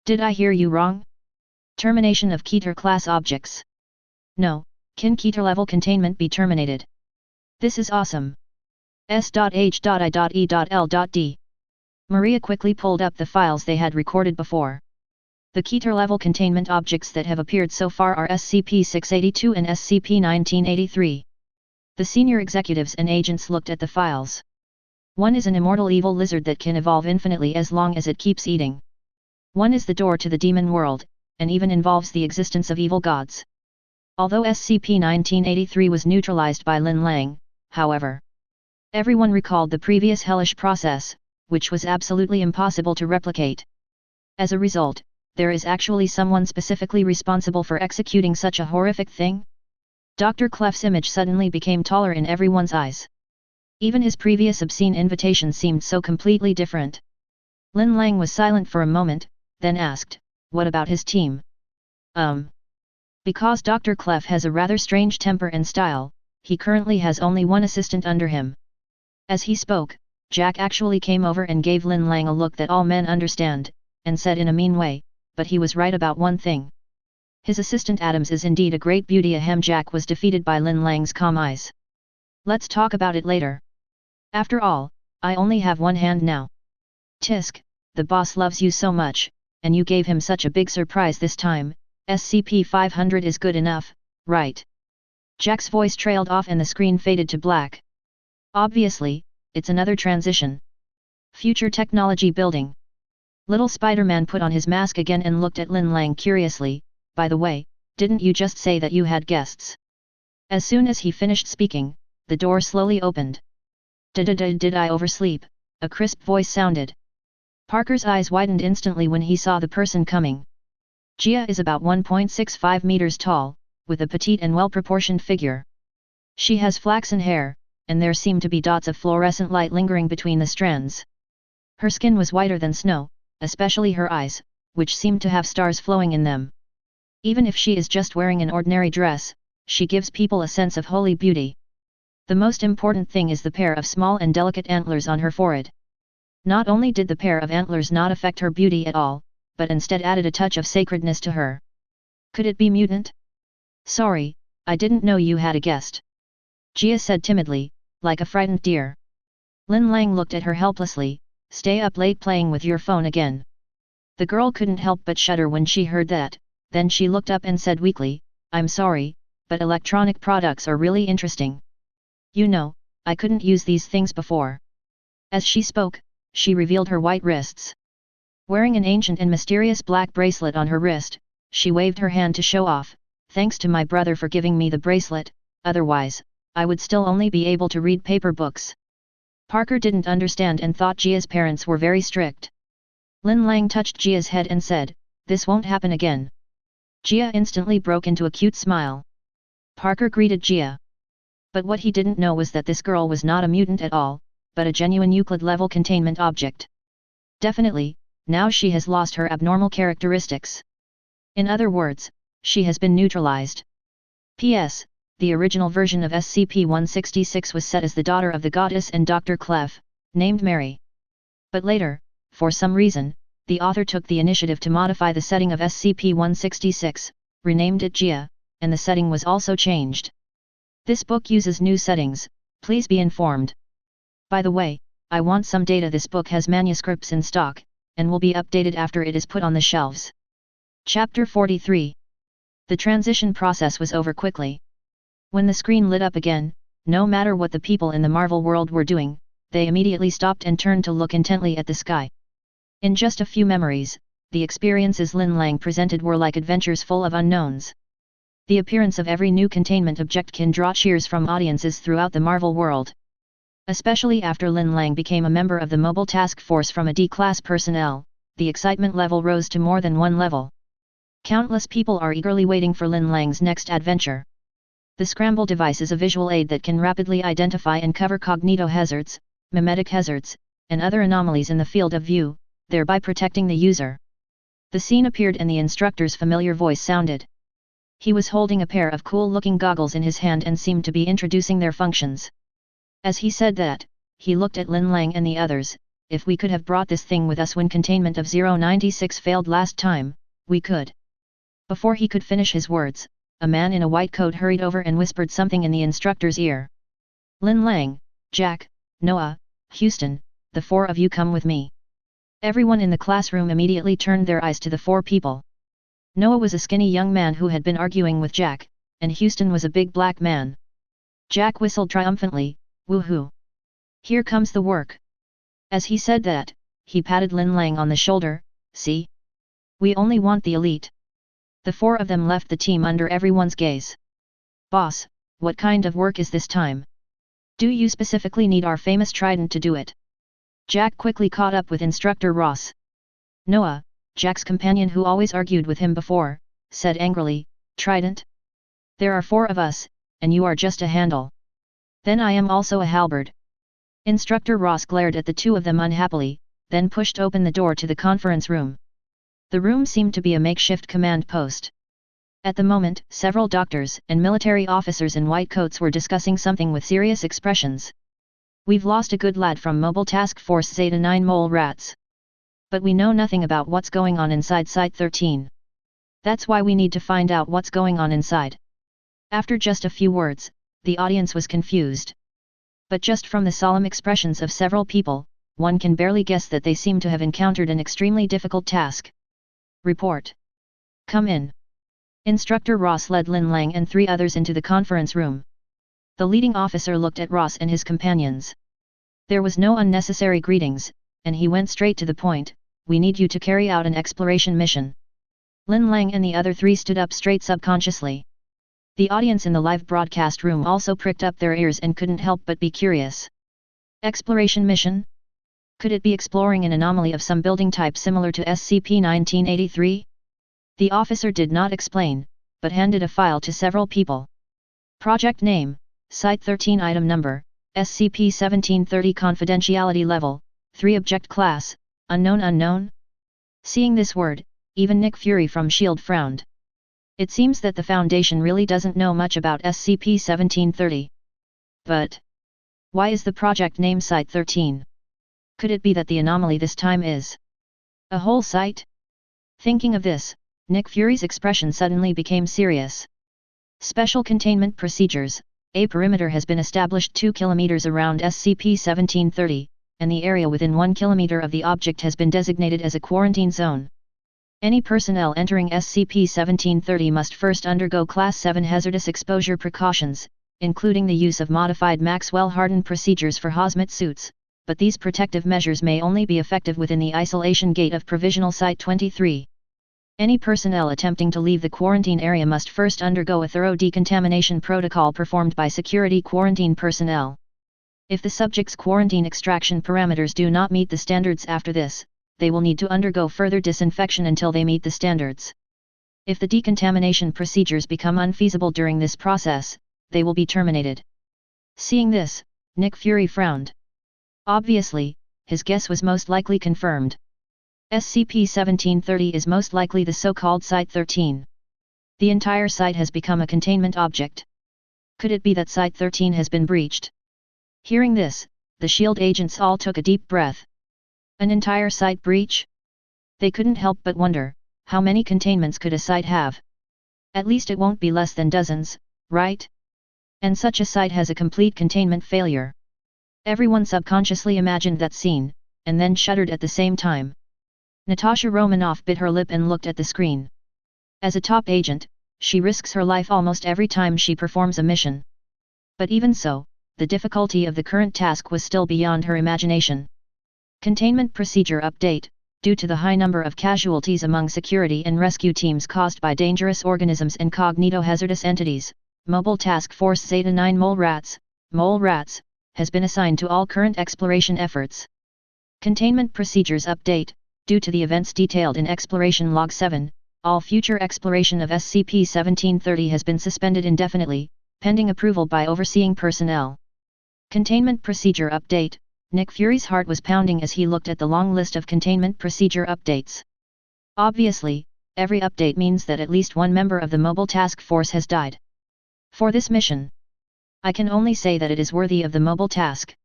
Did I hear you wrong? Termination of Keter-class objects. No, can Keter-level containment be terminated? This is awesome. S.H.I.E.L.D. Maria quickly pulled up the files they had recorded before. The Keter-level containment objects that have appeared so far are SCP-682 and SCP-1983. The senior executives and agents looked at the files. One is an immortal evil lizard that can evolve infinitely as long as it keeps eating. One is the door to the demon world, and even involves the existence of evil gods. Although SCP-1983 was neutralized by Lin Lang, however, everyone recalled the previous hellish process, which was absolutely impossible to replicate. As a result, there is actually someone specifically responsible for executing such a horrific thing? Dr. Clef's image suddenly became taller in everyone's eyes. Even his previous obscene invitation seemed so completely different. Lin Lang was silent for a moment, then asked, "What about his team?" Because Dr. Clef has a rather strange temper and style, he currently has only one assistant under him. As he spoke, Jack actually came over and gave Lin Lang a look that all men understand, and said in a mean way, "But he was right about one thing. His assistant Adams is indeed a great beauty." Jack was defeated by Lin Lang's calm eyes. "Let's talk about it later. After all, I only have one hand now. Tisk, the boss loves you so much, and you gave him such a big surprise this time. SCP-500 is good enough, right?" Jack's voice trailed off and the screen faded to black. "Obviously, it's another transition. Future technology building." Little Spider-Man put on his mask again and looked at Lin Lang curiously. "By the way, didn't you just say that you had guests?" As soon as he finished speaking, the door slowly opened. Did I oversleep?" a crisp voice sounded. Parker's eyes widened instantly when he saw the person coming. Gia is about 1.65 meters tall, with a petite and well-proportioned figure. She has flaxen hair, and there seemed to be dots of fluorescent light lingering between the strands. Her skin was whiter than snow, especially her eyes, which seemed to have stars flowing in them. Even if she is just wearing an ordinary dress, she gives people a sense of holy beauty. The most important thing is the pair of small and delicate antlers on her forehead. Not only did the pair of antlers not affect her beauty at all, but instead added a touch of sacredness to her. Could it be mutant? "Sorry, I didn't know you had a guest," Gia said timidly, like a frightened deer. Lin Lang looked at her helplessly. "Stay up late playing with your phone again?" The girl couldn't help but shudder when she heard that, then she looked up and said weakly, "I'm sorry, but electronic products are really interesting. You know, I couldn't use these things before." As she spoke, she revealed her white wrists. Wearing an ancient and mysterious black bracelet on her wrist, she waved her hand to show off, "Thanks to my brother for giving me the bracelet, otherwise, I would still only be able to read paper books." Parker didn't understand and thought Gia's parents were very strict. Lin Lang touched Gia's head and said, "This won't happen again." Gia instantly broke into a cute smile. Parker greeted Gia. But what he didn't know was that this girl was not a mutant at all, but a genuine Euclid-level containment object. Definitely, now she has lost her abnormal characteristics. In other words, she has been neutralized. P.S. The original version of SCP-166 was set as the daughter of the goddess and Dr. Clef, named Mary. But later, for some reason, the author took the initiative to modify the setting of SCP-166, renamed it Gia, and the setting was also changed. This book uses new settings, please be informed. By the way, I want some data. This book has manuscripts in stock, and will be updated after it is put on the shelves. Chapter 43. The transition process was over quickly. When the screen lit up again, no matter what the people in the Marvel world were doing, they immediately stopped and turned to look intently at the sky. In just a few memories, the experiences Lin Lang presented were like adventures full of unknowns. The appearance of every new containment object can draw cheers from audiences throughout the Marvel world. Especially after Lin Lang became a member of the Mobile Task Force from a D-class personnel, the excitement level rose to more than one level. Countless people are eagerly waiting for Lin Lang's next adventure. The Scramble device is a visual aid that can rapidly identify and cover cognitohazards, mimetic hazards, and other anomalies in the field of view, thereby protecting the user. The scene appeared and the instructor's familiar voice sounded. He was holding a pair of cool-looking goggles in his hand and seemed to be introducing their functions. As he said that, he looked at Lin Lang and the others. "If we could have brought this thing with us when containment of 096 failed last time, we could." Before he could finish his words, a man in a white coat hurried over and whispered something in the instructor's ear. "Lin Lang, Jack, Noah, Houston, the four of you come with me." Everyone in the classroom immediately turned their eyes to the four people. Noah was a skinny young man who had been arguing with Jack, and Houston was a big black man. Jack whistled triumphantly, "Woohoo! Here comes the work." As he said that, he patted Lin Lang on the shoulder, "See? We only want the elite. The four of them left the team under everyone's gaze. Boss, what kind of work is this time? Do you specifically need our famous trident to do it? Jack quickly caught up with Instructor Ross. Noah, Jack's companion who always argued with him before, said angrily, Trident? There are four of us, and you are just a handle. Then I am also a halberd. Instructor Ross glared at the two of them unhappily, then pushed open the door to the conference room. The room seemed to be a makeshift command post. At the moment, several doctors and military officers in white coats were discussing something with serious expressions. We've lost a good lad from Mobile Task Force Zeta 9 Mole Rats. But we know nothing about what's going on inside Site 13. That's why we need to find out what's going on inside. After just a few words, the audience was confused. But just from the solemn expressions of several people, one can barely guess that they seem to have encountered an extremely difficult task. Report. Come in. Instructor Ross led Lin Lang and three others into the conference room. The leading officer looked at Ross and his companions. There was no unnecessary greetings, and he went straight to the point, we need you to carry out an exploration mission. Lin Lang and the other three stood up straight subconsciously. The audience in the live broadcast room also pricked up their ears and couldn't help but be curious. Exploration mission? Could it be exploring an anomaly of some building type similar to SCP-1983? The officer did not explain, but handed a file to several people. Project name, Site 13 Item Number, SCP-1730 Confidentiality Level, 3 Object Class, Unknown. Seeing this word, even Nick Fury from S.H.I.E.L.D. frowned. It seems that the Foundation really doesn't know much about SCP-1730. But why is the project name Site 13? Could it be that the anomaly this time is a whole site? Thinking of this, Nick Fury's expression suddenly became serious. Special containment procedures. A perimeter has been established 2 km around SCP-1730, and the area within 1 km of the object has been designated as a quarantine zone. Any personnel entering SCP-1730 must first undergo Class 7 hazardous exposure precautions, including the use of modified Maxwell-hardened procedures for hazmat suits, but these protective measures may only be effective within the isolation gate of Provisional Site 23. Any personnel attempting to leave the quarantine area must first undergo a thorough decontamination protocol performed by security quarantine personnel. If the subject's quarantine extraction parameters do not meet the standards after this, they will need to undergo further disinfection until they meet the standards. If the decontamination procedures become unfeasible during this process, they will be terminated. Seeing this, Nick Fury frowned. Obviously, his guess was most likely confirmed. SCP-1730 is most likely the so-called Site 13. The entire site has become a containment object. Could it be that Site 13 has been breached? Hearing this, the S.H.I.E.L.D. agents all took a deep breath. An entire site breach? They couldn't help but wonder, how many containments could a site have? At least it won't be less than dozens, right? And such a site has a complete containment failure. Everyone subconsciously imagined that scene, and then shuddered at the same time. Natasha Romanoff bit her lip and looked at the screen. As a top agent, she risks her life almost every time she performs a mission. But even so, the difficulty of the current task was still beyond her imagination. Containment Procedure Update. Due to the high number of casualties among security and rescue teams caused by dangerous organisms and cognito-hazardous entities, Mobile Task Force Zeta 9 Mole Rats, has been assigned to all current exploration efforts. Containment Procedures Update. Due to the events detailed in Exploration Log 7, all future exploration of SCP-1730 has been suspended indefinitely, pending approval by overseeing personnel. Containment Procedure Update. Nick Fury's heart was pounding as he looked at the long list of containment procedure updates. Obviously, every update means that at least one member of the Mobile Task Force has died. For this mission, I can only say that it is worthy of the Mobile Task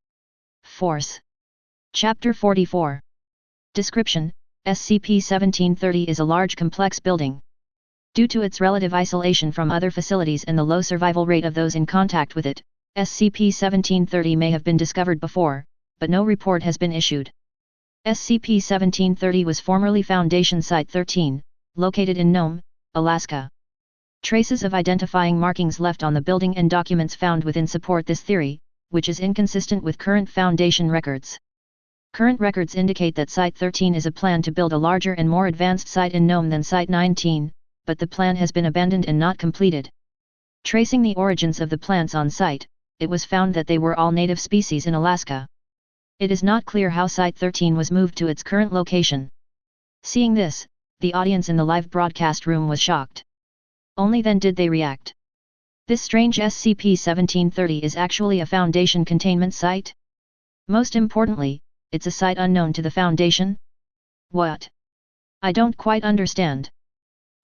Force. Chapter 44. Description: SCP-1730 is a large complex building. Due to its relative isolation from other facilities and the low survival rate of those in contact with it, SCP-1730 may have been discovered before, but no report has been issued. SCP-1730 was formerly Foundation Site 13, located in Nome, Alaska. Traces of identifying markings left on the building and documents found within support this theory, which is inconsistent with current Foundation records. Current records indicate that Site 13 is a plan to build a larger and more advanced site in Nome than Site 19, but the plan has been abandoned and not completed. Tracing the origins of the plants on site, it was found that they were all native species in Alaska. It is not clear how Site-13 was moved to its current location. Seeing this, the audience in the live broadcast room was shocked. Only then did they react. This strange SCP-1730 is actually a Foundation containment site? Most importantly, it's a site unknown to the Foundation? What? I don't quite understand.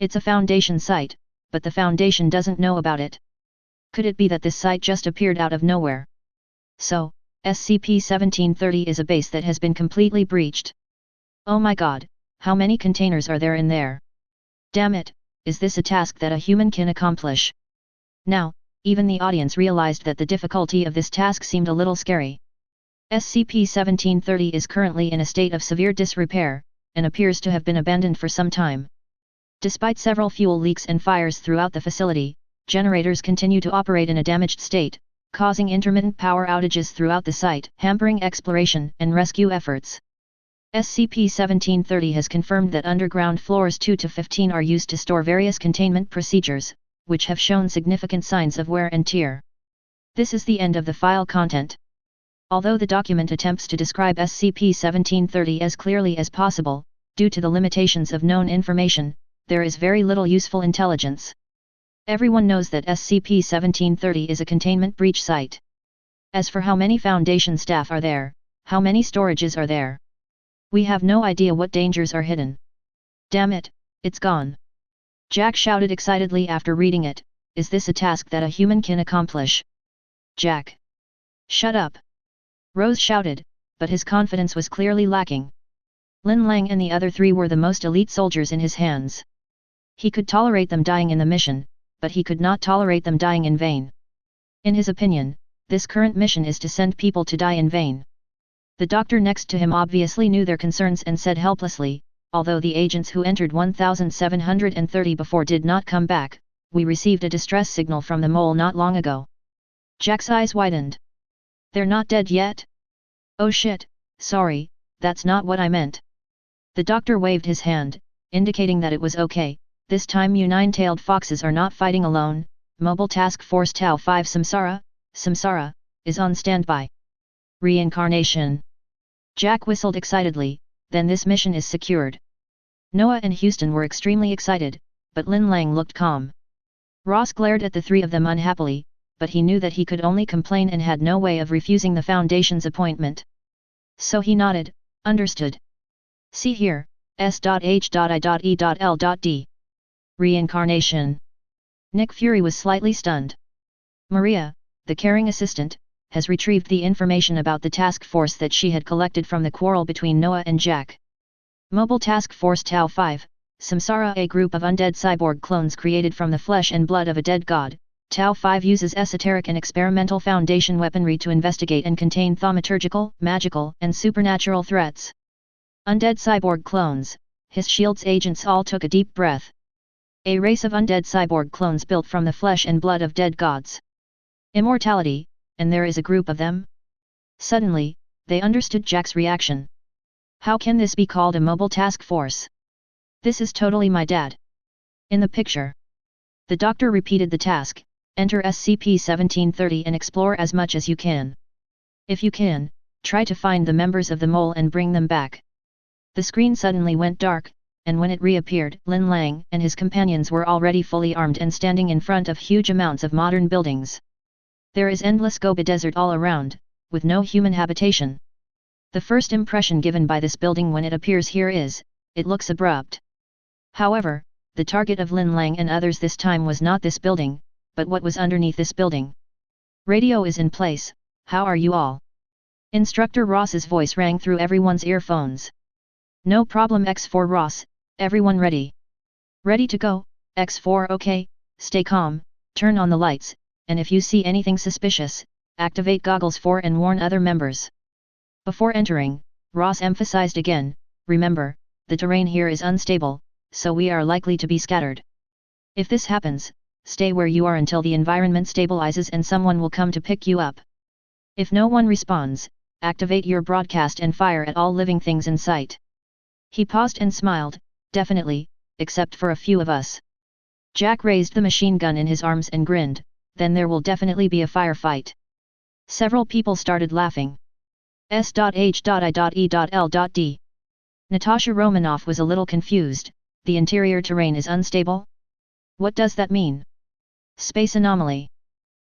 It's a Foundation site, but the Foundation doesn't know about it. Could it be that this site just appeared out of nowhere? So, SCP-1730 is a base that has been completely breached. Oh my god, how many containers are there in there? Damn it, is this a task that a human can accomplish? Now, even the audience realized that the difficulty of this task seemed a little scary. SCP-1730 is currently in a state of severe disrepair, and appears to have been abandoned for some time. Despite several fuel leaks and fires throughout the facility, generators continue to operate in a damaged state, causing intermittent power outages throughout the site, hampering exploration and rescue efforts. SCP-1730 has confirmed that underground floors 2 to 15 are used to store various containment procedures, which have shown significant signs of wear and tear. This is the end of the file content. Although the document attempts to describe SCP-1730 as clearly as possible, due to the limitations of known information, there is very little useful intelligence. Everyone knows that SCP-1730 is a containment breach site. As for how many Foundation staff are there, how many storages are there, we have no idea what dangers are hidden. Damn it, it's gone. Jack shouted excitedly after reading it, is this a task that a human can accomplish? Jack. Shut up. Rose shouted, but his confidence was clearly lacking. Lin Lang and the other three were the most elite soldiers in his hands. He could tolerate them dying in the mission, but he could not tolerate them dying in vain. In his opinion, this current mission is to send people to die in vain. The doctor next to him obviously knew their concerns and said helplessly, although the agents who entered 1730 before did not come back, we received a distress signal from the mole not long ago. Jack's eyes widened. They're not dead yet? Oh shit, sorry, that's not what I meant. The doctor waved his hand, indicating that it was okay. This time you nine-tailed foxes are not fighting alone. Mobile Task Force Tau 5 Samsara, is on standby. Reincarnation. Jack whistled excitedly, then this mission is secured. Noah and Houston were extremely excited, but Lin Lang looked calm. Ross glared at the three of them unhappily, but he knew that he could only complain and had no way of refusing the Foundation's appointment. So he nodded, understood. See here, S.H.I.E.L.D. Reincarnation. Nick Fury was slightly stunned. Maria, the caring assistant, has retrieved the information about the task force that she had collected from the quarrel between Noah and Jack. Mobile Task Force Tau 5, Samsara, a group of undead cyborg clones created from the flesh and blood of a dead god. Tau 5 uses esoteric and experimental Foundation weaponry to investigate and contain thaumaturgical, magical, and supernatural threats. Undead cyborg clones, S.H.I.E.L.D's agents all took a deep breath. A race of undead cyborg clones built from the flesh and blood of dead gods. Immortality, and there is a group of them? Suddenly, they understood Jack's reaction. How can this be called a mobile task force? This is totally my dad. In the picture. The doctor repeated the task, enter SCP-1730 and explore as much as you can. If you can, try to find the members of the mole and bring them back. The screen suddenly went dark, and when it reappeared, Lin Lang and his companions were already fully armed and standing in front of huge amounts of modern buildings. There is endless Gobi Desert all around, with no human habitation. The first impression given by this building when it appears here is, it looks abrupt. However, the target of Lin Lang and others this time was not this building, but what was underneath this building. Radio is in place, how are you all? Instructor Ross's voice rang through everyone's earphones. No problem X4 Ross, everyone ready? Ready to go, X4 okay, stay calm, turn on the lights, and if you see anything suspicious, activate goggles 4 and warn other members. Before entering, Ross emphasized again, remember, the terrain here is unstable, so we are likely to be scattered. If this happens, stay where you are until the environment stabilizes and someone will come to pick you up. If no one responds, activate your broadcast and fire at all living things in sight. He paused and smiled, definitely, except for a few of us. Jack raised the machine gun in his arms and grinned, then there will definitely be a firefight. Several people started laughing. S.H.I.E.L.D. Natasha Romanoff was a little confused. The interior terrain is unstable? What does that mean? Space anomaly.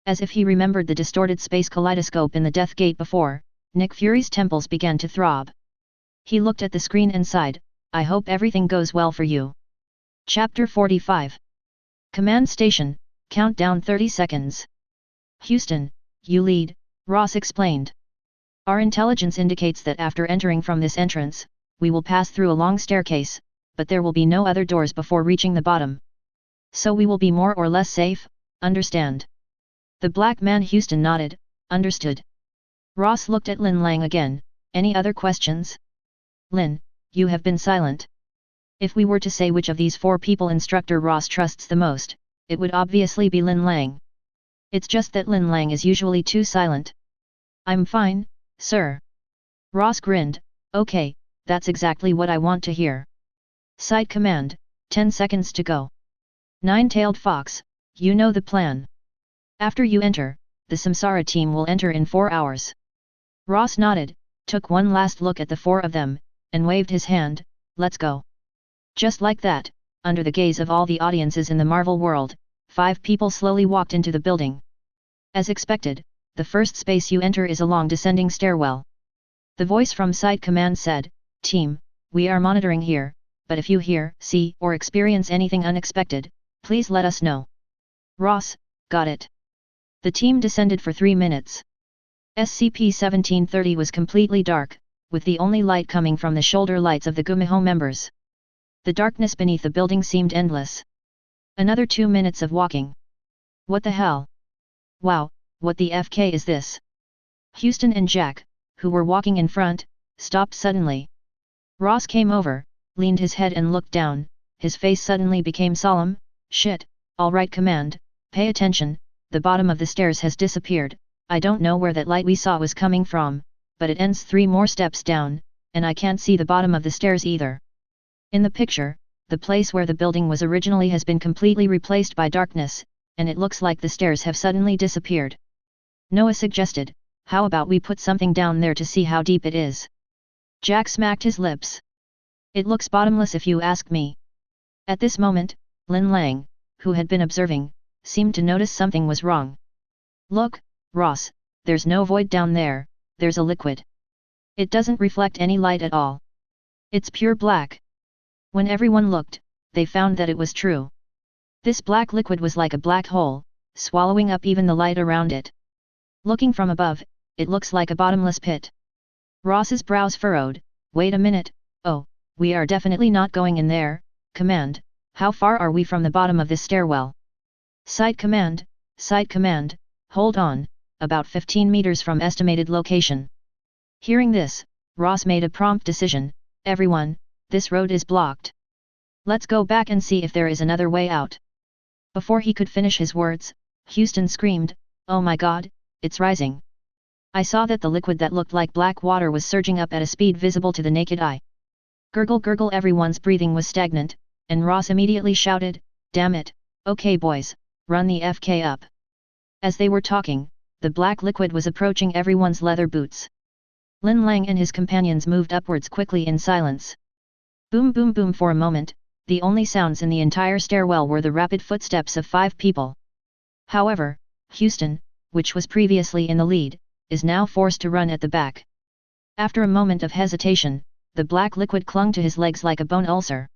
As if he remembered the distorted space kaleidoscope in the Death Gate before, Nick Fury's temples began to throb. He looked at the screen and sighed, I hope everything goes well for you. Chapter 45. Command Station, countdown 30 seconds. Houston, you lead, Ross explained. Our intelligence indicates that after entering from this entrance, we will pass through a long staircase, but there will be no other doors before reaching the bottom. So we will be more or less safe, understand? The black man Houston nodded, understood. Ross looked at Lin Lang again, any other questions? Lin, you have been silent. If we were to say which of these four people Instructor Ross trusts the most, it would obviously be Lin Lang. It's just that Lin Lang is usually too silent. I'm fine, sir. Ross grinned, okay, that's exactly what I want to hear. Side command, 10 seconds to go. Nine-tailed fox, you know the plan. After you enter, the Samsara team will enter in 4 hours. Ross nodded, took one last look at the four of them, and waved his hand, let's go. Just like that, under the gaze of all the audiences in the Marvel world, 5 people slowly walked into the building. As expected, the first space you enter is a long descending stairwell. The voice from Side Command said, Team, we are monitoring here, but if you hear, see, or experience anything unexpected, please let us know. Ross, got it. The team descended for 3 minutes. SCP-1730 was completely dark, with the only light coming from the shoulder lights of the Gumiho members. The darkness beneath the building seemed endless. Another 2 minutes of walking. What the hell? Wow, what the FK is this? Houston and Jack, who were walking in front, stopped suddenly. Ross came over, leaned his head and looked down, his face suddenly became solemn, shit, alright command, pay attention, the bottom of the stairs has disappeared, I don't know where that light we saw was coming from, but it ends 3 more steps down, and I can't see the bottom of the stairs either. In the picture, the place where the building was originally has been completely replaced by darkness, and it looks like the stairs have suddenly disappeared. Noah suggested, how about we put something down there to see how deep it is? Jack smacked his lips. It looks bottomless if you ask me. At this moment, Lin Lang, who had been observing, seemed to notice something was wrong. Look, Ross, there's no void down there, there's a liquid. It doesn't reflect any light at all. It's pure black. When everyone looked, they found that it was true. This black liquid was like a black hole, swallowing up even the light around it. Looking from above, it looks like a bottomless pit. Ross's brows furrowed, wait a minute, oh, we are definitely not going in there, command, how far are we from the bottom of this stairwell? Side command, hold on, about 15 meters from estimated location. Hearing this, Ross made a prompt decision, everyone, this road is blocked. Let's go back and see if there is another way out. Before he could finish his words, Houston screamed, oh my god, it's rising. I saw that the liquid that looked like black water was surging up at a speed visible to the naked eye. Gurgle gurgle, everyone's breathing was stagnant, and Ross immediately shouted, damn it, okay boys, run the FK up. As they were talking, the black liquid was approaching everyone's leather boots. Lin Lang and his companions moved upwards quickly in silence. Boom boom boom. For a moment, the only sounds in the entire stairwell were the rapid footsteps of 5 people. However, Houston, which was previously in the lead, is now forced to run at the back. After a moment of hesitation, the black liquid clung to his legs like a bone ulcer.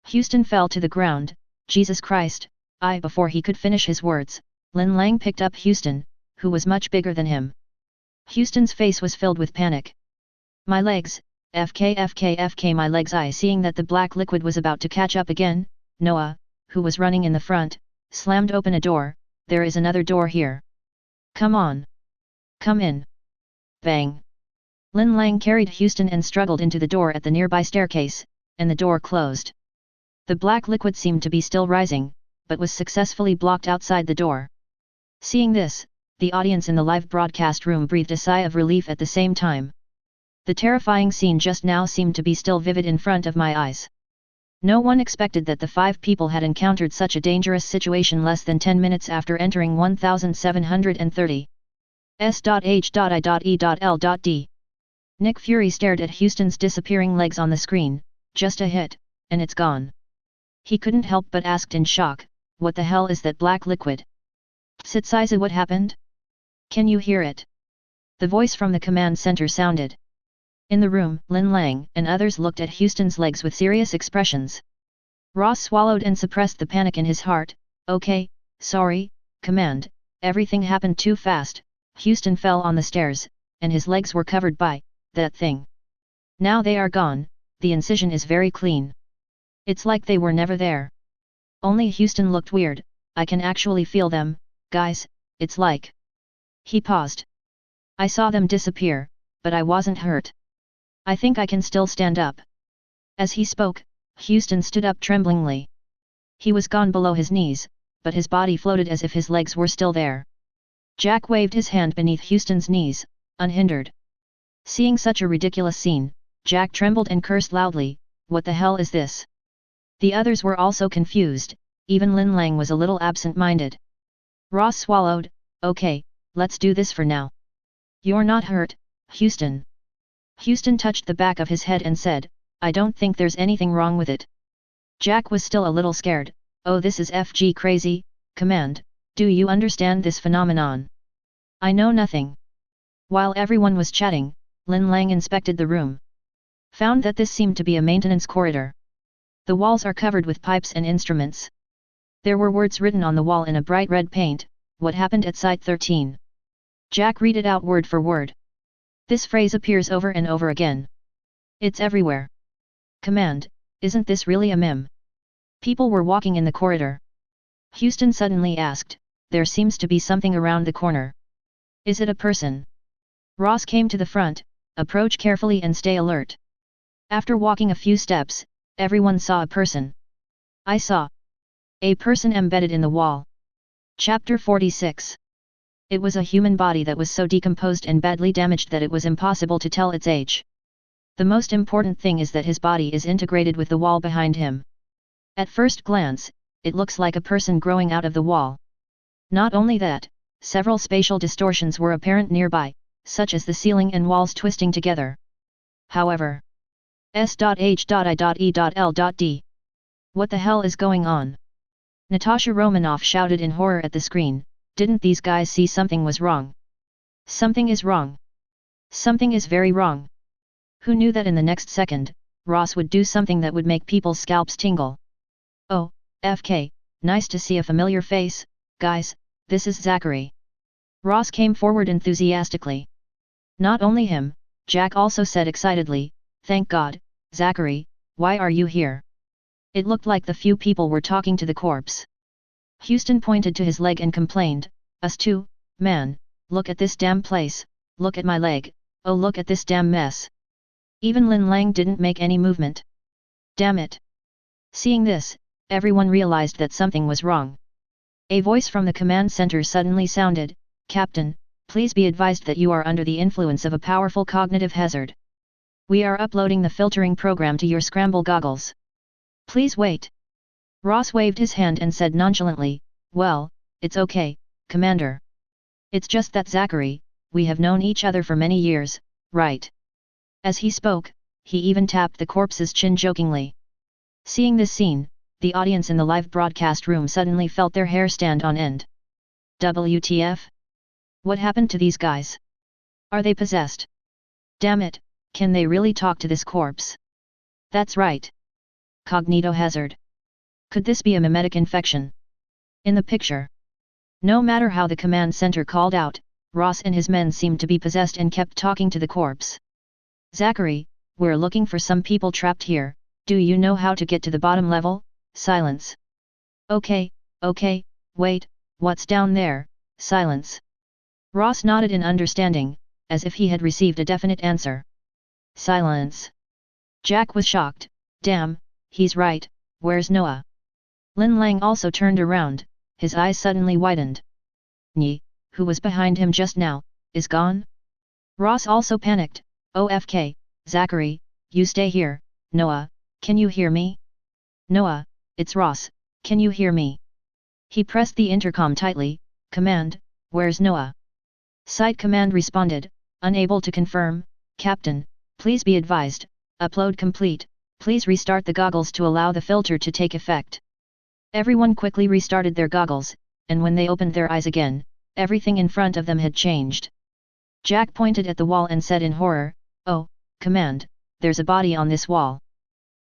Houston fell to the ground, Jesus Christ, before he could finish his words, Lin Lang picked up Houston, who was much bigger than him. Houston's face was filled with panic. My legs, FK, my legs. Seeing that the black liquid was about to catch up again, Noah, who was running in the front, slammed open a door, there is another door here. Come on. Come in. Bang. Lin Lang carried Houston and struggled into the door at the nearby staircase, and the door closed. The black liquid seemed to be still rising, but was successfully blocked outside the door. Seeing this, the audience in the live broadcast room breathed a sigh of relief at the same time. The terrifying scene just now seemed to be still vivid in front of my eyes. No one expected that the 5 people had encountered such a dangerous situation less than 10 minutes after entering 1730. S.H.I.E.L.D. Nick Fury stared at Houston's disappearing legs on the screen. Just a hit, and it's gone. He couldn't help but asked in shock, what the hell is that black liquid? Sitsiza, what happened? Can you hear it? The voice from the command center sounded. In the room, Lin Lang and others looked at Houston's legs with serious expressions. Ross swallowed and suppressed the panic in his heart. Okay, sorry, command, everything happened too fast. Houston fell on the stairs, and his legs were covered by that thing. Now they are gone, the incision is very clean. It's like they were never there. Only Houston looked weird. I can actually feel them, guys, it's like... He paused. I saw them disappear, but I wasn't hurt. I think I can still stand up. As he spoke, Houston stood up tremblingly. He was gone below his knees, but his body floated as if his legs were still there. Jack waved his hand beneath Houston's knees, unhindered. Seeing such a ridiculous scene, Jack trembled and cursed loudly, what the hell is this? The others were also confused, even Lin Lang was a little absent-minded. Ross swallowed, okay, let's do this for now. You're not hurt, Houston. Houston touched the back of his head and said, I don't think there's anything wrong with it. Jack was still a little scared. Oh, this is FG crazy, command, do you understand this phenomenon? I know nothing. While everyone was chatting, Lin Lang inspected the room. Found that this seemed to be a maintenance corridor. The walls are covered with pipes and instruments. There were words written on the wall in a bright red paint, what happened at Site 13. Jack read it out word for word. This phrase appears over and over again. It's everywhere. Command, isn't this really a meme? People were walking in the corridor. Houston suddenly asked, there seems to be something around the corner. Is it a person? Ross came to the front, approach carefully and stay alert. After walking a few steps, everyone saw a person. I saw a person embedded in the wall. Chapter 46. It was a human body that was so decomposed and badly damaged that it was impossible to tell its age. The most important thing is that his body is integrated with the wall behind him. At first glance, it looks like a person growing out of the wall. Not only that, several spatial distortions were apparent nearby, such as the ceiling and walls twisting together. However, S.H.I.E.L.D. What the hell is going on? Natasha Romanoff shouted in horror at the screen, didn't these guys see something was wrong? Something is wrong. Something is very wrong. Who knew that in the next second, Ross would do something that would make people's scalps tingle? Oh, FK, nice to see a familiar face, guys, this is Zachary. Ross came forward enthusiastically. Not only him, Jack also said excitedly, thank God, Zachary, why are you here? It looked like the few people were talking to the corpse. Houston pointed to his leg and complained, us too, man, look at this damn place, look at my leg, oh look at this damn mess. Even Lin Lang didn't make any movement. Damn it. Seeing this, everyone realized that something was wrong. A voice from the command center suddenly sounded, Captain, please be advised that you are under the influence of a powerful cognitive hazard. We are uploading the filtering program to your scramble goggles. Please wait. Ross waved his hand and said nonchalantly, well, it's okay, Commander. It's just that Zachary, we have known each other for many years, right? As he spoke, he even tapped the corpse's chin jokingly. Seeing this scene, the audience in the live broadcast room suddenly felt their hair stand on end. WTF? What happened to these guys? Are they possessed? Damn it, can they really talk to this corpse? That's right. Cognitohazard. Could this be a mimetic infection? In the picture. No matter how the command center called out, Ross and his men seemed to be possessed and kept talking to the corpse. Zachary, we're looking for some people trapped here, do you know how to get to the bottom level? Silence. Okay, wait, what's down there? Silence. Ross nodded in understanding, as if he had received a definite answer. Silence. Jack was shocked, damn, he's right, where's Noah? Lin Lang also turned around, his eyes suddenly widened. Nyi, who was behind him just now, is gone? Ross also panicked, OFK, Zachary, you stay here, Noah, can you hear me? Noah, it's Ross, can you hear me? He pressed the intercom tightly. Command, where's Noah? Site command responded, unable to confirm. Captain, please be advised, upload complete, please restart the goggles to allow the filter to take effect. Everyone quickly restarted their goggles, and when they opened their eyes again, everything in front of them had changed. Jack pointed at the wall and said in horror, "Oh, Command, there's a body on this wall.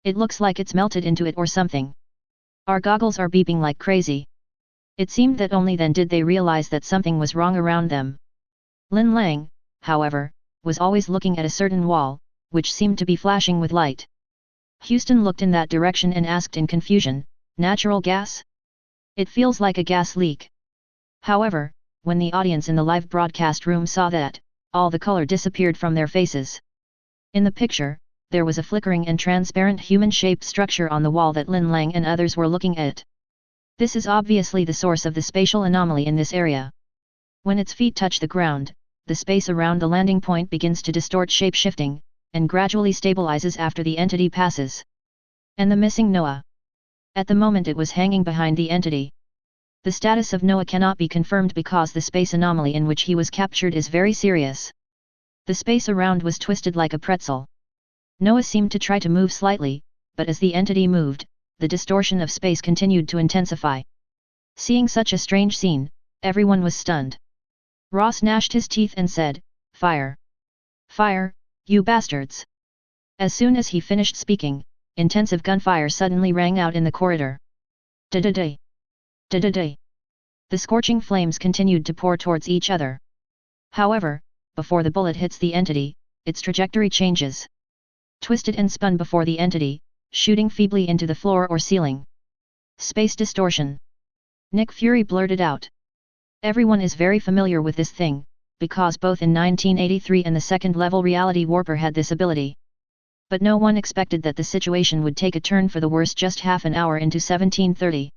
It looks like it's melted into it or something. Our goggles are beeping like crazy." It seemed that only then did they realize that something was wrong around them. Lin Lang, however, was always looking at a certain wall, which seemed to be flashing with light. Houston looked in that direction and asked in confusion, "Natural gas? It feels like a gas leak." However, when the audience in the live broadcast room saw that, all the color disappeared from their faces. In the picture, there was a flickering and transparent human-shaped structure on the wall that Lin Lang and others were looking at. This is obviously the source of the spatial anomaly in this area. When its feet touch the ground, the space around the landing point begins to distort shape-shifting, and gradually stabilizes after the entity passes. And the missing Noah. At the moment it was hanging behind the entity. The status of Noah cannot be confirmed because the space anomaly in which he was captured is very serious. The space around was twisted like a pretzel. Noah seemed to try to move slightly, but as the entity moved, the distortion of space continued to intensify. Seeing such a strange scene, everyone was stunned. Ross gnashed his teeth and said, "Fire! Fire, you bastards!" As soon as he finished speaking, intensive gunfire suddenly rang out in the corridor. Da-da-day! Da-da-day! The scorching flames continued to pour towards each other. However, before the bullet hits the entity, its trajectory changes. Twisted and spun before the entity, shooting feebly into the floor or ceiling. Space distortion. Nick Fury blurted out. Everyone is very familiar with this thing, because both in 1983 and the second-level reality warper had this ability. But no one expected that the situation would take a turn for the worse just half an hour into 1730.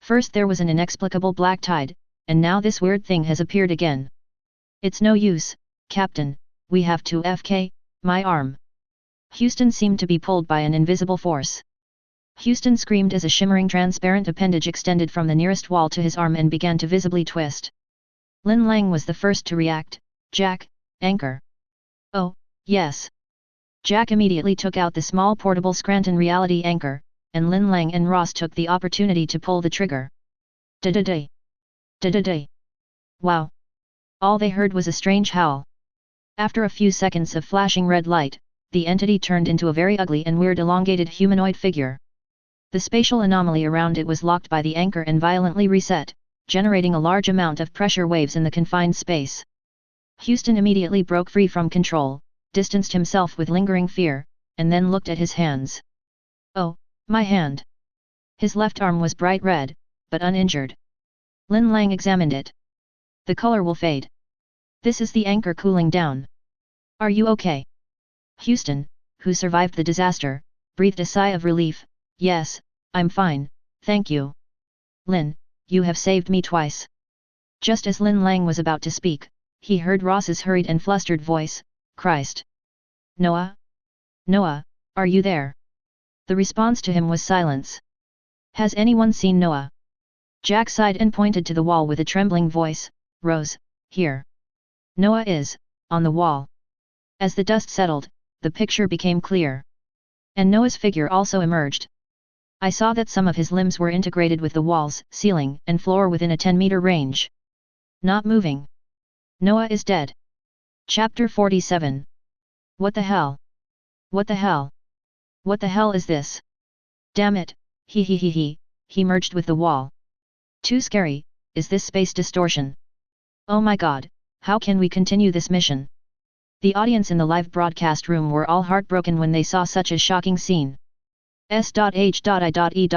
First there was an inexplicable black tide, and now this weird thing has appeared again. "It's no use, Captain, we have to FK, my arm." Houston seemed to be pulled by an invisible force. Houston screamed as a shimmering transparent appendage extended from the nearest wall to his arm and began to visibly twist. Lin Lang was the first to react. "Jack, anchor." "Oh, yes." Jack immediately took out the small portable Scranton reality anchor, and Lin Lang and Ross took the opportunity to pull the trigger. Da-da-day! Da-da-day! Wow! All they heard was a strange howl. After a few seconds of flashing red light, the entity turned into a very ugly and weird elongated humanoid figure. The spatial anomaly around it was locked by the anchor and violently reset, generating a large amount of pressure waves in the confined space. Houston immediately broke free from control, distanced himself with lingering fear, and then looked at his hands. "Oh, my hand." His left arm was bright red, but uninjured. Lin Lang examined it. "The color will fade. This is the anchor cooling down. Are you okay?" Houston, who survived the disaster, breathed a sigh of relief. "Yes, I'm fine, thank you." "Lin, you have saved me twice." Just as Lin Lang was about to speak, he heard Ross's hurried and flustered voice, "Christ! Noah? Noah, are you there?" The response to him was silence. "Has anyone seen Noah?" Jack sighed and pointed to the wall with a trembling voice, "Rose, here. Noah is, on the wall." As the dust settled, the picture became clear. And Noah's figure also emerged. I saw that some of his limbs were integrated with the walls, ceiling, and floor within a 10-meter range. Not moving. Noah is dead. Chapter 47. What the hell? What the hell? What the hell is this? Damn it, he merged with the wall. Too scary, is this space distortion? Oh my god, how can we continue this mission? The audience in the live broadcast room were all heartbroken when they saw such a shocking scene. S.H.I.E.L.D.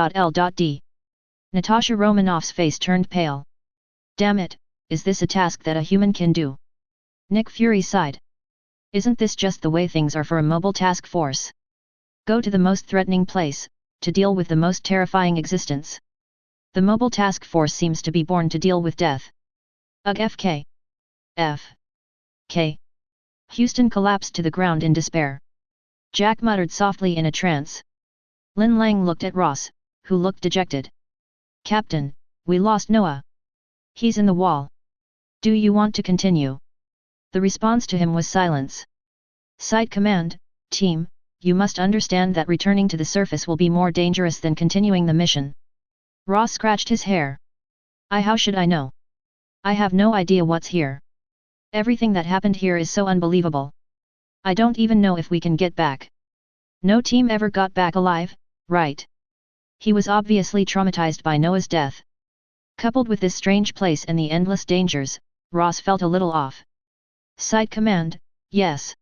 Natasha Romanoff's face turned pale. Damn it, is this a task that a human can do? Nick Fury sighed. Isn't this just the way things are for a mobile task force? Go to the most threatening place, to deal with the most terrifying existence. The mobile task force seems to be born to deal with death. Ugh FK. F.K. Houston collapsed to the ground in despair. Jack muttered softly in a trance. Lin Lang looked at Ross, who looked dejected. Captain, we lost Noah. He's in the wall. Do you want to continue? The response to him was silence. Side command, team, you must understand that returning to the surface will be more dangerous than continuing the mission. Ross scratched his hair. How should I know? I have no idea what's here. Everything that happened here is so unbelievable. I don't even know if we can get back. No team ever got back alive, right? He was obviously traumatized by Noah's death. Coupled with this strange place and the endless dangers, Ross felt a little off. Side command, yes.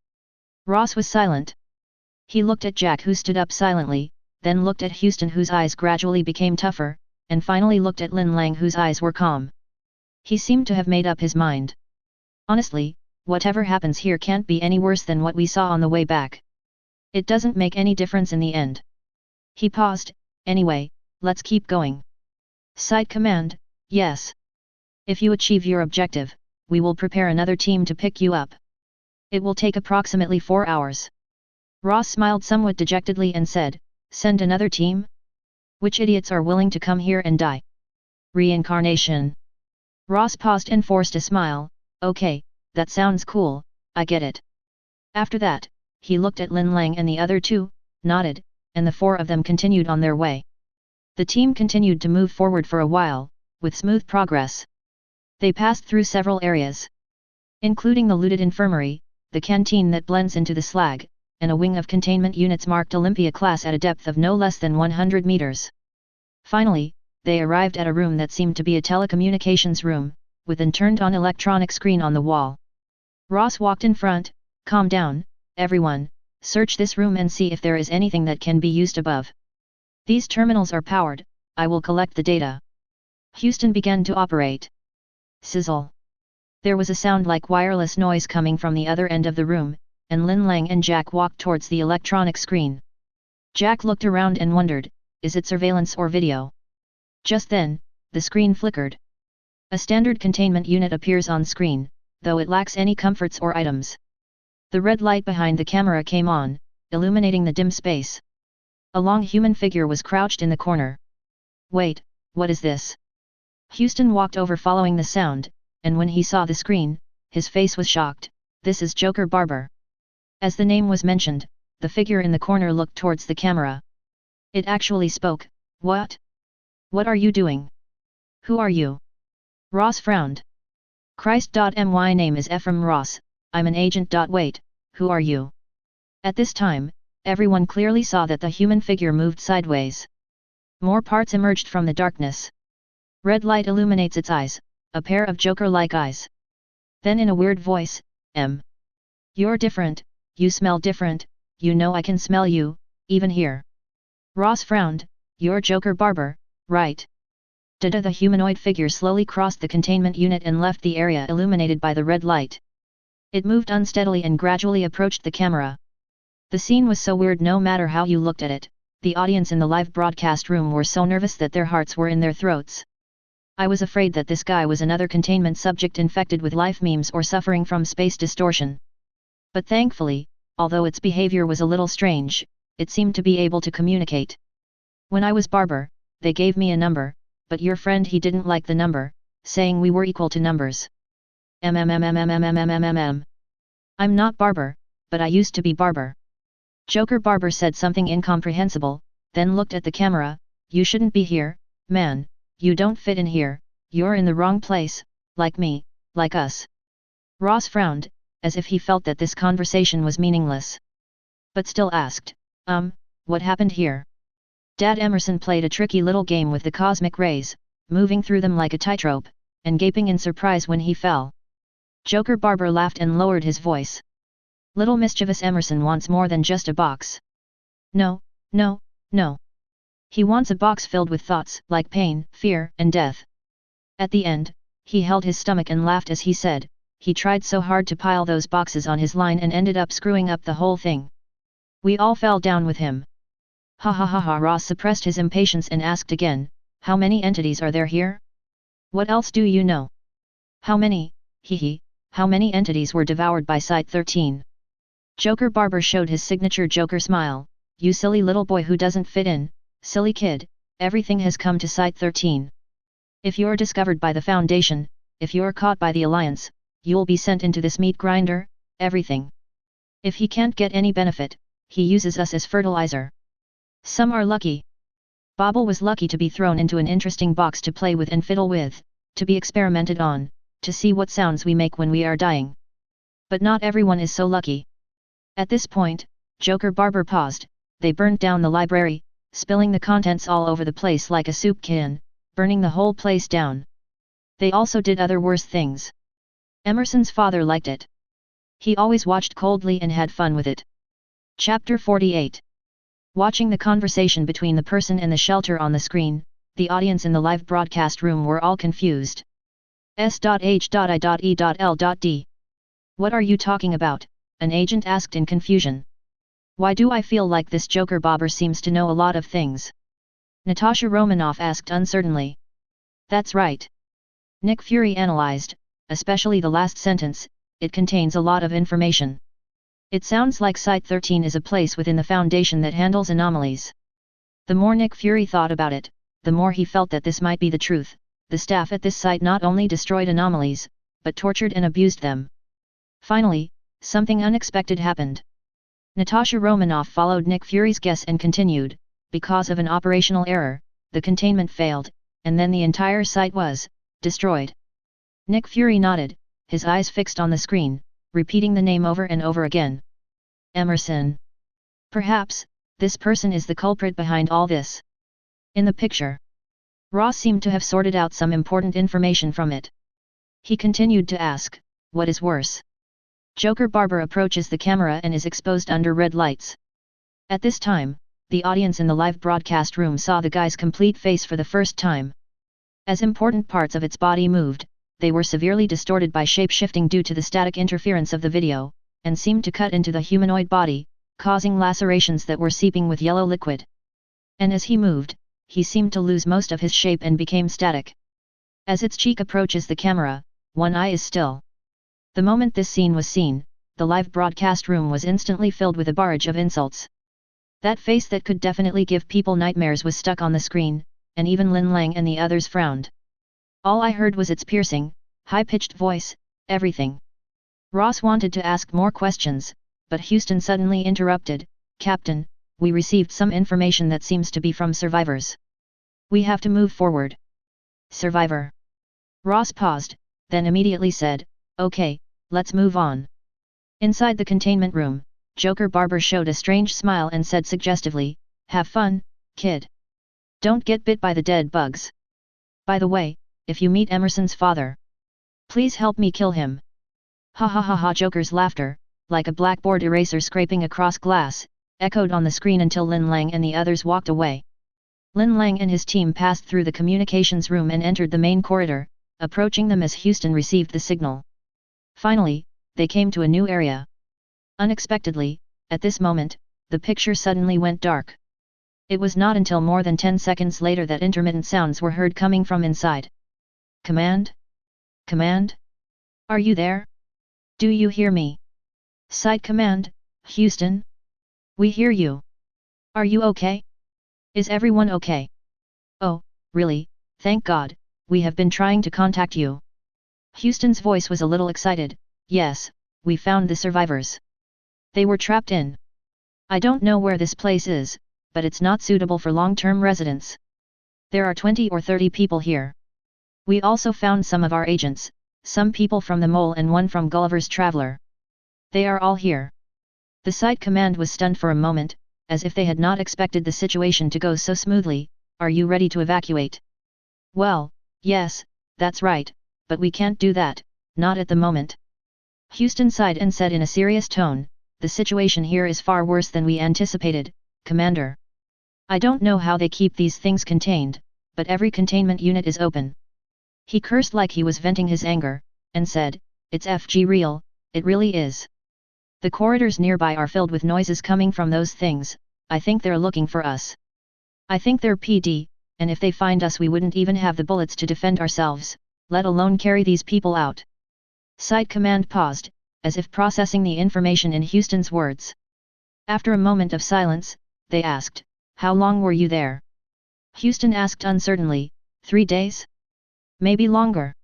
Ross was silent. He looked at Jack, who stood up silently, then looked at Houston, whose eyes gradually became tougher, and finally looked at Lin Lang, whose eyes were calm. He seemed to have made up his mind. Honestly, whatever happens here can't be any worse than what we saw on the way back. It doesn't make any difference in the end. He paused. Anyway, let's keep going. Side command, yes. If you achieve your objective, we will prepare another team to pick you up. It will take approximately 4 hours. Ross smiled somewhat dejectedly and said, send another team? Which idiots are willing to come here and die? Reincarnation. Ross paused and forced a smile. Okay, that sounds cool, I get it. After that, he looked at Lin Lang and the other two, nodded, and the 4 of them continued on their way. The team continued to move forward for a while, with smooth progress. They passed through several areas, including the looted infirmary, the canteen that blends into the slag, and a wing of containment units marked Olympia-class at a depth of no less than 100 meters. Finally, they arrived at a room that seemed to be a telecommunications room, with an turned-on electronic screen on the wall. Ross walked in front. Calm down, everyone, search this room and see if there is anything that can be used above. These terminals are powered, I will collect the data. Houston began to operate. Sizzle. There was a sound like wireless noise coming from the other end of the room, and Lin Lang and Jack walked towards the electronic screen. Jack looked around and wondered, is it surveillance or video? Just then, the screen flickered. A standard containment unit appears on screen, though it lacks any comforts or items. The red light behind the camera came on, illuminating the dim space. A long human figure was crouched in the corner. Wait, what is this? Houston walked over following the sound, and when he saw the screen, his face was shocked. This is Joker Barber. As the name was mentioned, the figure in the corner looked towards the camera. It actually spoke. What? What are you doing? Who are you? Ross frowned. Christ.my name is Ephraim Ross, I'm an agent. Wait, who are you? At this time, everyone clearly saw that the human figure moved sideways. More parts emerged from the darkness. Red light illuminates its eyes, a pair of Joker-like eyes. Then in a weird voice, You're different, you smell different, you know I can smell you, even here. Ross frowned, you're Joker Barber, right? The humanoid figure slowly crossed the containment unit and left the area illuminated by the red light. It moved unsteadily and gradually approached the camera. The scene was so weird no matter how you looked at it, the audience in the live broadcast room were so nervous that their hearts were in their throats. I was afraid that this guy was another containment subject infected with life memes or suffering from space distortion. But thankfully, although its behavior was a little strange, it seemed to be able to communicate. When I was Barber, they gave me a number, but your friend he didn't like the number, saying we were equal to numbers. I'm not Barber, but I used to be Barber. Joker Barber said something incomprehensible, then looked at the camera, you shouldn't be here, man, you don't fit in here, you're in the wrong place, like me, like us. Ross frowned, as if he felt that this conversation was meaningless. But still asked, what happened here? Dad Emerson played a tricky little game with the cosmic rays, moving through them like a tightrope, and gaping in surprise when he fell. Joker Barber laughed and lowered his voice. Little mischievous Emerson wants more than just a box. No, no, no. He wants a box filled with thoughts like pain, fear, and death. At the end, he held his stomach and laughed as he said, he tried so hard to pile those boxes on his line and ended up screwing up the whole thing. We all fell down with him. Ha ha ha ha. Ross suppressed his impatience and asked again, how many entities are there here? What else do you know? How many, how many entities were devoured by Site 13? Joker Barber showed his signature Joker smile, you silly little boy who doesn't fit in, silly kid, everything has come to Site 13. If you're discovered by the Foundation, if you're caught by the Alliance, you'll be sent into this meat grinder, everything. If he can't get any benefit, he uses us as fertilizer. Some are lucky. Bobble was lucky to be thrown into an interesting box to play with and fiddle with, to be experimented on, to see what sounds we make when we are dying. But not everyone is so lucky. At this point, Joker Barber paused. They burnt down the library, spilling the contents all over the place like a soup can, burning the whole place down. They also did other worse things. Emerson's father liked it. He always watched coldly and had fun with it. Chapter 48. Watching the conversation between the person and the shelter on the screen, the audience in the live broadcast room were all confused. S.H.I.E.L.D. What are you talking about? An agent asked in confusion. Why do I feel like this Joker Bobber seems to know a lot of things? Natasha Romanoff asked uncertainly. That's right. Nick Fury analyzed, especially the last sentence, it contains a lot of information. It sounds like Site 13 is a place within the Foundation that handles anomalies. The more Nick Fury thought about it, the more he felt that this might be the truth. The staff at this site not only destroyed anomalies, but tortured and abused them. Finally, something unexpected happened. Natasha Romanoff followed Nick Fury's guess and continued, because of an operational error, the containment failed, and then the entire site was destroyed. Nick Fury nodded, his eyes fixed on the screen, repeating the name over and over again. Emerson. Perhaps, this person is the culprit behind all this. In the picture, Ross seemed to have sorted out some important information from it. He continued to ask, what is worse? Joker Barber approaches the camera and is exposed under red lights. At this time, the audience in the live broadcast room saw the guy's complete face for the first time. As important parts of its body moved, they were severely distorted by shape-shifting due to the static interference of the video, and seemed to cut into the humanoid body, causing lacerations that were seeping with yellow liquid. And as he moved, he seemed to lose most of his shape and became static. As its cheek approaches the camera, one eye is still. The moment this scene was seen, the live broadcast room was instantly filled with a barrage of insults. That face that could definitely give people nightmares was stuck on the screen, and even Lin Lang and the others frowned. All I heard was its piercing, high-pitched voice, everything. Ross wanted to ask more questions, but Houston suddenly interrupted, Captain, we received some information that seems to be from survivors. We have to move forward. Survivor. Ross paused, then immediately said, okay, let's move on. Inside the containment room, Joker Barber showed a strange smile and said suggestively, have fun, kid. Don't get bit by the dead bugs. By the way, if you meet Emerson's father, please help me kill him. Ha ha ha ha. Joker's laughter, like a blackboard eraser scraping across glass, echoed on the screen until Lin Lang and the others walked away. Lin Lang and his team passed through the communications room and entered the main corridor, approaching them as Houston received the signal. Finally, they came to a new area. Unexpectedly, at this moment, the picture suddenly went dark. It was not until more than 10 seconds later that intermittent sounds were heard coming from inside. Command? Command? Are you there? Do you hear me? Site Command, Houston? We hear you. Are you okay? Is everyone okay? Oh, really, thank God, we have been trying to contact you. Houston's voice was a little excited. Yes, we found the survivors. They were trapped in. I don't know where this place is, but it's not suitable for long-term residence. There are 20 or 30 people here. We also found some of our agents, some people from the Mole and one from Gulliver's Traveler. They are all here. The site command was stunned for a moment, as if they had not expected the situation to go so smoothly. Are you ready to evacuate? Well, yes, that's right, but we can't do that, not at the moment. Houston sighed and said in a serious tone, the situation here is far worse than we anticipated, Commander. I don't know how they keep these things contained, but every containment unit is open. He cursed like he was venting his anger, and said, it's FG real, it really is. The corridors nearby are filled with noises coming from those things. I think they're looking for us. I think they're PD, and if they find us we wouldn't even have the bullets to defend ourselves, let alone carry these people out. Site Command paused, as if processing the information in Houston's words. After a moment of silence, they asked, how long were you there? Houston asked uncertainly, 3 days? Maybe longer.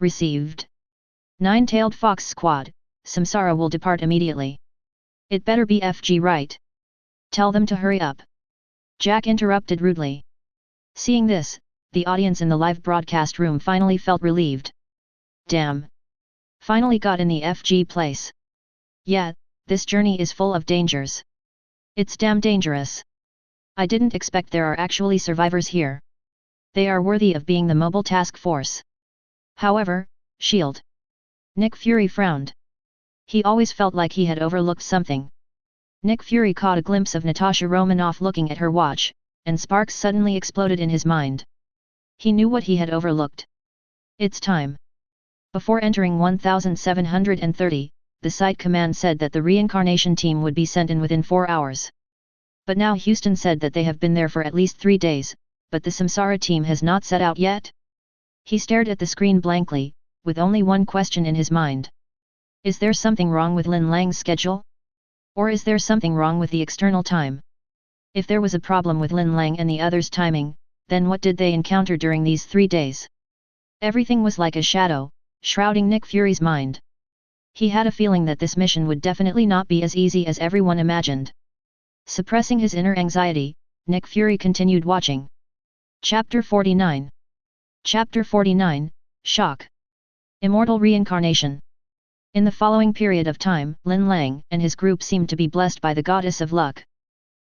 Received. Nine-tailed fox squad, Samsara will depart immediately. It better be FG right. Tell them to hurry up. Jack interrupted rudely. Seeing this, the audience in the live broadcast room finally felt relieved. Damn. Finally got in the FG place. Yeah, this journey is full of dangers. It's damn dangerous. I didn't expect there are actually survivors here. They are worthy of being the mobile task force. However, S.H.I.E.L.D. Nick Fury frowned. He always felt like he had overlooked something. Nick Fury caught a glimpse of Natasha Romanoff looking at her watch, and sparks suddenly exploded in his mind. He knew what he had overlooked. It's time. Before entering 1730, the site command said that the reincarnation team would be sent in within 4 hours. But now Houston said that they have been there for at least 3 days, but the Samsara team has not set out yet? He stared at the screen blankly, with only one question in his mind. Is there something wrong with Lin Lang's schedule? Or is there something wrong with the external time? If there was a problem with Lin Lang and the others' timing, then what did they encounter during these 3 days? Everything was like a shadow, shrouding Nick Fury's mind. He had a feeling that this mission would definitely not be as easy as everyone imagined. Suppressing his inner anxiety, Nick Fury continued watching. Chapter 49. Chapter 49, Shock. Immortal Reincarnation. In the following period of time, Lin Lang and his group seemed to be blessed by the goddess of luck.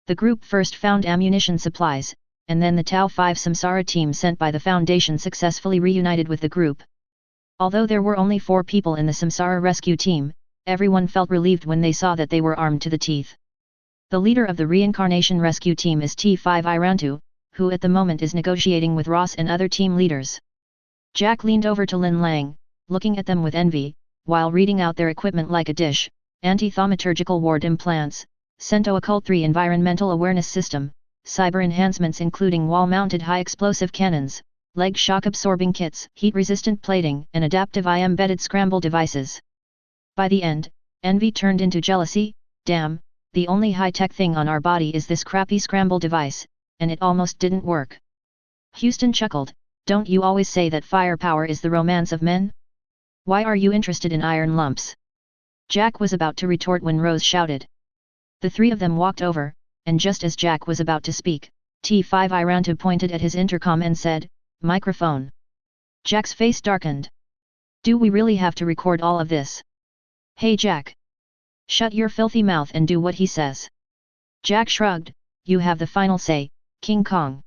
The group first found ammunition supplies, and then the Tau 5 Samsara team sent by the Foundation successfully reunited with the group. Although there were only 4 people in the Samsara rescue team, everyone felt relieved when they saw that they were armed to the teeth. The leader of the reincarnation rescue team is T5 Irantu, who at the moment is negotiating with Ross and other team leaders. Jack leaned over to Lin Lang, looking at them with envy, while reading out their equipment like a dish: anti-thaumaturgical ward implants, Cento Occult 3 environmental awareness system, cyber enhancements including wall-mounted high-explosive cannons, leg shock-absorbing kits, heat-resistant plating, and adaptive embedded scramble devices. By the end, envy turned into jealousy. Damn, the only high-tech thing on our body is this crappy scramble device, and it almost didn't work. Houston chuckled, don't you always say that firepower is the romance of men? Why are you interested in iron lumps? Jack was about to retort when Rose shouted. The 3 of them walked over, and just as Jack was about to speak, T5 Irantu pointed at his intercom and said, microphone. Jack's face darkened. Do we really have to record all of this? Hey Jack! Shut your filthy mouth and do what he says. Jack shrugged, you have the final say, King Kong.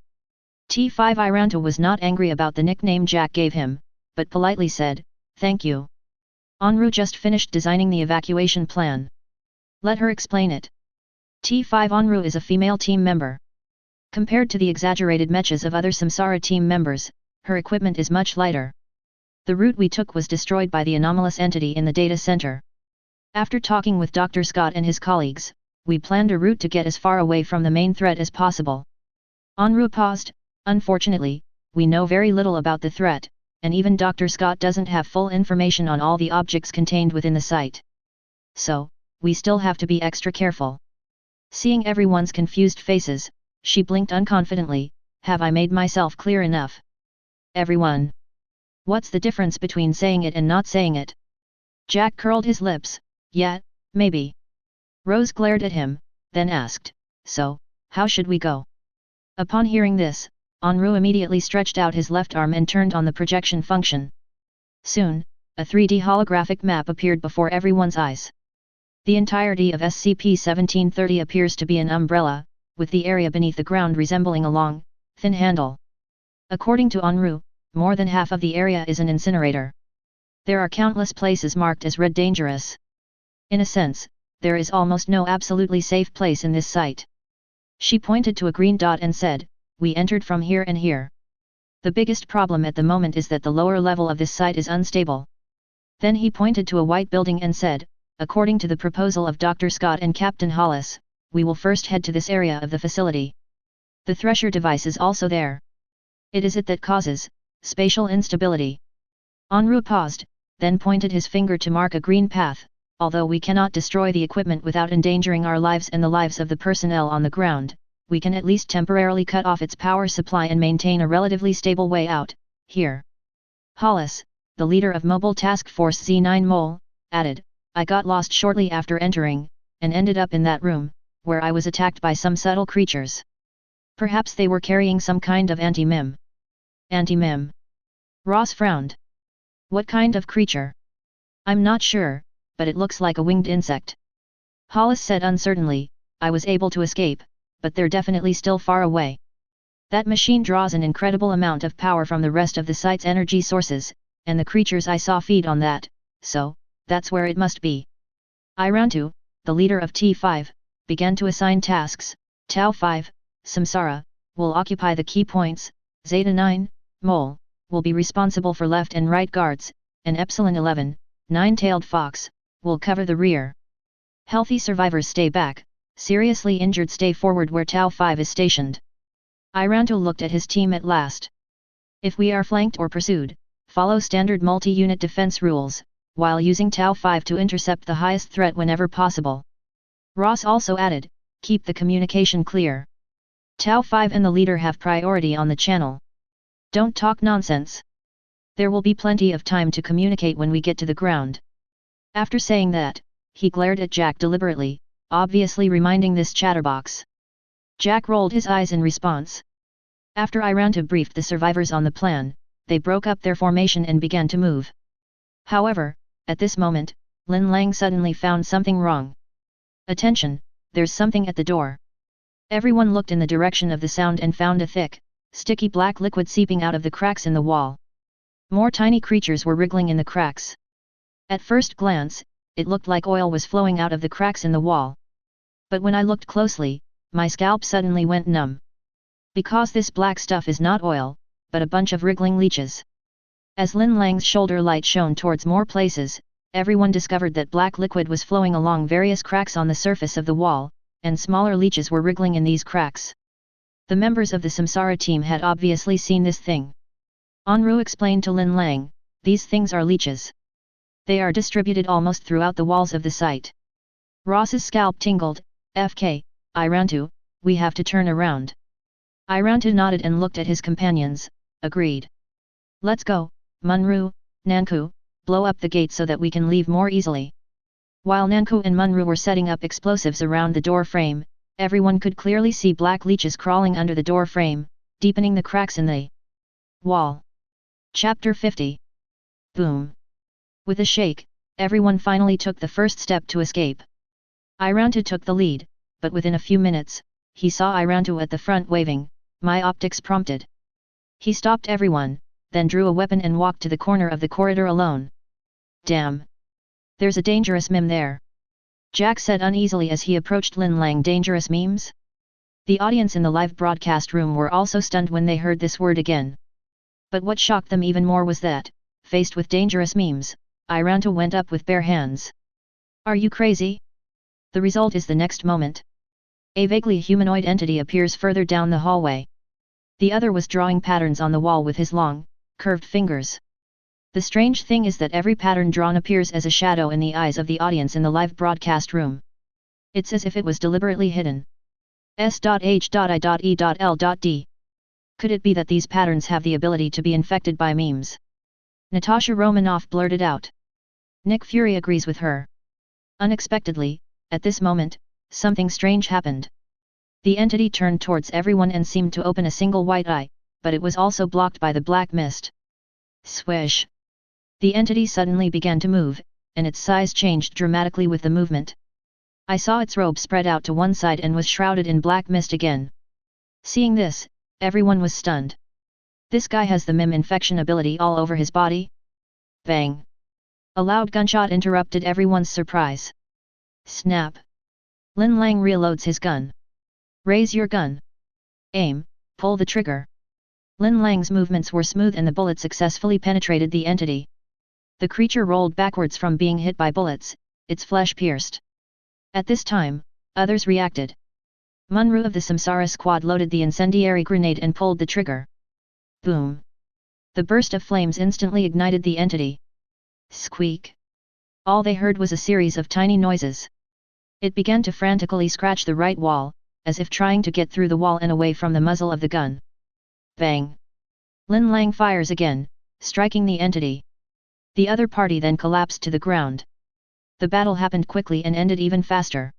T5 Irantu was not angry about the nickname Jack gave him, but politely said, thank you. Anru just finished designing the evacuation plan. Let her explain it. T5 Anru is a female team member. Compared to the exaggerated mechas of other Samsara team members, her equipment is much lighter. The route we took was destroyed by the anomalous entity in the data center. After talking with Dr. Scott and his colleagues, we planned a route to get as far away from the main threat as possible. Anru paused. Unfortunately, we know very little about the threat, and even Dr. Scott doesn't have full information on all the objects contained within the site. So, we still have to be extra careful. Seeing everyone's confused faces, she blinked unconfidently. Have I made myself clear enough? Everyone. What's the difference between saying it and not saying it? Jack curled his lips. Yeah, maybe. Rose glared at him, then asked, so, how should we go? Upon hearing this, Anru immediately stretched out his left arm and turned on the projection function. Soon, a 3D holographic map appeared before everyone's eyes. The entirety of SCP-1730 appears to be an umbrella, with the area beneath the ground resembling a long, thin handle. According to Anru, more than half of the area is an incinerator. There are countless places marked as red dangerous. In a sense, there is almost no absolutely safe place in this site. She pointed to a green dot and said, we entered from here and here. The biggest problem at the moment is that the lower level of this site is unstable. Then he pointed to a white building and said, according to the proposal of Dr. Scott and Captain Hollis, we will first head to this area of the facility. The thresher device is also there. It is it that causes spatial instability. Anru paused, then pointed his finger to mark a green path. Although we cannot destroy the equipment without endangering our lives and the lives of the personnel on the ground, we can at least temporarily cut off its power supply and maintain a relatively stable way out, here. Hollis, the leader of Mobile Task Force Z9 Mole, added, I got lost shortly after entering, and ended up in that room, where I was attacked by some subtle creatures. Perhaps they were carrying some kind of anti-mem. Anti-mem? Ross frowned. What kind of creature? I'm not sure, but it looks like a winged insect. Hollis said uncertainly, I was able to escape, but they're definitely still far away. That machine draws an incredible amount of power from the rest of the site's energy sources, and the creatures I saw feed on that, so, that's where it must be. Irantu, the leader of T5, began to assign tasks. Tau 5, Samsara, will occupy the key points, Zeta 9, Mole, will be responsible for left and right guards, and Epsilon 11, Nine-tailed Fox, will cover the rear. Healthy survivors stay back, seriously injured stay forward where Tau 5 is stationed. Irantu looked at his team at last. If we are flanked or pursued, follow standard multi-unit defense rules, while using Tau 5 to intercept the highest threat whenever possible. Ross also added, keep the communication clear. Tau 5 and the leader have priority on the channel. Don't talk nonsense. There will be plenty of time to communicate when we get to the ground. After saying that, he glared at Jack deliberately, obviously reminding this chatterbox. Jack rolled his eyes in response. After Irantu briefed the survivors on the plan, they broke up their formation and began to move. However, at this moment, Lin Lang suddenly found something wrong. Attention, there's something at the door. Everyone looked in the direction of the sound and found a thick, sticky black liquid seeping out of the cracks in the wall. More tiny creatures were wriggling in the cracks. At first glance, it looked like oil was flowing out of the cracks in the wall. But when I looked closely, my scalp suddenly went numb. Because this black stuff is not oil, but a bunch of wriggling leeches. As Lin Lang's shoulder light shone towards more places, everyone discovered that black liquid was flowing along various cracks on the surface of the wall, and smaller leeches were wriggling in these cracks. The members of the Samsara team had obviously seen this thing. Enru explained to Lin Lang, these things are leeches. They are distributed almost throughout the walls of the site. Ross's scalp tingled. FK, Irantu, we have to turn around. Irantu nodded and looked at his companions, agreed. Let's go, Munru, Nanku, blow up the gate so that we can leave more easily. While Nanku and Munru were setting up explosives around the door frame, everyone could clearly see black leeches crawling under the door frame, deepening the cracks in the wall. Chapter 50. Boom. With a shake, everyone finally took the first step to escape. Irantu took the lead, but within a few minutes, he saw Irantu at the front waving, my optics prompted. He stopped everyone, then drew a weapon and walked to the corner of the corridor alone. Damn! There's a dangerous meme there. Jack said uneasily as he approached Lin Lang. Dangerous memes? The audience in the live broadcast room were also stunned when they heard this word again. But what shocked them even more was that, faced with dangerous memes, Irantu went up with bare hands. Are you crazy? The result is the next moment. A vaguely humanoid entity appears further down the hallway. The other was drawing patterns on the wall with his long, curved fingers. The strange thing is that every pattern drawn appears as a shadow in the eyes of the audience in the live broadcast room. It's as if it was deliberately hidden. S.H.I.E.L.D. Could it be that these patterns have the ability to be infected by memes? Natasha Romanoff blurted out. Nick Fury agrees with her. Unexpectedly, at this moment, something strange happened. The entity turned towards everyone and seemed to open a single white eye, but it was also blocked by the black mist. Swish! The entity suddenly began to move, and its size changed dramatically with the movement. I saw its robe spread out to one side and was shrouded in black mist again. Seeing this, everyone was stunned. This guy has the meme infection ability all over his body? Bang! A loud gunshot interrupted everyone's surprise. Snap! Lin Lang reloads his gun. Raise your gun. Aim, pull the trigger. Lin Lang's movements were smooth and the bullet successfully penetrated the entity. The creature rolled backwards from being hit by bullets, its flesh pierced. At this time, others reacted. Munru of the Samsara squad loaded the incendiary grenade and pulled the trigger. Boom! The burst of flames instantly ignited the entity. Squeak! All they heard was a series of tiny noises. It began to frantically scratch the right wall, as if trying to get through the wall and away from the muzzle of the gun. Bang! Lin Lang fires again, striking the entity. The other party then collapsed to the ground. The battle happened quickly and ended even faster.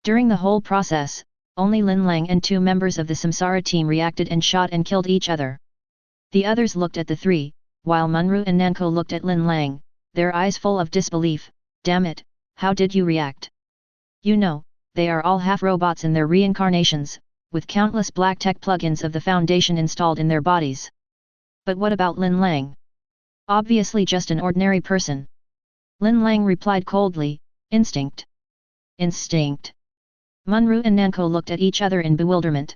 During the whole process, only Lin Lang and 2 members of the Samsara team reacted and shot and killed each other. The others looked at the 3, while Munru and Nanko looked at Lin Lang, their eyes full of disbelief. Damn it, how did you react? You know, they are all half-robots in their reincarnations, with countless black tech plugins of the Foundation installed in their bodies. But what about Lin Lang? Obviously just an ordinary person. Lin Lang replied coldly, instinct. Instinct. Munru and Nanko looked at each other in bewilderment.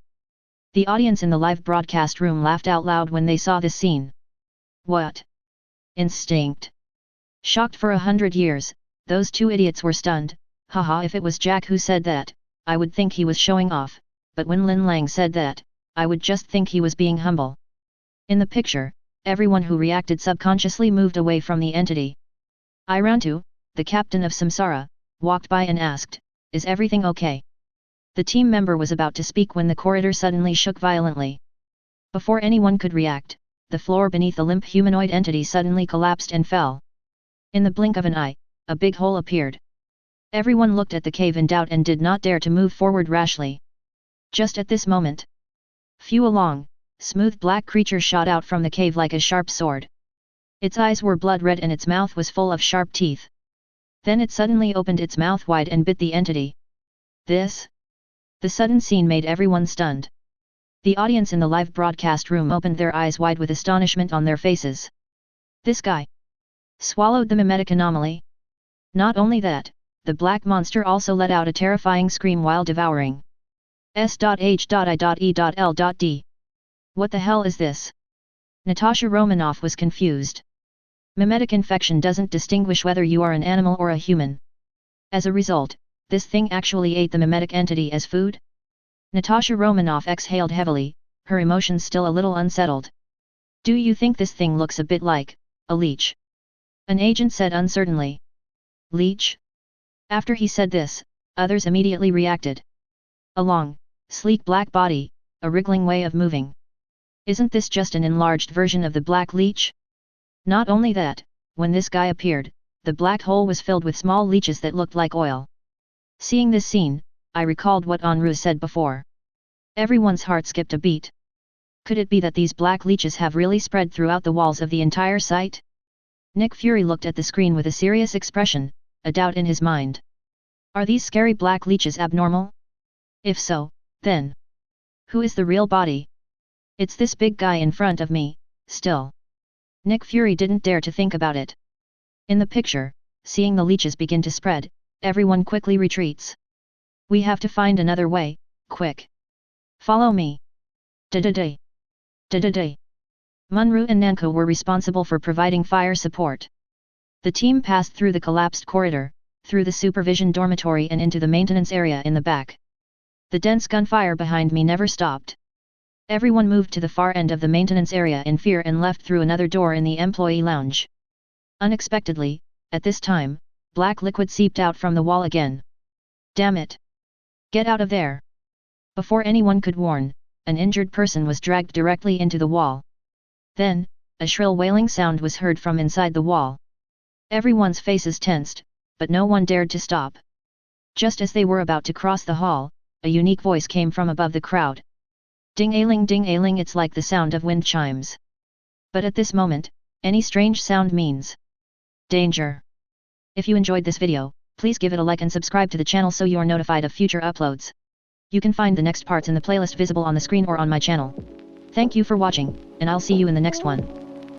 The audience in the live broadcast room laughed out loud when they saw this scene. What? Instinct? Shocked for 100 years, those 2 idiots were stunned. Haha, if it was Jack who said that, I would think he was showing off, but when Lin Lang said that, I would just think he was being humble. In the picture, everyone who reacted subconsciously moved away from the entity. Irantu, the captain of Samsara, walked by and asked, "Is everything okay?" The team member was about to speak when the corridor suddenly shook violently. Before anyone could react, the floor beneath the limp humanoid entity suddenly collapsed and fell. In the blink of an eye, a big hole appeared. Everyone looked at the cave in doubt and did not dare to move forward rashly. Just at this moment, a long, smooth black creature shot out from the cave like a sharp sword. Its eyes were blood red and its mouth was full of sharp teeth. Then it suddenly opened its mouth wide and bit the entity. This? The sudden scene made everyone stunned. The audience in the live broadcast room opened their eyes wide with astonishment on their faces. This guy swallowed the mimetic anomaly. Not only that, the black monster also let out a terrifying scream while devouring S.H.I.E.L.D. What the hell is this? Natasha Romanoff was confused. Mimetic infection doesn't distinguish whether you are an animal or a human. As a result, this thing actually ate the mimetic entity as food? Natasha Romanoff exhaled heavily, her emotions still a little unsettled. Do you think this thing looks a bit like a leech? An agent said uncertainly. Leech? After he said this, others immediately reacted. A long, sleek black body, a wriggling way of moving. Isn't this just an enlarged version of the black leech? Not only that, when this guy appeared, the black hole was filled with small leeches that looked like oil. Seeing this scene, I recalled what Anru said before. Everyone's heart skipped a beat. Could it be that these black leeches have really spread throughout the walls of the entire site? Nick Fury looked at the screen with a serious expression, a doubt in his mind. Are these scary black leeches abnormal? If so, then who is the real body? It's this big guy in front of me, still. Nick Fury didn't dare to think about it. In the picture, seeing the leeches begin to spread, everyone quickly retreats. We have to find another way, quick. Follow me. Da-da-day. Da-da-day. Munru and Nanko were responsible for providing fire support. The team passed through the collapsed corridor, through the supervision dormitory and into the maintenance area in the back. The dense gunfire behind me never stopped. Everyone moved to the far end of the maintenance area in fear and left through another door in the employee lounge. Unexpectedly, at this time, black liquid seeped out from the wall again. Damn it! Get out of there! Before anyone could warn, an injured person was dragged directly into the wall. Then, a shrill wailing sound was heard from inside the wall. Everyone's faces tensed, but no one dared to stop. Just as they were about to cross the hall, a unique voice came from above the crowd. Ding-a-ling, it's like the sound of wind chimes. But at this moment, any strange sound means danger. If you enjoyed this video, please give it a like and subscribe to the channel so you are notified of future uploads. You can find the next parts in the playlist visible on the screen or on my channel. Thank you for watching, and I'll see you in the next one.